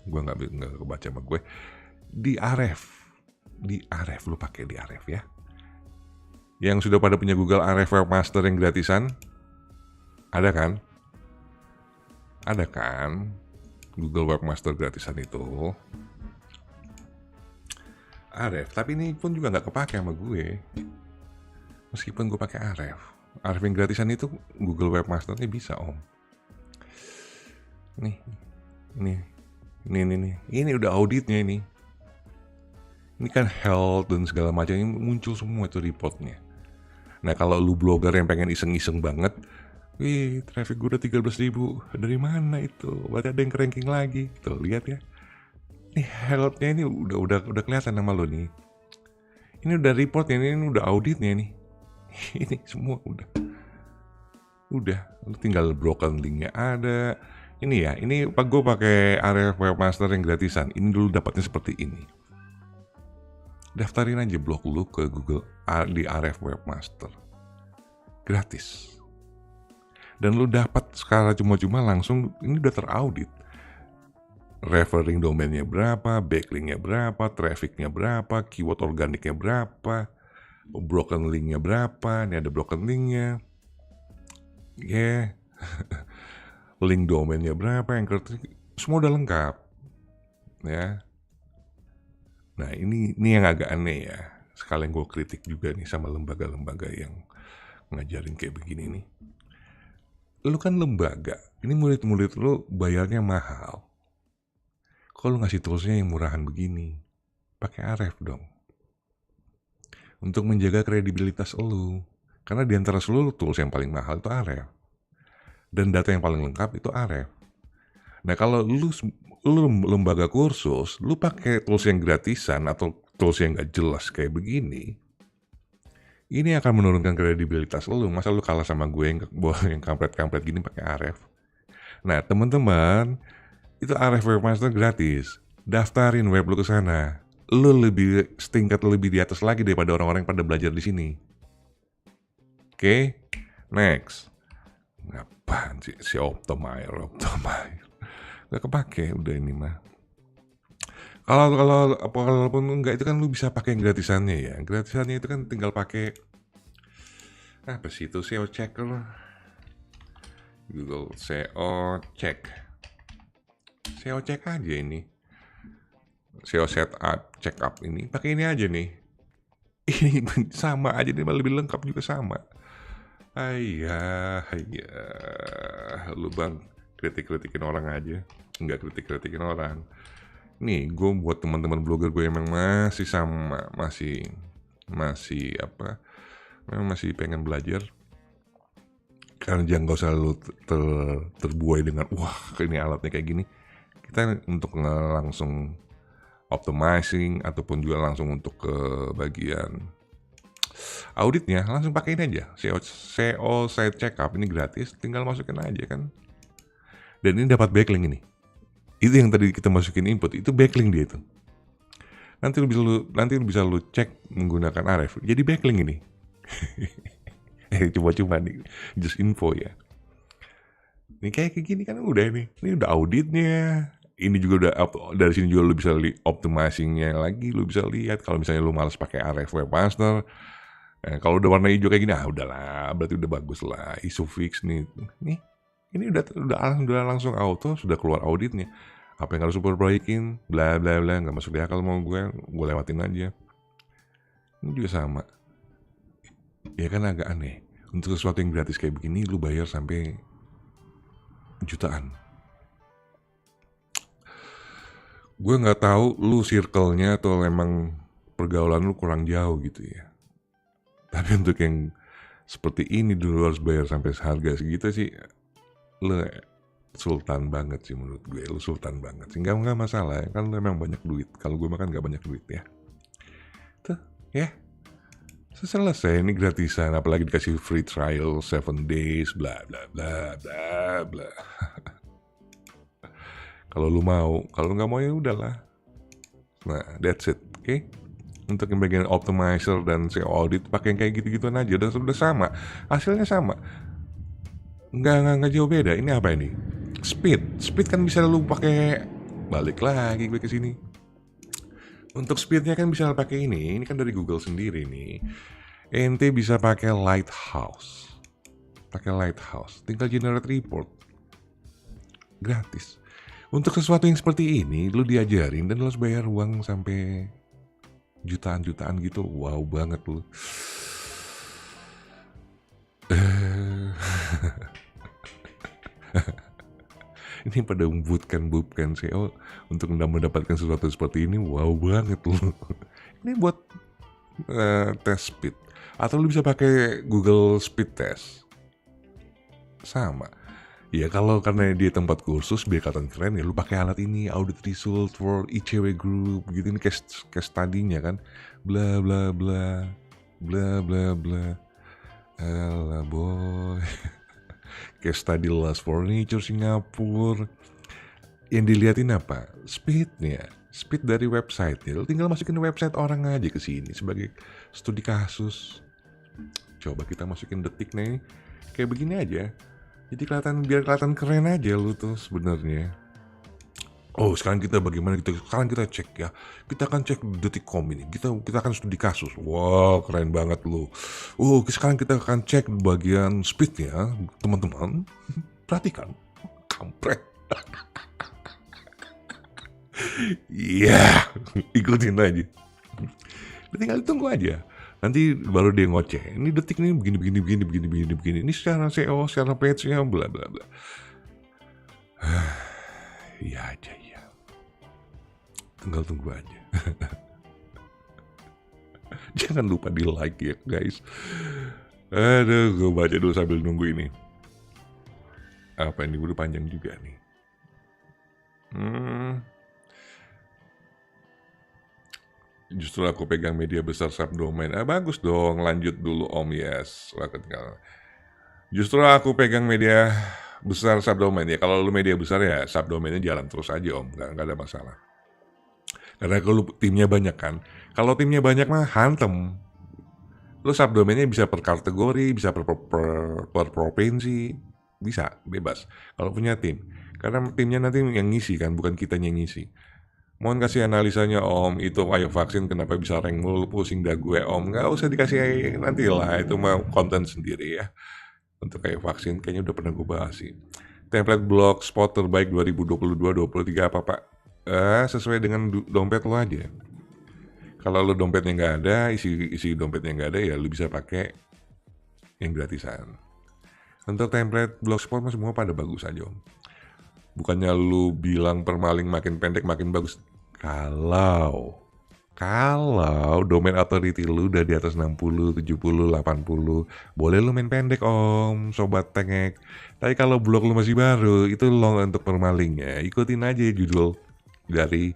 Gue nggak kebaca sama gue. Di Ahrefs lu pakai di Ahrefs ya. Yang sudah pada punya Google Ahrefs Webmaster yang gratisan, ada kan? Ada kan? Google Webmaster gratisan itu. Ahrefs, tapi ini pun juga nggak kepake sama gue. Meskipun gue pakai Ahrefs. Ahrefs yang gratisan itu Google Webmaster-nya bisa om. Ini udah auditnya ini. Ini kan health dan segala macam ini muncul semua itu reportnya. Nah kalau lu blogger yang pengen iseng-iseng banget, traffic gue udah 13.000, dari mana itu? Berarti ada yang ranking lagi. Tuh lihat ya. Ini health-nya ini udah kelihatan sama lo nih. Ini udah reportnya, ini udah auditnya nih. Ini semua udah lu tinggal broken linknya ada. Ini ya, ini gue pakai Ahrefs Webmaster yang gratisan. Ini dulu dapatnya seperti ini. Daftarin aja blog lu ke Google di Ahrefs Webmaster gratis, dan lu dapat secara cuma-cuma langsung. Ini udah teraudit. Referring domainnya berapa, backlinknya berapa, trafficnya berapa, keyword organiknya berapa, broken linknya berapa. Ini ada broken linknya, link domainnya berapa, yang semua udah lengkap ya. Nah ini yang agak aneh ya. Sekalian gue kritik juga nih sama lembaga-lembaga yang ngajarin kayak begini nih. Lu kan lembaga, ini murid-murid lu bayarnya mahal. Kalau lu ngasih toolsnya yang murahan begini, pakai Ahrefs dong. Untuk menjaga kredibilitas lu. Karena di antara seluruh tools yang paling mahal itu Ahrefs. Dan data yang paling lengkap itu Ahrefs. Nah kalau lu lembaga kursus, lu pakai tools yang gratisan atau tools yang gak jelas kayak begini, ini akan menurunkan kredibilitas lu. Masa lu kalah sama gue yang kampret-kampret gini pakai Ahrefs? Nah teman-teman, itu Ahrefs Webmaster gratis. Daftarin web lu ke sana. Lu lebih setingkat lebih di atas lagi daripada orang-orang yang pada belajar di sini. Oke, next. Ngapain sih si Optimizer? Gak kepake udah ini mah. Kalaupun enggak, itu kan lu bisa pakai yang gratisannya ya. Gratisannya itu kan tinggal pakai apa sih itu, SEO checker, Google SEO check aja ini. SEO setup, check up ini pakai ini aja nih. Ini sama aja nih, lebih lengkap juga sama. Lu bang kritikin orang aja, nggak kritikin orang. Nih gue buat teman-teman blogger gue yang memang masih sama, masih pengen belajar. Karena jangan gak usah lu terbuai dengan wah ini alatnya kayak gini. Kita untuk langsung optimizing ataupun juga langsung untuk ke bagian auditnya, langsung pakai ini aja. SEO site checkup ini gratis, tinggal masukin aja kan. Dan ini dapat backlink ini. Itu yang tadi kita masukin input, itu backlink dia itu. Nanti lu bisa cek menggunakan Ahrefs. Jadi backlink ini. Coba nih, just info ya. Ini kayak gini kan udah ini udah auditnya. Ini juga udah dari sini juga lu bisa optimizingnya lagi, lu bisa lihat kalau misalnya lu malas pakai Ahrefs Webmaster. Kalau udah warna hijau kayak gini, udahlah, berarti udah bagus lah. ISO fix nih. Ini udah langsung auto, sudah keluar auditnya. Apa yang harus perbaikin, bla bla bla, nggak masuk di akal mau gue lewatin aja. Ini juga sama. Ya kan agak aneh. Untuk sesuatu yang gratis kayak begini, lu bayar sampai jutaan. Gue nggak tahu lu circle-nya atau memang pergaulan lu kurang jauh gitu ya. Tapi untuk yang seperti ini dulu harus bayar sampai harga segitu sih, lu sultan banget sih menurut gue. Lu sultan banget sih. Nggak masalah ya. Kan lu emang banyak duit. Kalau gue makan nggak banyak duit ya. Tuh, ya. Selesai, ini gratisan. Apalagi dikasih free trial 7 days, bla bla bla bla bla. Kalau lu mau, kalau nggak mau ya udahlah. Nah, that's it, oke? Untuk yang bagian optimizer dan SEO audit pakai yang kayak gitu-gituan aja, udah sama, hasilnya sama. Nggak jauh beda. Ini apa ini? Speed kan bisa lu pakai, balik lagi gue ke sini. Untuk speednya kan bisa pakai ini kan dari Google sendiri nih. Ente bisa pakai Lighthouse, tinggal generate report, gratis. Untuk sesuatu yang seperti ini, lu diajarin dan lu harus bayar uang sampai jutaan-jutaan gitu. Wow banget lu. Ini pada membuatkan SEO untuk mendapatkan sesuatu seperti ini. Wow banget lu. Ini buat tes speed. Atau lu bisa pakai Google Speed Test. Sama. Ya kalau karena dia tempat kursus biar kelihatan keren ya lu pakai alat ini, audit result for ICW group gitu, ini case study-nya kan, bla bla bla bla bla bla. Alah boy. Case study Last Furniture Singapura. Yang dilihatin apa? Speednya, speed dari website ya. Lu tinggal masukin website orang aja ke sini sebagai studi kasus. Coba kita masukin detik nih, kayak begini aja. Jadi biar kelihatan keren aja lu tuh sebenarnya. Oh sekarang kita bagaimana sekarang kita cek ya. Kita akan cek detik.com ini. Kita akan studi kasus. Wow keren banget lu. Oh sekarang kita akan cek bagian speednya teman-teman. Perhatikan. Kampret. Iya, ikutin aja. Tinggal tunggu aja. Nanti baru dia ngoceh. Ini detik nih begini. Ini secara SEO, secara page-nya bla bla bla. Iya aja ya. Tinggal tunggu aja. Jangan lupa di like ya guys. Aduh, gue baca dulu sambil nunggu ini. Apa ini udah panjang juga nih. Justru aku pegang media besar subdomain. Bagus dong, lanjut dulu Om. Yes, justru aku pegang media besar subdomain. Ya kalau lu media besar ya subdomainnya jalan terus aja Om, nggak ada masalah. Karena kalau timnya banyak kan, kalau timnya banyak mah hantem. Lu subdomainnya bisa per kategori, bisa per provinsi, bisa bebas. Kalau punya tim, karena timnya nanti yang ngisi kan, bukan kitanya yang ngisi. Mohon kasih analisanya Om, itu ayo vaksin kenapa bisa rank mulu, pusing dah gue Om. Nggak usah dikasih nanti lah, itu mah konten sendiri ya. Untuk kayak vaksin, kayaknya udah pernah gue bahas sih. Template blogspot terbaik 2022-2023 apa Pak? Sesuai dengan dompet lo aja. Kalau lo dompetnya nggak ada, isi dompetnya nggak ada ya lo bisa pakai yang gratisan. Untuk template blogspot mah semua pada bagus aja Om. Bukannya lu bilang permaling makin pendek makin bagus. Kalau domain authority lu udah di atas 60, 70, 80, boleh lu main pendek Om, sobat tengek. Tapi kalau blog lu masih baru, itu long untuk permalingnya. Ikutin aja judul dari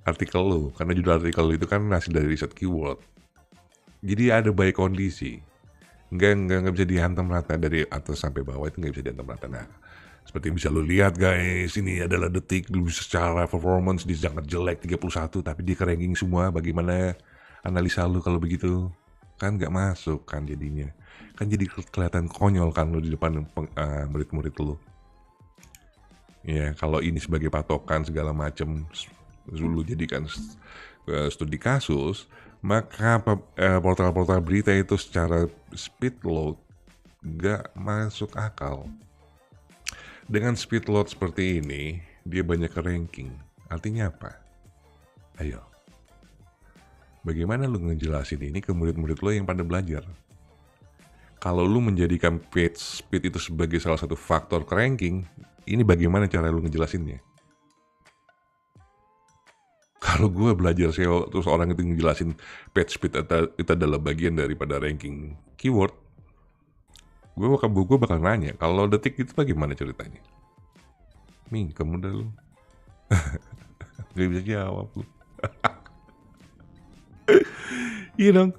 artikel lu, karena judul artikel lu itu kan hasil dari riset keyword. Jadi ada baik kondisi. Nggak bisa dihantam rata dari atas sampai bawah, itu nggak bisa dihantam rata. Nah, seperti yang bisa lo lihat guys, ini adalah detik lu secara performance dia sangat jelek 31, tapi dia ranking semua. Bagaimana analisa lu kalau begitu? Kan nggak masuk kan jadinya. Kan jadi kelihatan konyol kan lu di depan murid-murid lu. Ya kalau ini sebagai patokan segala macam lu jadikan studi kasus, maka portal-portal berita itu secara speed load nggak masuk akal. Dengan speed load seperti ini, dia banyak ranking. Artinya apa? Ayo. Bagaimana lu ngejelasin ini ke murid-murid lo yang pada belajar? Kalau lu menjadikan page speed itu sebagai salah satu faktor ke ranking, ini bagaimana cara lu ngejelasinnya? Kalau gue belajar SEO, terus orang itu ngejelasin page speed itu adalah bagian daripada ranking keyword, gue bakal nanya, kalau detik itu bagaimana ceritanya? Mingkem udah lu. Gak bisa jawab lu. Iya dong.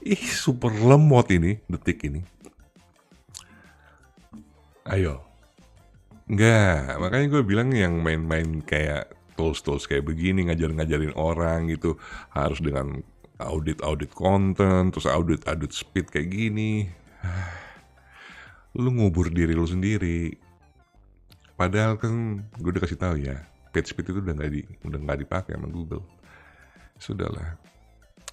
Ih, super lemot ini, detik ini. Ayo. Enggak, makanya gue bilang yang main-main kayak tools-tools kayak begini, ngajarin orang gitu, harus dengan audit konten, terus audit speed kayak gini. Lu ngubur diri lu sendiri. Padahal kan gue udah kasih tahu ya, page speed itu udah nggak dipakai sama Google. Sudahlah.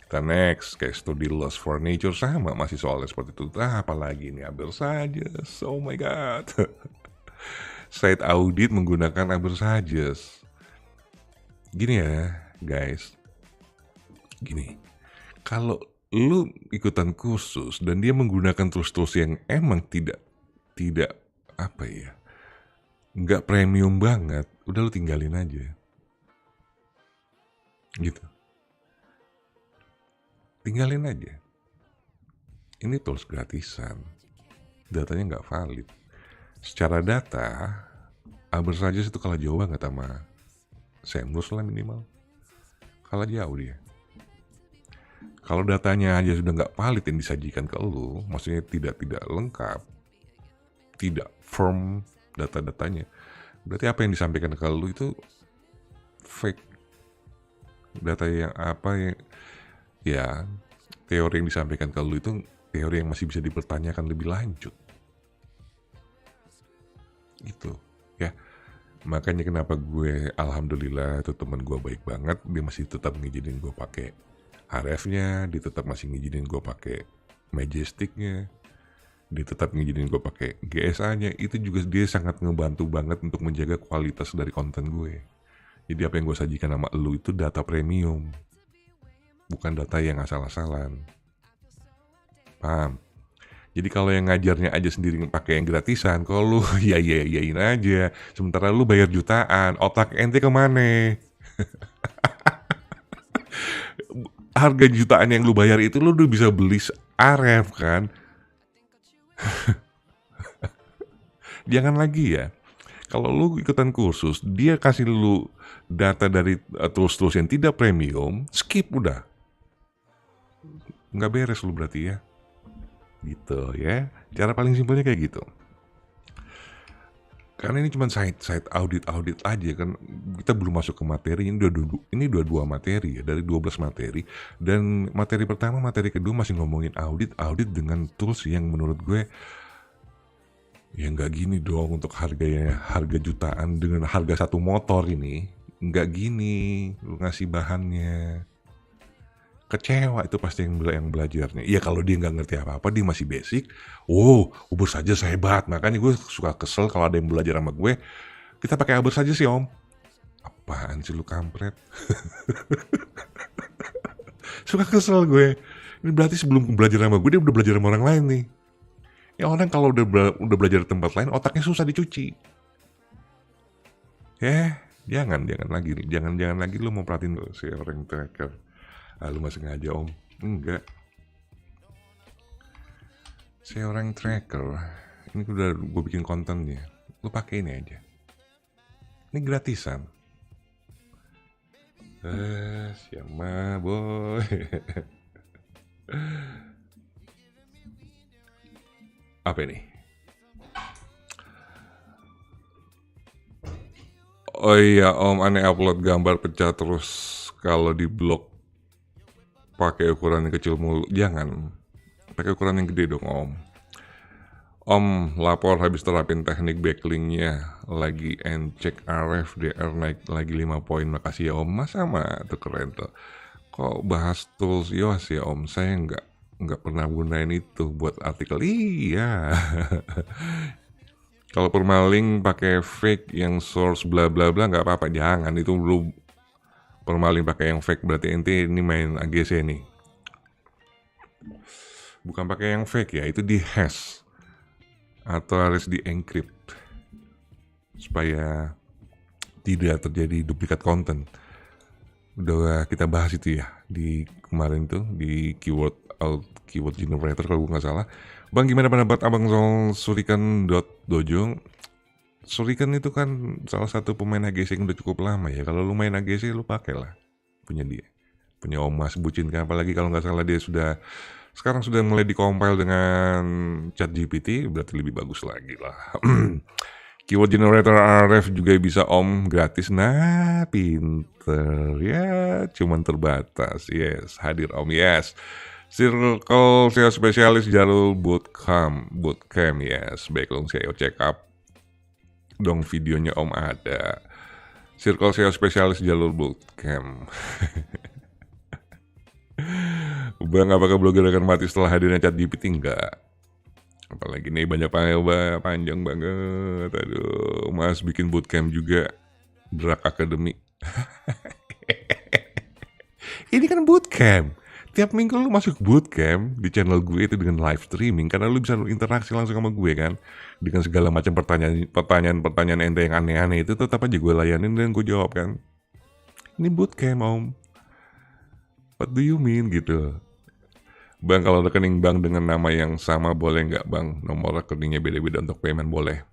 Kita next, kayak studi Lost for Nature sama masih soalnya seperti itu. Apalagi ini Abersages, oh my god. Site audit menggunakan Abersages. Gini ya, guys. Gini. Kalau lu ikutan kursus dan dia menggunakan tools-tools yang emang tidak apa ya, nggak premium banget, udah lu tinggalin aja. Gitu. Tinggalin aja. Ini tools gratisan. Datanya nggak valid. Secara data, Abersages itu kalah jauh banget sama Semrush lah minimal. Kalah jauh dia. Kalau datanya aja sudah nggak valid yang disajikan ke lu, maksudnya tidak lengkap, tidak firm data-datanya, berarti apa yang disampaikan ke lu itu fake. Data yang apa yang ya, teori yang disampaikan ke lu itu teori yang masih bisa dipertanyakan lebih lanjut. Gitu ya. Makanya kenapa gue alhamdulillah itu teman gue baik banget, dia masih tetap ngizinin gue pakai RF-nya, dia tetap masih ngizinin gue pakai Majestic-nya, dia tetap ngizinin gue pakai GSA-nya. Itu juga dia sangat ngebantu banget untuk menjaga kualitas dari konten gue. Jadi apa yang gue sajikan sama lu itu data premium, bukan data yang asal-asalan. Paham? Jadi kalau yang ngajarnya aja sendiri pakai yang gratisan, kalau lu yain aja, sementara lu bayar jutaan, otak ente kemana? Harga jutaan yang lu bayar itu lu udah bisa beli RF kan? Jangan lagi ya. Kalau lu ikutan kursus, dia kasih lu data dari tools-tools yang tidak premium, skip udah. Nggak beres lu berarti ya. Gitu ya. Cara paling simpelnya kayak gitu. Karena ini cuma site audit aja kan, kita belum masuk ke materi. Ini dua materi ya, dari 12 materi. Dan materi pertama, materi kedua masih ngomongin audit dengan tools yang menurut gue ya nggak gini dong untuk harga jutaan dengan harga satu motor ini. Nggak gini lu ngasih bahannya. Kecewa itu pasti yang belajarnya. Iya kalau dia nggak ngerti apa-apa, dia masih basic. Oh, Abersages hebat. Makanya gue suka kesel kalau ada yang belajar sama gue. Kita pakai Abersages sih om. Apaan sih lu kampret? Suka kesel gue. Ini berarti sebelum belajar sama gue, dia udah belajar sama orang lain nih. Ya orang kalau udah belajar di tempat lain, otaknya susah dicuci. Jangan lagi lu mau perhatiin si orang tracker. Lu masih sengaja om? Enggak. Saya orang tracker. Ini udah gue bikin kontennya. Lu pakai ini aja. Ini gratisan. Siapa boy? Apa ini? Oh iya om, aneh upload gambar pecah terus kalau di blog pakai ukuran yang kecil mulu. Jangan pakai ukuran yang gede dong om. Om lapor habis terapin teknik backlinknya lagi and check RF DR naik lagi 5 poin. Makasih ya om. Sama tuh keren tuh. Kok bahas tools iOS ya om? Saya nggak pernah gunain itu buat artikel. Iya. Kalau permaling pakai fake yang source bla bla bla nggak apa-apa. Jangan, itu belum. Permalin pakai yang fake berarti ente ini main AGC nih. Bukan pakai yang fake ya, itu di hash atau harus di encrypt supaya tidak terjadi duplikat konten. Udah kita bahas itu ya di kemarin tuh di keyword generator kalau gue nggak salah. Bang, gimana pendapat abang soal surikan.dojo? Suriken itu kan salah satu pemain AGC yang udah cukup lama ya. Kalau lu main AGC lu pakailah punya dia. Punya Om Mas Bucin kan, apalagi kalau nggak salah dia sekarang sudah mulai dikompil dengan ChatGPT, berarti lebih bagus lagi lah. Keyword generator RF juga bisa Om gratis. Nah, pinter ya, cuman terbatas. Yes, hadir Om. Yes. Circle SEO spesialis Jalul Bootcamp, yes. Baik dong, SEO check up dong, videonya Om ada. Circle SEO spesialis Jalul Bootcamp. Bang, apakah blogger akan mati setelah hadirnya ChatGPT? Enggak. Apalagi nih banyak panjang banget. Aduh, Mas bikin bootcamp juga. Drak Academy. Ini kan bootcamp. Tiap minggu lu masuk bootcamp di channel gue itu dengan live streaming, karena lu bisa interaksi langsung sama gue kan, dengan segala macam pertanyaan ente yang aneh-aneh itu tetap aja gue layanin dan gue jawab kan. Ini bootcamp Om. What do you mean gitu? Bang, kalau rekening bank dengan nama yang sama boleh nggak bang? Nomor rekeningnya beda-beda untuk payment boleh.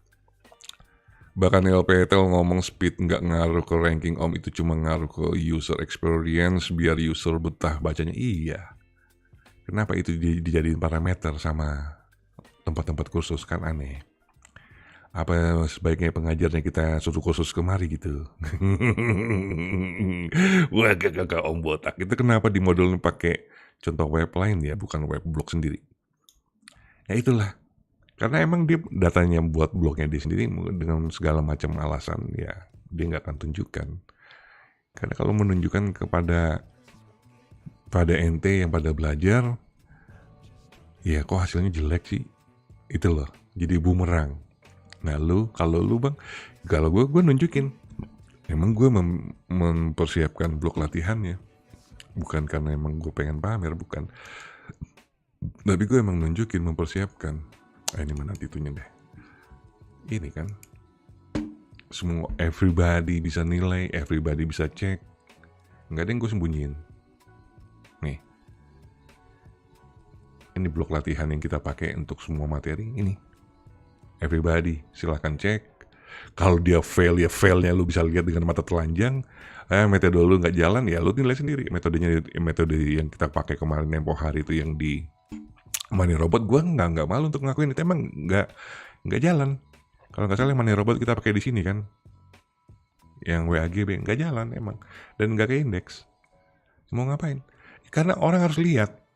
Bahkan LPTL ngomong speed nggak ngaruh ke ranking Om, itu cuma ngaruh ke user experience biar user betah bacanya. Iya. Kenapa itu dijadiin parameter sama tempat-tempat kursus, kan aneh. Apa sebaiknya pengajarnya kita suruh kursus kemari gitu? Wah, gak Om botak. Itu kenapa di modelnya pakai contoh web lain ya, bukan web blog sendiri? Ya itulah. Karena emang dia datanya buat blognya dia sendiri dengan segala macam alasan, ya dia nggak akan tunjukkan. Karena kalau menunjukkan pada ente yang pada belajar, ya kok hasilnya jelek sih, itu loh, jadi bumerang. Nah kalau lu bang, kalau gue nunjukin, emang gue mempersiapkan blog latihannya, bukan karena emang gue pengen pamer, bukan. Tapi gue emang nunjukin, mempersiapkan. Ini mana titunya deh. Ini kan semua, everybody bisa nilai, everybody bisa cek. Nggak ada yang gue sembunyiin. Nih, ini blok latihan yang kita pakai untuk semua materi ini. Everybody silahkan cek. Kalau dia fail, ya failnya lu bisa lihat dengan mata telanjang. Metode lu nggak jalan, ya lu nilai sendiri. Metode yang kita pakai kemarin tempo hari itu yang di Money Robot, gue nggak malu untuk ngakuin itu, emang nggak jalan. Kalau nggak salah Money Robot kita pakai di sini kan, yang WAGB nggak jalan emang, dan nggak ke indeks. Mau ngapain? Karena orang harus lihat,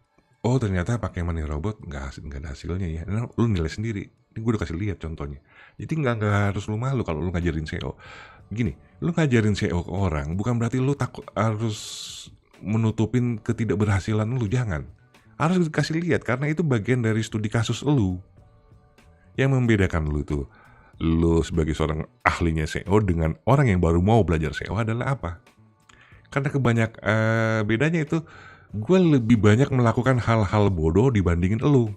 oh ternyata pakai Money Robot nggak ada hasilnya ya. Nah, lu nilai sendiri. Ini gue udah kasih lihat contohnya. Jadi nggak harus lu malu kalau lu ngajarin SEO. Gini, lu ngajarin SEO ke orang bukan berarti lu takut harus menutupin ketidakberhasilan lu, jangan. Harus dikasih lihat, karena itu bagian dari studi kasus lu. Yang membedakan lu tuh, lu sebagai seorang ahlinya SEO dengan orang yang baru mau belajar SEO adalah apa? Karena bedanya itu, gue lebih banyak melakukan hal-hal bodoh dibandingin lu.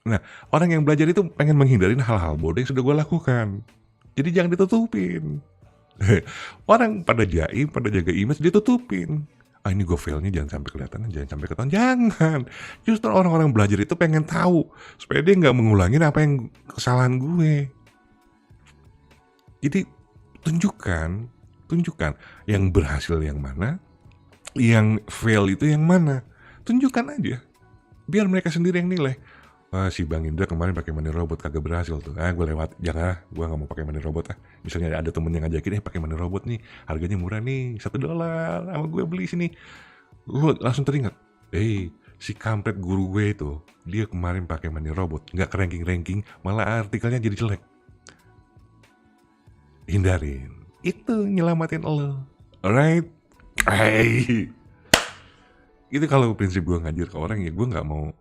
Nah, orang yang belajar itu pengen menghindarin hal-hal bodoh yang sudah gue lakukan. Jadi jangan ditutupin. Orang pada jaim, pada jaga image, ditutupin. Ini gue failnya jangan sampai kelihatan, jangan sampai ketahuan. Jangan. Justru orang-orang belajar itu pengen tahu supaya dia nggak mengulangin apa yang kesalahan gue. Jadi tunjukkan yang berhasil yang mana, yang fail itu yang mana. Tunjukkan aja, biar mereka sendiri yang nilai. Si Bang Indra kemarin pakai Money Robot kagak berhasil tuh. Gue lewat, jangan, gue nggak mau pakai Money Robot. Misalnya ada temen yang ngajakin, pakai Money Robot nih, harganya murah nih, $1, sama gue beli sini. Lu langsung teringat, si kampret guru gue itu, dia kemarin pakai Money Robot, nggak ke ranking, malah artikelnya jadi jelek. Hindarin, itu nyelamatin lo, alright? Itu kalau prinsip gue ngajar ke orang, ya gue nggak mau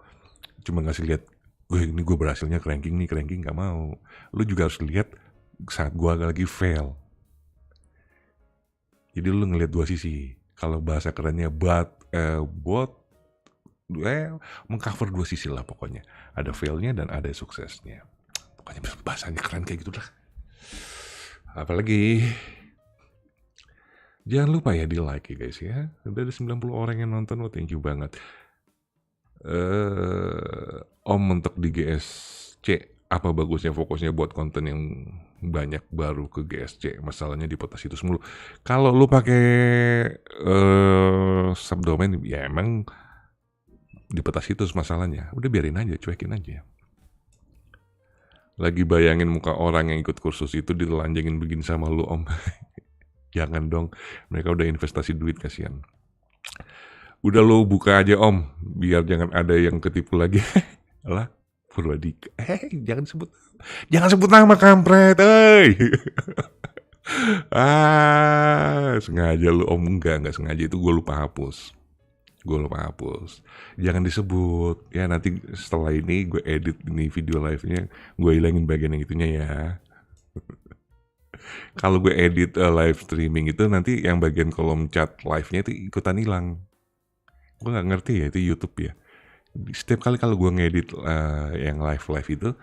cuma ngasih lihat, gue berhasilnya ke ranking, nggak mau. Lu juga harus lihat saat gue lagi fail. Jadi lu ngelihat dua sisi. Kalau bahasa kerennya mengcover dua sisi lah pokoknya. Ada failnya dan ada suksesnya. Pokoknya bahasanya keren kayak gitu lah. Apalagi jangan lupa ya di like ya guys ya. Udah ada 90 orang yang nonton, thank you banget. Om untuk di GSC apa bagusnya fokusnya buat konten yang banyak baru ke GSC, masalahnya di peta situs mulu. Kalau lu pakai subdomain, ya emang di peta situs masalahnya. Udah biarin aja, cuekin aja. Lagi bayangin muka orang yang ikut kursus itu ditelanjangin begini sama lu, Om. Jangan dong, mereka udah investasi duit, kasihan. Udah lo buka aja, Om, biar jangan ada yang ketipu lagi. Alah, Purwadika. Jangan sebut nama, kampret, sengaja lu, Om. Enggak sengaja, itu gue lupa hapus. Jangan disebut. Ya nanti setelah ini gue edit ini video live-nya, gue hilangin bagian yang itunya ya. Kalau gue edit live streaming itu nanti yang bagian kolom chat live-nya itu ikutan hilang. Gue nggak ngerti ya, itu YouTube ya. Setiap kali kalau gue ngedit yang live itu,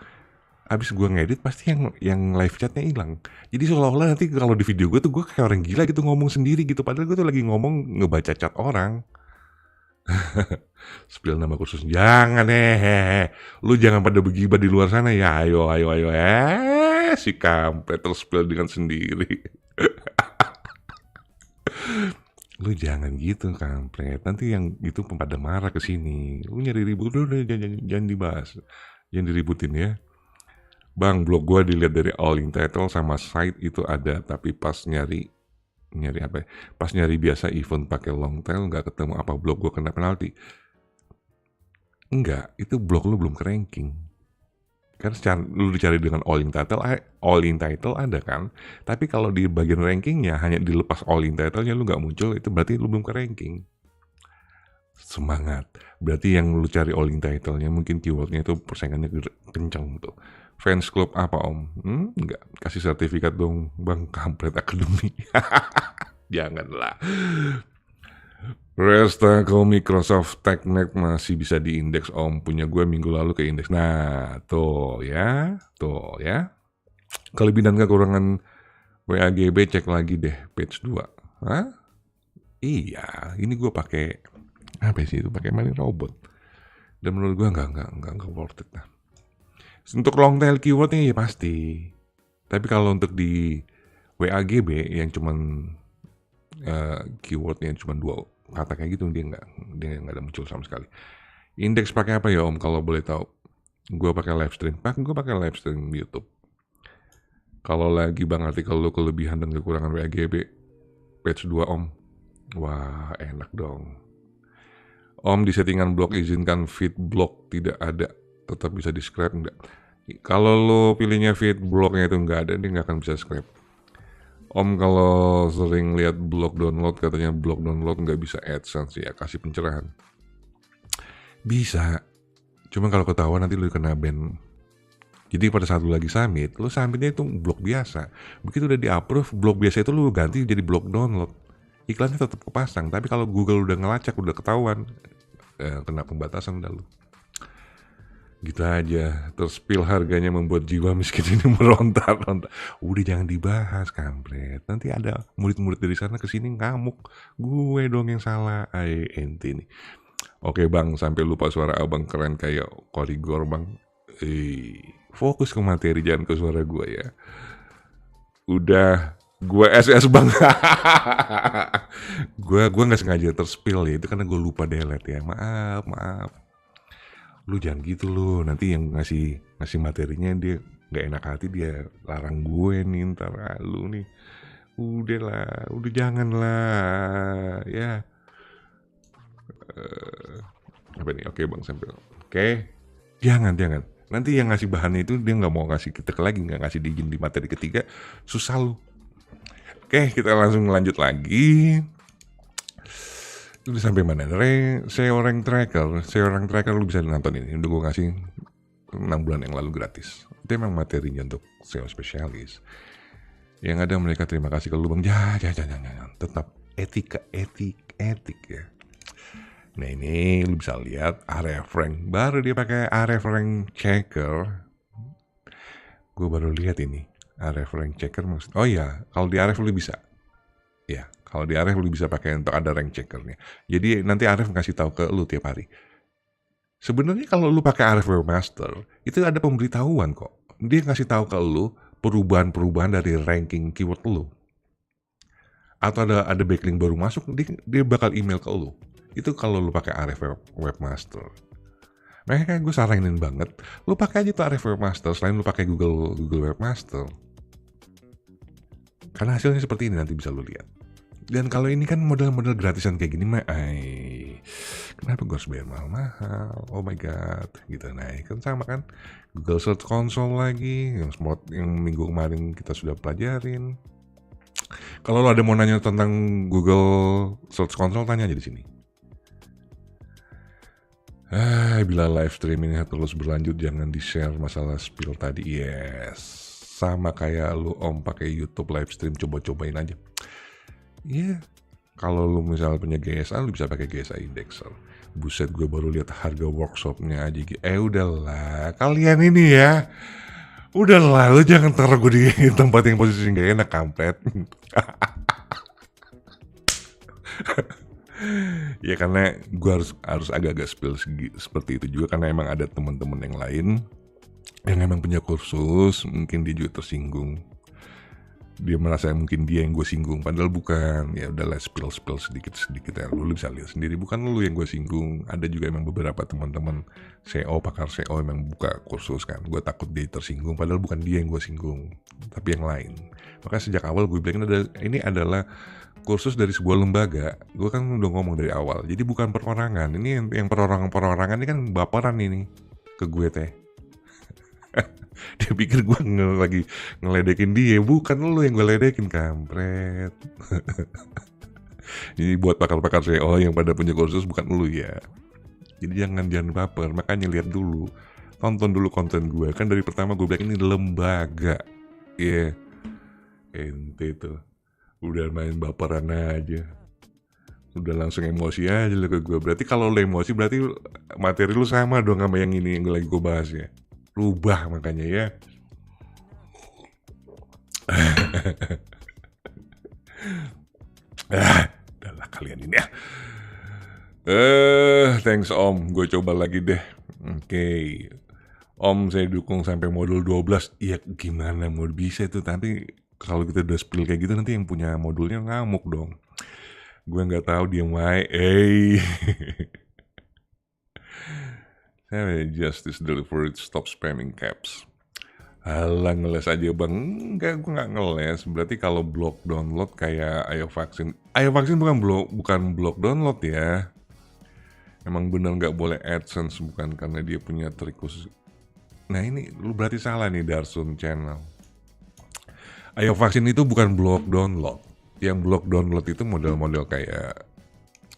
abis gue ngedit pasti yang live chatnya hilang. Jadi seolah-olah nanti kalau di video gue tuh gue kayak orang gila gitu, ngomong sendiri gitu. Padahal gue tuh lagi ngomong ngebaca chat orang. Spill nama kursus, jangan lu jangan pada begibah di luar sana ya. Ayo si kampret terus spill dengan sendiri. Lu jangan gitu, kampret. Nanti yang itu pada marah ke sini. Lu nyari ribut, udah jangan dibahas. Jangan diributin ya. Bang, blog gua dilihat dari all in title sama site itu ada, tapi pas nyari apa ya? Pas nyari biasa event pakai long tail nggak ketemu, apa blog gua kena penalti. Enggak, itu blog lu belum ke ranking. Kan secara lu dicari dengan all in title ada kan, tapi kalau di bagian rankingnya hanya dilepas all in title-nya lu nggak muncul, itu berarti lu belum ke ranking. Semangat, berarti yang lu cari all in title-nya mungkin keywordnya itu persaingannya kencang tuh. Fans club apa, Om? Enggak, kasih sertifikat dong, Bang, kampret akademi. Janganlah. Restaco Microsoft TechNet masih bisa diindeks, Om. Punya gue minggu lalu ke indeks. Nah, tuh ya. Kelebihan dan kekurangan WAGB cek lagi deh page 2. Hah? Iya, ini gue pakai apa sih itu? Pakai Money Robot. Dan menurut gue enggak worth it lah. Untuk long tail keywordnya ya pasti. Tapi kalau untuk di WAGB yang cuman keywordnya cuma 2 kata kayak gitu, dia nggak ada muncul sama sekali. Indeks pakai apa ya, Om, kalau boleh tahu? Gue pakai live stream YouTube. Kalau lagi Bang artikel lu kelebihan dan kekurangan WAGB page 2, Om. Wah, enak dong. Om, di settingan blog izinkan feed blog tidak ada, tetap bisa di scrap enggak? Kalau lo pilihnya feed blognya itu nggak ada, dia nggak akan bisa scrap. Om, kalau sering lihat blog download, katanya blog download nggak bisa AdSense, ya kasih pencerahan. Bisa, cuma kalau ketahuan nanti lu kena ban. Jadi pada saat lu lagi submit, lu submitnya itu blog biasa. Begitu udah di-approve, blog biasa itu lu ganti jadi blog download. Iklannya tetap kepasang, tapi kalau Google udah ngelacak, udah ketahuan, kena pembatasan udah lu. Gitu aja. Terus pil harganya membuat jiwa miskin ini meronta-ronta. Udah jangan dibahas, kampret. Nanti ada murid-murid dari sana kesini ngamuk. Gue dong yang salah. Ente nih. Oke, Bang, sampai lupa suara abang keren kayak korigor, Bang. Fokus ke materi, jangan ke suara gue ya. Udah, gue SS, Bang. gue nggak sengaja terspill ya. Itu karena gue lupa delete ya. Maaf. Lu jangan gitu lu, nanti yang ngasih materinya dia nggak enak hati, dia larang gue nih ntar. Lu nih udah jangan lah ya. Apa nih? Oke, Bang, sampai oke, jangan nanti yang ngasih bahannya itu dia nggak mau ngasih kita lagi, nggak ngasih diizin di materi ketiga, susah lu. Oke, kita langsung lanjut lagi. Udah sampai mana? SEO Rank Tracker lu bisa nonton ini. Udah gue ngasih 6 bulan yang lalu gratis. Itu emang materinya untuk SEO spesialis. Yang ada mereka terima kasih ke lu, Bang. Jangan. Tetap etik ya. Nah, ini lu bisa lihat Ahrefs. Baru dia pakai Ahrefs Checker. Gue baru lihat ini. Ahrefs Checker maksud. Oh iya, kalau di Ahrefs lu bisa. Ya, kalau di Ahrefs lu bisa pakai untuk ada rank checkernya. Jadi nanti Ahrefs ngasih tahu ke lu tiap hari. Sebenarnya kalau lu pakai Ahrefs Webmaster, itu ada pemberitahuan kok. Dia ngasih tahu ke lu perubahan-perubahan dari ranking keyword lo, atau ada backlink baru masuk, dia bakal email ke lo. Itu kalau lo pakai Ahrefs Webmaster. Makanya kan gue saranin banget, lo pakai aja tuh Ahrefs Webmaster selain lo pakai Google Webmaster. Karena hasilnya seperti ini nanti bisa lo lihat. Dan kalau ini kan model-model gratisan kayak gini mah, kenapa gue harus bayar mahal-mahal? Oh my god, gitu. Nah, kan sama kan Google Search Console lagi, yang minggu kemarin kita sudah pelajarin. Kalau lo ada mau nanya tentang Google Search Console, tanya aja di sini. Bila live stream ini terus berlanjut, jangan di-share masalah spill tadi. Yes, sama kayak lu Om pakai YouTube live stream, coba-cobain aja. Iya, kalau lu misalnya punya GSA, lu bisa pakai GSA Indexer. Buset, gue baru lihat harga workshopnya aja. Udahlah, kalian ini ya. Udahlah, lu jangan taruh gue di tempat yang posisi gak enak, kampret. Ya karena gue harus agak-agak spill seperti itu juga, karena emang ada teman-teman yang lain yang emang punya kursus, mungkin dia juga tersinggung. Dia merasa mungkin dia yang gue singgung, padahal bukan. Ya udahlah, spill sedikit ya, lu bisa lihat sendiri, bukan lu yang gue singgung. Ada juga emang beberapa teman-teman SEO, pakar SEO emang buka kursus kan. Gue takut dia tersinggung, padahal bukan dia yang gue singgung, tapi yang lain. Maka sejak awal gue bilang ini adalah kursus dari sebuah lembaga. Gue kan udah ngomong dari awal, jadi bukan perorangan. Ini yang perorangan ini kan baperan ini ke gue teh. Dia pikir gue lagi ngeledekin dia, bukan lu yang gue ledekin, kampret. Jadi buat pakar-pakar SEO yang pada punya kursus, bukan lu ya. Jadi jangan baper, makanya lihat dulu, tonton dulu konten gue. Kan dari pertama gue bilang ini lembaga. Iya, ente tuh udah main baperan aja, udah langsung emosi aja lu ke gue. Berarti kalau lu emosi, berarti materi lu sama dong sama yang ini yang lagi gue bahas ya. Rubah makanya ya. Udahlah kalian ini ya. Thanks Om, gue coba lagi deh. Oke. Om, saya dukung sampai modul 12. Iya, gimana mau bisa itu, tapi kalau kita udah spill kayak gitu nanti yang punya modulnya ngamuk dong. Gue nggak tahu dia Justice delivered, stop spamming caps. Alah, ngeles aja bang. Enggak, gue nggak ngeles. Berarti kalau blok download kayak Ayo Vaksin bukan blok download ya. Emang bener nggak boleh AdSense, bukan karena dia punya trik khusus. Nah ini lu berarti salah nih, Darsun Channel. Ayo Vaksin itu bukan blok download. Yang blok download itu model-model kayak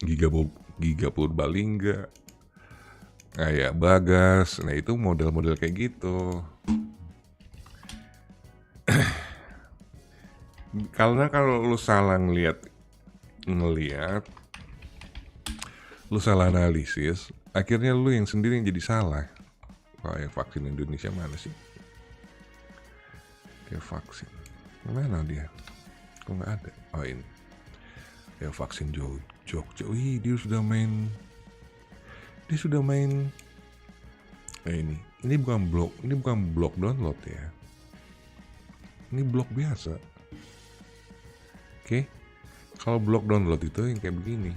Giga Purbalingga, kayak Bagas. Nah itu model-model kayak gitu. Karena kalau lu salah ngelihat, lu salah analisis, akhirnya lu yang sendiri yang jadi salah. Kayak vaksin Indonesia mana sih? Kayak vaksin mana dia? Kok nggak ada? Oh ini. Kayak vaksin Jogja. Wih, dia sudah main. Ini bukan blok download ya. Ini blok biasa. Oke. Kalau blok download itu yang kayak begini.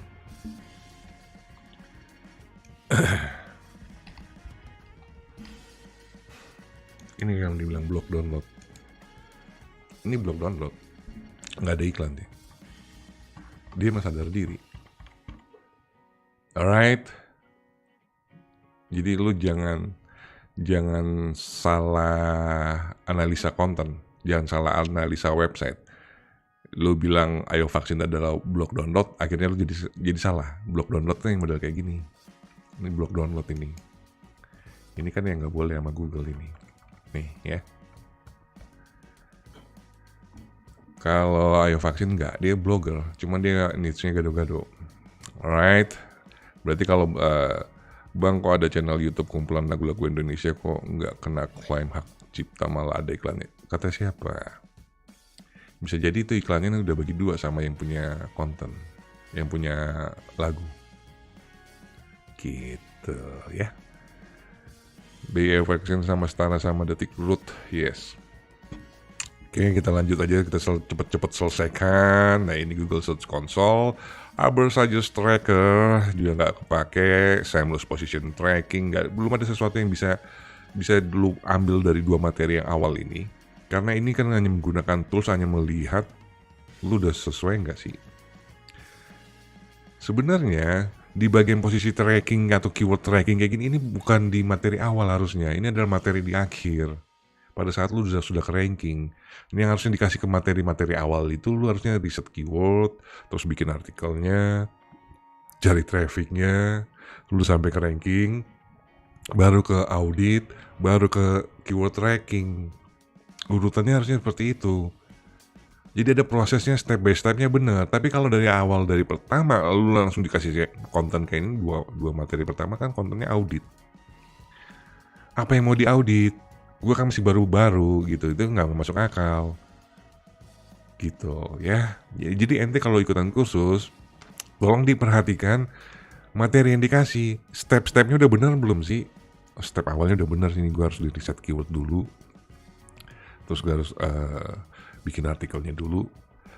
Ini yang dibilang blok download. Ini blok download. Nggak ada iklan deh. Dia mah sadar diri. Alright. Jadi lu jangan salah analisa konten, jangan salah analisa website. Lu bilang Ayo Vaksin adalah blok download, akhirnya lu jadi salah. Blok download tuh yang model kayak gini. Ini blok download ini. Ini kan yang nggak boleh sama Google ini. Nih ya. Kalau Ayo Vaksin nggak, dia blogger, cuma dia niche-nya gado-gado. Alright. Berarti kalau Bang, kok ada channel YouTube kumpulan lagu-lagu Indonesia kok nggak kena klaim hak cipta, malah ada iklannya? Kata siapa? Bisa jadi itu iklannya udah bagi dua sama yang punya konten, yang punya lagu. Gitu ya. BI Vaksin sama setara sama Detik Root, yes. Oke, kita lanjut aja, kita cepet-cepet selesaikan. Nah, ini Google Search Console, Uber Suggest Tracker juga nggak kepake, Seamless Position Tracking, belum ada sesuatu yang bisa dulu ambil dari dua materi yang awal ini. Karena ini kan hanya menggunakan tools, hanya melihat lu udah sesuai nggak sih. Sebenarnya di bagian posisi tracking atau keyword tracking kayak gini, ini bukan di materi awal harusnya. Ini adalah materi di akhir. Pada saat lu sudah ke ranking, ini yang harusnya dikasih ke materi-materi awal itu, lu harusnya riset keyword, terus bikin artikelnya, cari trafficnya, lu sampai ke ranking, baru ke audit, baru ke keyword tracking. Urutannya harusnya seperti itu. Jadi ada prosesnya, step by stepnya benar. Tapi kalau dari awal, dari pertama lu langsung dikasih konten kayak ini, dua materi pertama kan kontennya audit. Apa yang mau diaudit? Gue kan masih baru-baru gitu, itu nggak masuk akal gitu ya. Jadi ente kalau ikutan kursus, tolong diperhatikan materi yang dikasih, step-stepnya udah benar belum sih? Step awalnya udah benar, ini gue harus di riset keyword dulu, terus gue harus bikin artikelnya dulu,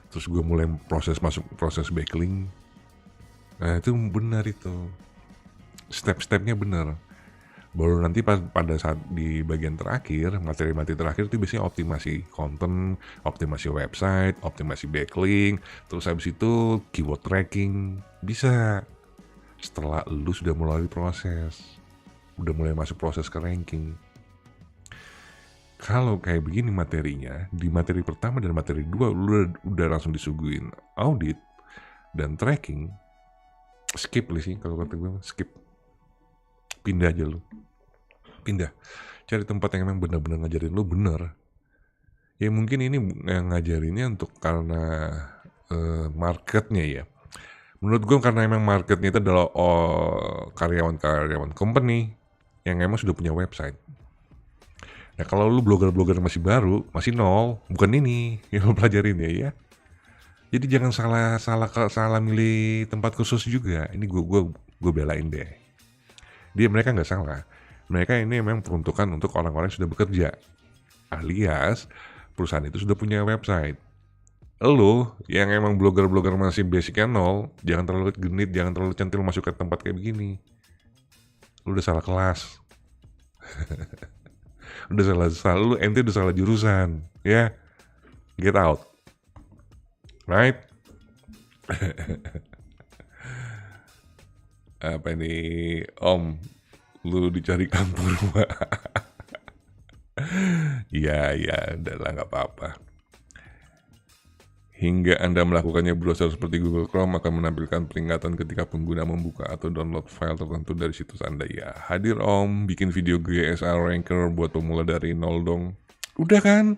terus gue mulai masuk proses backlink. Nah itu benar, itu step-stepnya benar. Baru nanti pada saat di bagian terakhir, materi-materi terakhir itu biasanya optimasi konten, optimasi website, optimasi backlink, terus habis itu keyword tracking. Bisa setelah lu sudah mulai proses, udah mulai masuk proses ke ranking. Kalau kayak begini materinya, di materi pertama dan materi 2 lu udah langsung disuguhin audit dan tracking, skip lah sih kalau kata gue, skip. Pindah aja lu. Pindah. Cari tempat yang memang benar-benar ngajarin lu bener. Ya mungkin ini yang ngajarinnya untuk karena marketnya ya. Menurut gue karena emang marketnya itu adalah karyawan-karyawan company yang emang sudah punya website. Nah kalau lu blogger-blogger masih baru, masih nol, bukan ini yang lu pelajarin ya. Jadi jangan salah milih tempat khusus juga. Ini gue belain deh. Mereka nggak salah. Mereka ini memang peruntukan untuk orang-orang yang sudah bekerja. Alias, perusahaan itu sudah punya website. Lo yang emang blogger-blogger masih basicnya nol, jangan terlalu genit, jangan terlalu centil masuk ke tempat kayak begini. Lo udah salah kelas. Ente udah salah jurusan. Ya, get out. Right? Apa ini, Om, lu dicari kantor Pak? Ya, udah lah, nggak apa-apa. Hingga Anda melakukannya, browser seperti Google Chrome akan menampilkan peringatan ketika pengguna membuka atau download file tertentu dari situs Anda. Ya, hadir Om, bikin video GSA Ranker buat pemula dari nol dong. Udah kan?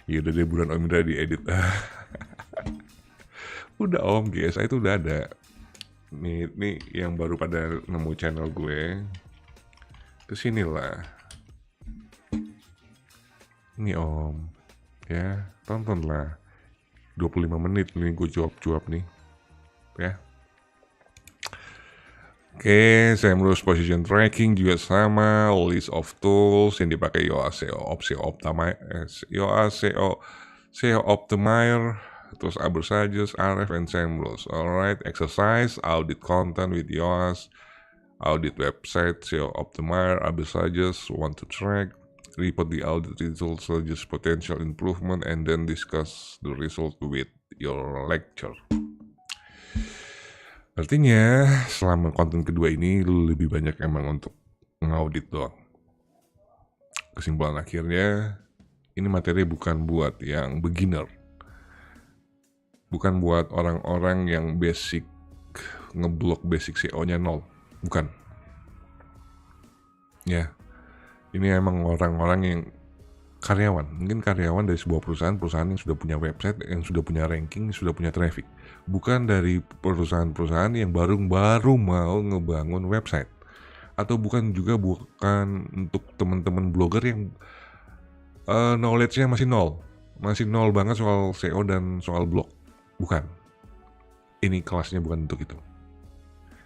Ya udah deh, bulan Om udah diedit. Udah Om, GSA itu udah ada. Nih yang baru pada nemu channel gue, kesinilah. Nih Om, ya tontonlah. 25 menit nih gue cuap-cuap nih, ya. Oke, Seamless Position Tracking juga sama, list of tools yang dipakai Yoast SEO Optimizer, terus Uber Suggest, RF, and Seamless. Alright, exercise, audit content with Yoast, audit website, SEO Optimizer, Uber Suggest, want to track, report the audit results, suggest potential improvement, and then discuss the result with your lecturer. Artinya, selama konten kedua ini lu lebih banyak emang untuk ngaudit doang. Kesimpulan akhirnya, ini materi bukan buat yang beginner. Bukan buat orang-orang yang basic, ngeblok basic SEO-nya nol. Bukan. Ya, ini emang orang-orang yang karyawan. Mungkin karyawan dari sebuah perusahaan yang sudah punya website, yang sudah punya ranking, sudah punya traffic. Bukan dari perusahaan-perusahaan yang baru mau ngebangun website. Atau bukan untuk teman-teman blogger yang knowledge-nya masih nol. Masih nol banget soal SEO dan soal blog. Bukan. Ini kelasnya bukan untuk itu.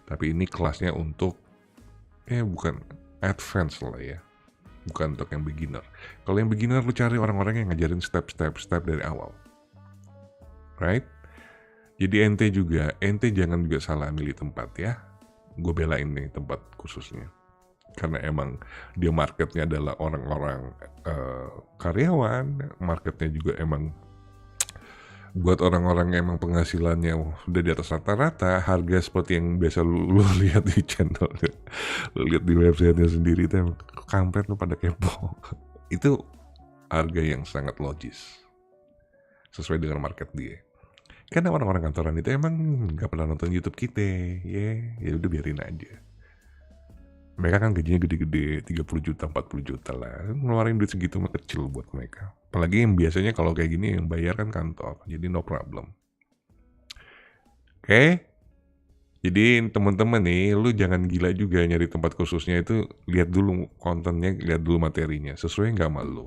Tapi ini kelasnya untuk bukan advance lah ya. bukan untuk yang beginner. Kalau yang beginner lu cari orang-orang yang ngajarin step dari awal, right? Jadi ente jangan juga salah milih tempat ya. Gue belain nih tempat khususnya, karena emang dia marketnya adalah orang-orang karyawan, marketnya juga emang buat orang-orang yang emang penghasilannya udah di atas rata-rata. Harga seperti yang biasa lu lihat di channel, lu lihat di websitenya sendiri itu emang kampret, lu pada kepo. Itu harga yang sangat logis sesuai dengan market dia. Karena orang-orang kantoran itu emang nggak pernah nonton YouTube kita, ya udah biarin aja. Mereka kan gajinya gede-gede, 30 juta, 40 juta lah. Ngeluarin duit segitu mah kecil buat mereka. Apalagi yang biasanya kalau kayak gini yang bayar kan kantor. Jadi no problem. Oke? Jadi teman-teman nih, lu jangan gila juga nyari tempat khususnya itu. Lihat dulu kontennya, lihat dulu materinya. Sesuai nggak sama lu.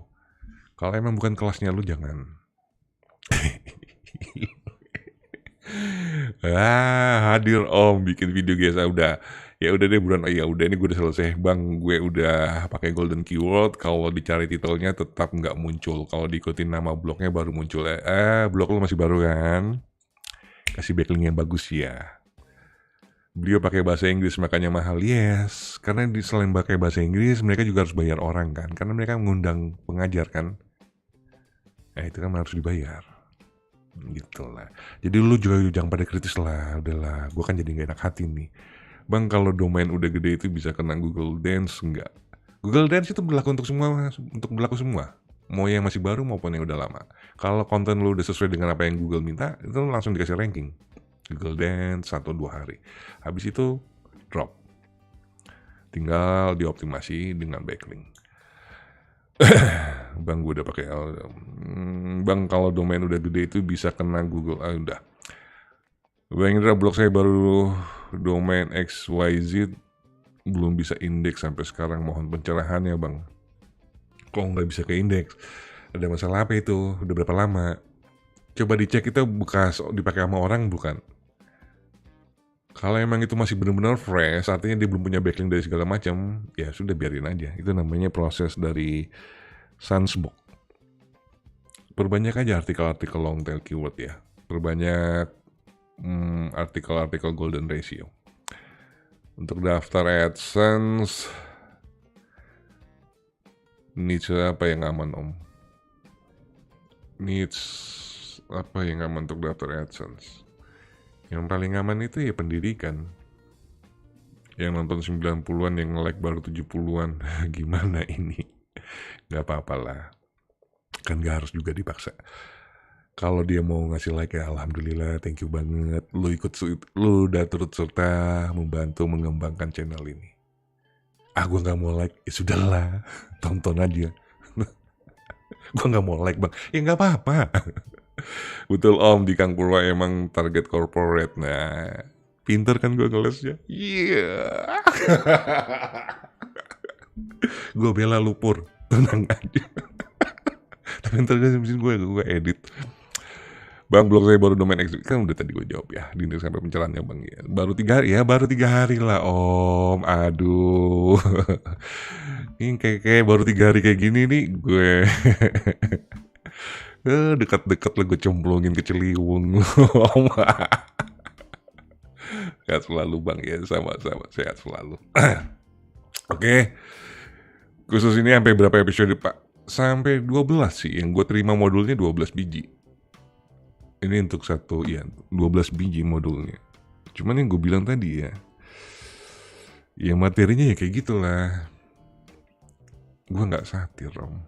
Kalau emang bukan kelasnya lu, jangan. Hadir om bikin video guys, udah. Ya udah deh buruan, ya udah ini gue udah selesai bang, gue udah pakai golden keyword. Kalau dicari titelnya tetap nggak muncul, kalau diikutin nama blognya baru muncul. Blog lu masih baru kan, kasih backlink yang bagus ya. Beliau pakai bahasa Inggris makanya mahal, yes, karena selain pakai bahasa Inggris mereka juga harus bayar orang kan, karena mereka mengundang pengajar kan. Itu kan harus dibayar gitu lah. Jadi lu juga jangan pada kritis lah, udahlah, gue kan jadi gak enak hati nih bang. Kalau domain udah gede itu bisa kena Google Dance enggak? Google Dance itu berlaku untuk semua, mau yang masih baru maupun yang udah lama. Kalau konten lu udah sesuai dengan apa yang Google minta, itu langsung dikasih ranking Google Dance 1-2 hari. Habis itu drop, tinggal dioptimasi dengan backlink. Bang gue udah pakai bang, kalau domain udah gede itu bisa kena Google. Udah Bang Indra, blog saya baru domain XYZ belum bisa indeks sampai sekarang, mohon pencerahannya bang. Kok nggak bisa ke indeks? Ada masalah apa itu? Udah berapa lama? Coba dicek itu bekas dipakai sama orang bukan? Kalau emang itu masih benar-benar fresh, artinya dia belum punya backlink dari segala macam, ya sudah biarin aja. Itu namanya proses dari Sunsbook. Perbanyak aja artikel-artikel long tail keyword ya. Perbanyak artikel-artikel golden ratio. Untuk daftar AdSense, niche apa yang aman om? Niche apa yang aman untuk daftar AdSense? Yang paling aman itu ya pendidikan. Yang nonton 90-an, yang like baru 70-an. Gimana ini? Gak apa-apa lah. Kan gak harus juga dipaksa. Kalau dia mau ngasih like ya alhamdulillah, thank you banget. Lu udah turut serta membantu mengembangkan channel ini. Gue gak mau like, ya sudahlah. Tonton aja. Gue gak mau like bang. Ya gak apa-apa. Betul om, di Kang Purwa emang target corporate. Nah, pinter kan gue ngelesnya. Iya. Gue bela lu Pur, tenang aja. Tapi ntar gue edit. Bang, blog saya baru domain X, kan udah tadi gue jawab ya, di indeks sampai pencerahannya bang ya. Baru 3 hari ya, baru 3 hari lah om. Aduh. Ini kayak baru 3 hari kayak gini nih gue. Dekat-dekat lah gue cemplungin ke Ciliwung. Sehat selalu bang ya, sama-sama sehat selalu. Oke. Khusus ini sampai berapa episode pak? Sampai 12 sih, yang gue terima modulnya 12 biji. Ini untuk 12 biji modulnya. Cuman yang gue bilang tadi ya materinya ya kayak gitulah. Gue gak satir om.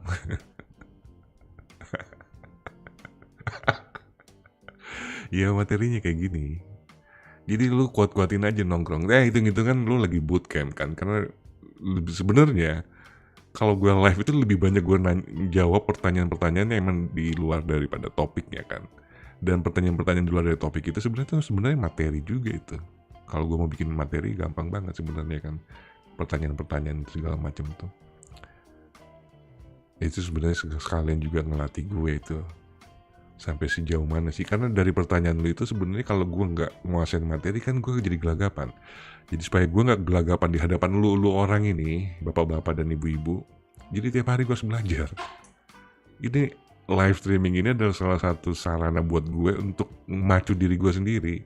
Ya materinya kayak gini. Jadi lu kuat-kuatin aja nongkrong. Hitung-hitungan lu lagi bootcamp kan. Karena sebenarnya kalau gue live itu lebih banyak gue jawab pertanyaan-pertanyaan yang emang di luar daripada topiknya kan. Dan pertanyaan-pertanyaan di luar dari topik itu sebenarnya materi juga itu. Kalau gue mau bikin materi gampang banget sebenarnya kan. Pertanyaan-pertanyaan segala macam tuh. Itu sebenarnya sekalian juga ngelatih gue itu. Sampai sejauh mana sih? Karena dari pertanyaan lu itu sebenarnya kalau gue nggak nguasain materi kan gue jadi gelagapan. Jadi supaya gue nggak gelagapan di hadapan lu orang ini, bapak-bapak dan ibu-ibu, Jadi tiap hari gue harus belajar. Ini live streaming ini adalah salah satu sarana buat gue untuk memacu diri gue sendiri.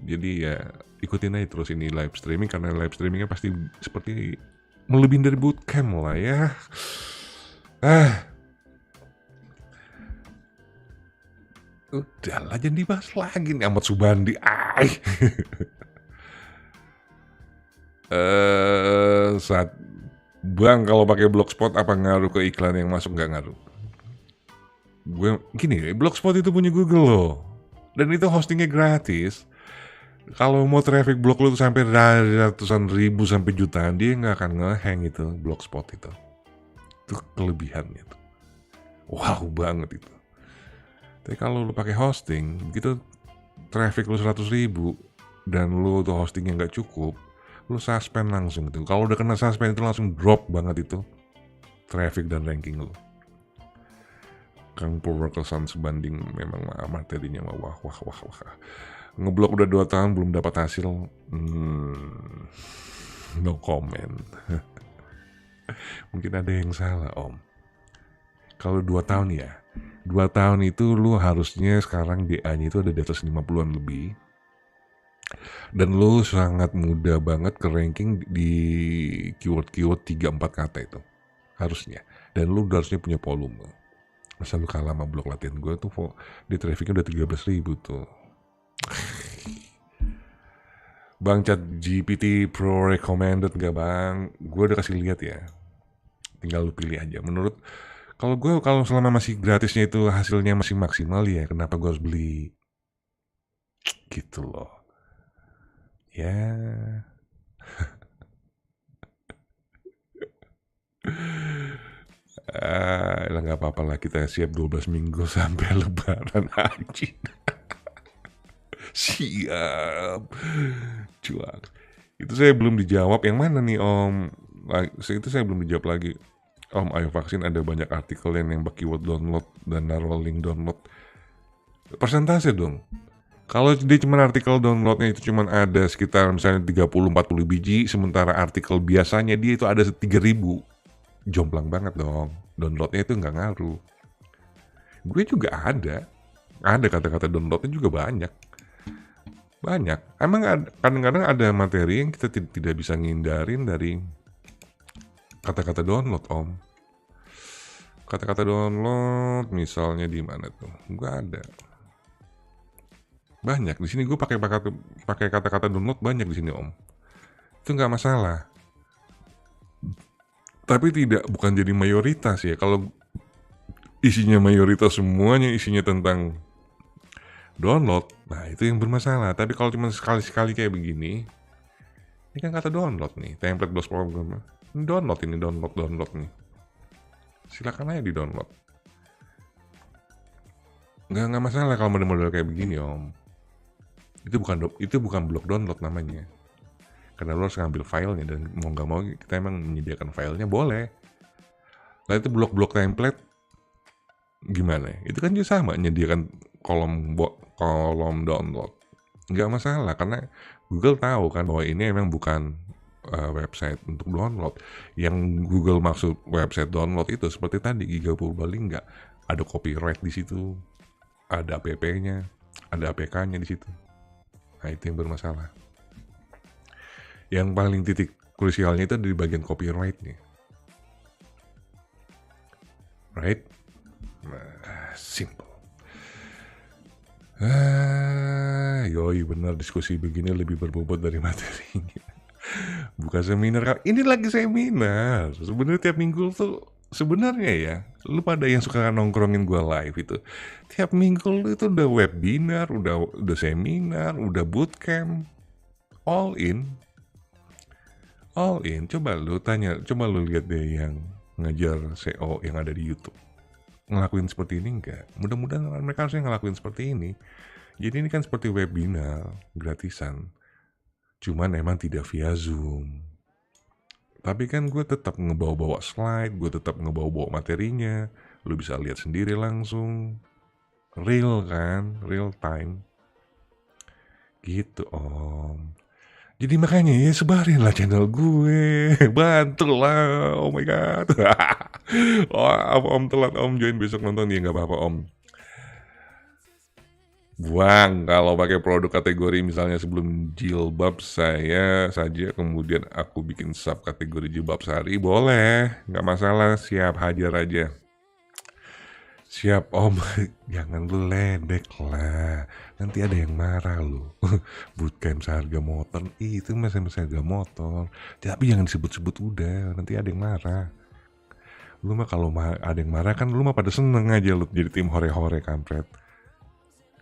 Jadi ya ikutin aja terus ini live streaming, karena live streamingnya pasti seperti melebihin dari bootcamp lah ya. Udahlah, jangan dibahas lagi nih Ahmad Subandi. Saat Bang, kalau pakai Blogspot apa ngaruh ke iklan yang masuk? Nggak ngaruh. Gue gini, Blogspot itu punya Google loh, dan itu hostingnya gratis. Kalau mau traffic blog lu tuh sampai ratusan ribu sampai jutaan, dia nggak akan nge-hang itu Blogspot itu. Itu kelebihannya tuh. Wow banget itu. Tapi kalau lu pakai hosting, begitu traffic lu 100 ribu dan lu tuh hostingnya nggak cukup, lu suspend langsung tuh. Kalau udah kena suspend itu langsung drop banget itu traffic dan ranking lu. Kang Purwokersan sebanding memang materinya wah. Ngeblok udah 2 tahun belum dapat hasil. No comment. Mungkin ada yang salah om. Kalau 2 tahun ya, 2 tahun itu lu harusnya sekarang DA-nya itu ada di atas 50-an lebih. Dan lu sangat mudah banget ke ranking di keyword-keyword 3-4 kata itu. Harusnya. Dan lu harusnya punya volume. Masa lu kalah sama blog latihan gue tuh di trafficnya udah 13.000 tuh. Bang, Chat GPT Pro recommended gak bang? Gue udah kasih lihat ya. Tinggal lu pilih aja. Menurut kalau selama masih gratisnya itu hasilnya masih maksimal ya, kenapa gue harus beli? Gitu loh. Ya. Lah nggak apa-apa lah, kita siap 12 minggu sampai lebaran haji. Siap. Cuak. Itu saya belum dijawab. Yang mana nih om? Itu saya belum dijawab lagi. Om, ayo vaksin ada banyak artikel yang nembak keyword download dan naruh link download. Persentase dong. Kalau dia cuma artikel downloadnya itu cuma ada sekitar misalnya 30-40 biji, sementara artikel biasanya dia itu ada 3.000. Jomplang banget dong. Downloadnya itu nggak ngaruh. Gue juga ada kata-kata downloadnya juga banyak. Emang kadang-kadang ada materi yang kita tidak bisa ngindarin dari kata-kata download om. Kata-kata download misalnya di mana tuh? Gue ada banyak di sini. Gue pakai kata-kata download banyak di sini om. Itu nggak masalah. Tapi bukan jadi mayoritas ya. Kalau isinya mayoritas semuanya isinya tentang download, nah itu yang bermasalah. Tapi kalau cuma sekali-sekali kayak begini, ini kan kata download nih, template BOS program. Ini download nih. Silakan aja di download. Nggak masalah kalau model-model kayak begini om. Itu bukan blok download namanya. Karena lo harus ngambil filenya, dan mau nggak mau kita emang menyediakan filenya boleh. Lah itu blok-blok template gimana? Itu kan juga sama, menyediakan kolom download. Nggak masalah, karena Google tahu kan bahwa ini emang bukan website untuk download. Yang Google maksud website download itu seperti tadi Giga Purbalingga, ada copyright di situ, ada app-nya, ada APK-nya di situ. Nah itu yang bermasalah. Yang paling titik krusialnya itu ada di bagian copyright-nya. Right? Nah, simple. Yoi benar, diskusi begini lebih berbobot dari materinya. Bukan seminar. Ini lagi seminar. Sebenarnya tiap minggu tuh sebenarnya ya, lu pada yang suka nongkrongin gue live itu, tiap minggu lu itu udah webinar, udah seminar, udah bootcamp, all in. Coba lu lihat deh yang ngajar SEO yang ada di YouTube, ngelakuin seperti ini enggak? Mudah-mudahan mereka harusnya ngelakuin seperti ini. Jadi ini kan seperti webinar gratisan, cuman emang tidak via Zoom. Tapi kan gue tetap ngebawa-bawa slide, gue tetap ngebawa-bawa materinya. Lu bisa lihat sendiri langsung. Real kan, real time. Gitu om. Jadi makanya ya sebarin lah channel gue. Bantu lah. Oh my god. Oh, apa om telat om join besok nonton ya nggak apa-apa om. Buang kalau pakai produk kategori misalnya sebelum jilbab saya saja kemudian aku bikin sub kategori jilbab sehari boleh nggak masalah siap hajar aja. Siap om, jangan lu ledek lah. Nanti ada yang marah lu. Bootcamp seharga motor, itu masih harga motor. Tapi jangan disebut-sebut udah, nanti ada yang marah. Lu mah kalau ada yang marah kan lu mah pada seneng aja lu jadi tim hore-hore kampret.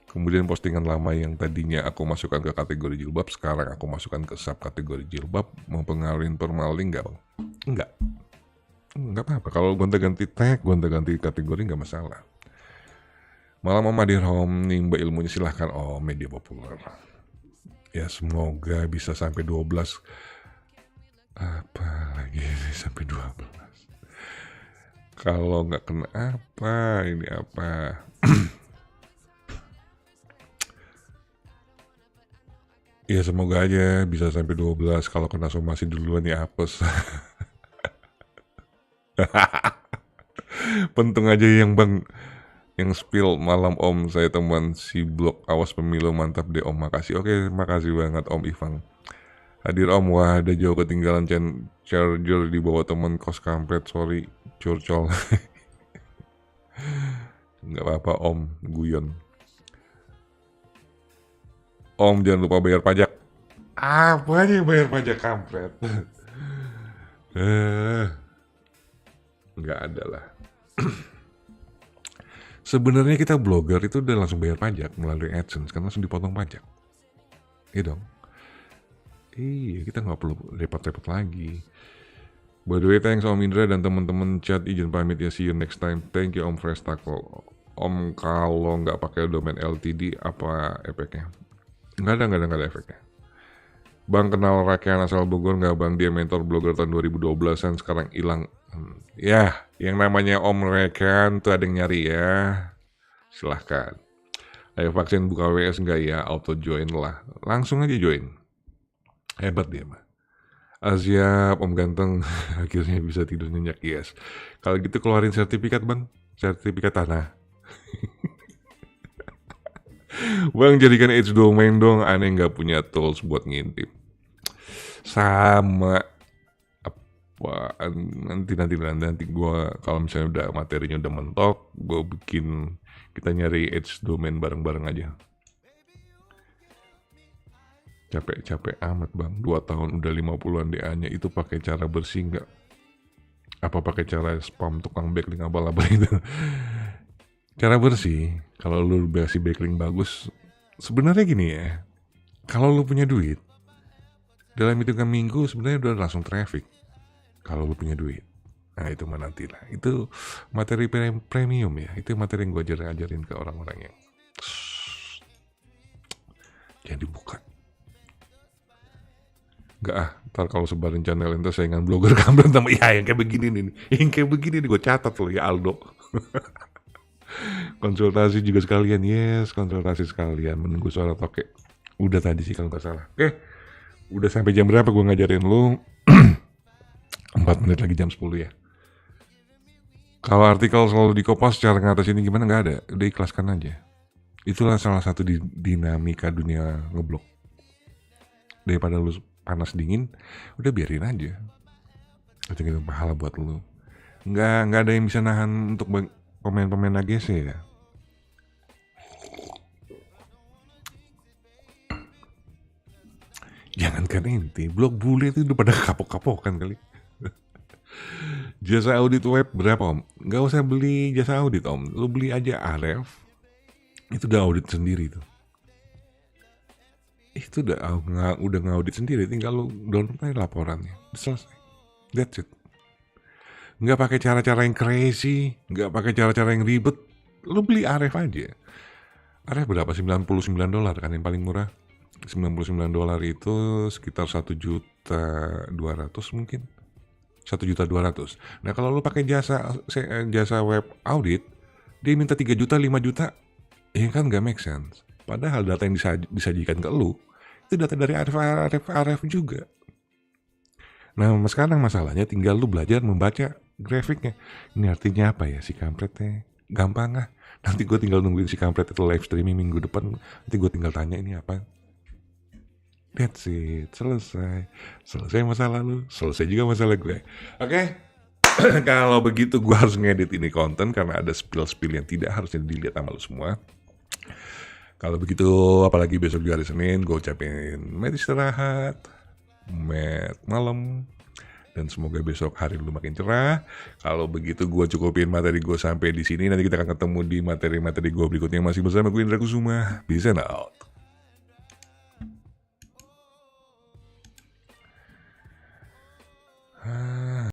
Kemudian postingan lama yang tadinya aku masukkan ke kategori jilbab, sekarang aku masukkan ke sub kategori jilbab, mempengaruhi permaling nggak bang? Enggak. Nggak apa-apa, kalau gonta-ganti tag, gonta-ganti kategori nggak masalah. Malam Om Hadir Om, nimba ilmunya silahkan Om, media populer. Ya semoga bisa sampai 12. Apa lagi sampai 12? Kalau nggak kena apa, ini apa? Ya semoga aja bisa sampai 12, kalau kena somasi duluan ya apes. Pentung aja yang bang yang spill malam om saya teman si blog awas pemilu mantap deh om makasih. Oke makasih banget om Ivang hadir om. Wah ada jauh ketinggalan charger di bawah teman kos kampret sorry curcol. Nggak apa-apa om guyon. Om jangan lupa bayar pajak. Apa aja bayar pajak kampret. Nggak ada lah. Sebenarnya kita blogger itu udah langsung bayar pajak melalui AdSense kan langsung dipotong pajak. Iya dong. Iya kita nggak perlu repot-repot lagi. By the way thanks Om Indra dan teman-teman chat izin pamit ya see you next time. Thank you Om Frestako. Om kalau nggak pakai domain LTD apa efeknya? Nggak ada efeknya. Bang kenal rakyat asal Bogor nggak bang? Dia mentor blogger tahun 2012an sekarang hilang. Ya, yang namanya Om Rekan tuh ada yang nyari ya. Silahkan. Ayo vaksin buka WS nggak ya? Auto join lah. Langsung aja join. Hebat dia mah. Siap Om Ganteng. Akhirnya bisa tidur nyenyak yes. Kalau gitu keluarin sertifikat bang. Sertifikat tanah. Bang jadikan H domain dong. Aneh nggak punya tools buat ngintip. Sama nanti gue kalau misalnya udah materinya udah mentok gue bikin kita nyari H domain bareng-bareng aja. Capek amat bang 2 tahun udah 50-an DA-nya itu pakai cara bersih nggak apa pakai cara spam tukang backlink abal-abal itu. Cara bersih kalau lu kasih backlink bagus sebenarnya gini ya, kalau lu punya duit dalam hitungan minggu sebenarnya udah langsung traffic. Kalau lu punya duit, nah itu mah nanti lah. Itu materi premium ya. Itu materi yang gue ajarin ke orang-orang yang jangan dibuka. Enggak ntar kalau sebarin channel itu saingan blogger kampret sama yang kayak begini nih. Yang kayak begini nih gue catat loh ya Aldo. Konsultasi juga sekalian, yes konsultasi sekalian. Menunggu suara toke. Udah tadi sih kalau nggak salah. Oke, udah sampai jam berapa gue ngajarin lu? 4 menit lagi jam 10 ya. Kalau artikel selalu di Kompas cara ngatasin ini gimana nggak ada, udah ikhlaskan aja. Itulah salah satu dinamika dunia ngeblok. Daripada lu panas dingin, udah biarin aja. Itu gitu pahala buat lu. Nggak ada yang bisa nahan untuk pemain-pemain AGC ya. Jangankan inti, blog bule itu udah pada kapok-kapokan kali. Jasa audit web berapa om? Gak usah beli jasa audit om. Lu beli aja Aref. Itu udah audit sendiri tuh. Itu udah ngaudit sendiri. Tinggal lu download aja laporannya. Selesai. That's it. Gak pakai cara-cara yang crazy. Gak pakai cara-cara yang ribet. Lu beli Aref aja. Aref berapa? $99 kan yang paling murah. $99 itu sekitar 1.200.000 mungkin. 1.200.000. Nah kalau lu pakai jasa web audit, dia minta 3 juta, 5 juta, ya kan nggak make sense. Padahal data yang disajikan ke lu Itu data dari Aref juga. Nah sekarang masalahnya tinggal lu belajar membaca grafiknya. Ini artinya apa ya si kampretnya? Gampang ah. Nanti gue tinggal nungguin si kampret itu live streaming minggu depan. Nanti gue tinggal tanya ini apa. That's it. Selesai masalah lu. Selesai juga masalah gue. Oke? Kalau begitu gue harus ngedit ini konten karena ada spill-spill yang tidak harusnya dilihat sama lu semua. Kalau begitu, apalagi besok juga hari Senin, gue ucapin met istirahat, met malam, dan semoga besok hari lu makin cerah. Kalau begitu gue cukupin materi gue sampai di sini. Nanti kita akan ketemu di materi-materi gue berikutnya masih bersama gue Indra Kusuma. Peace and out.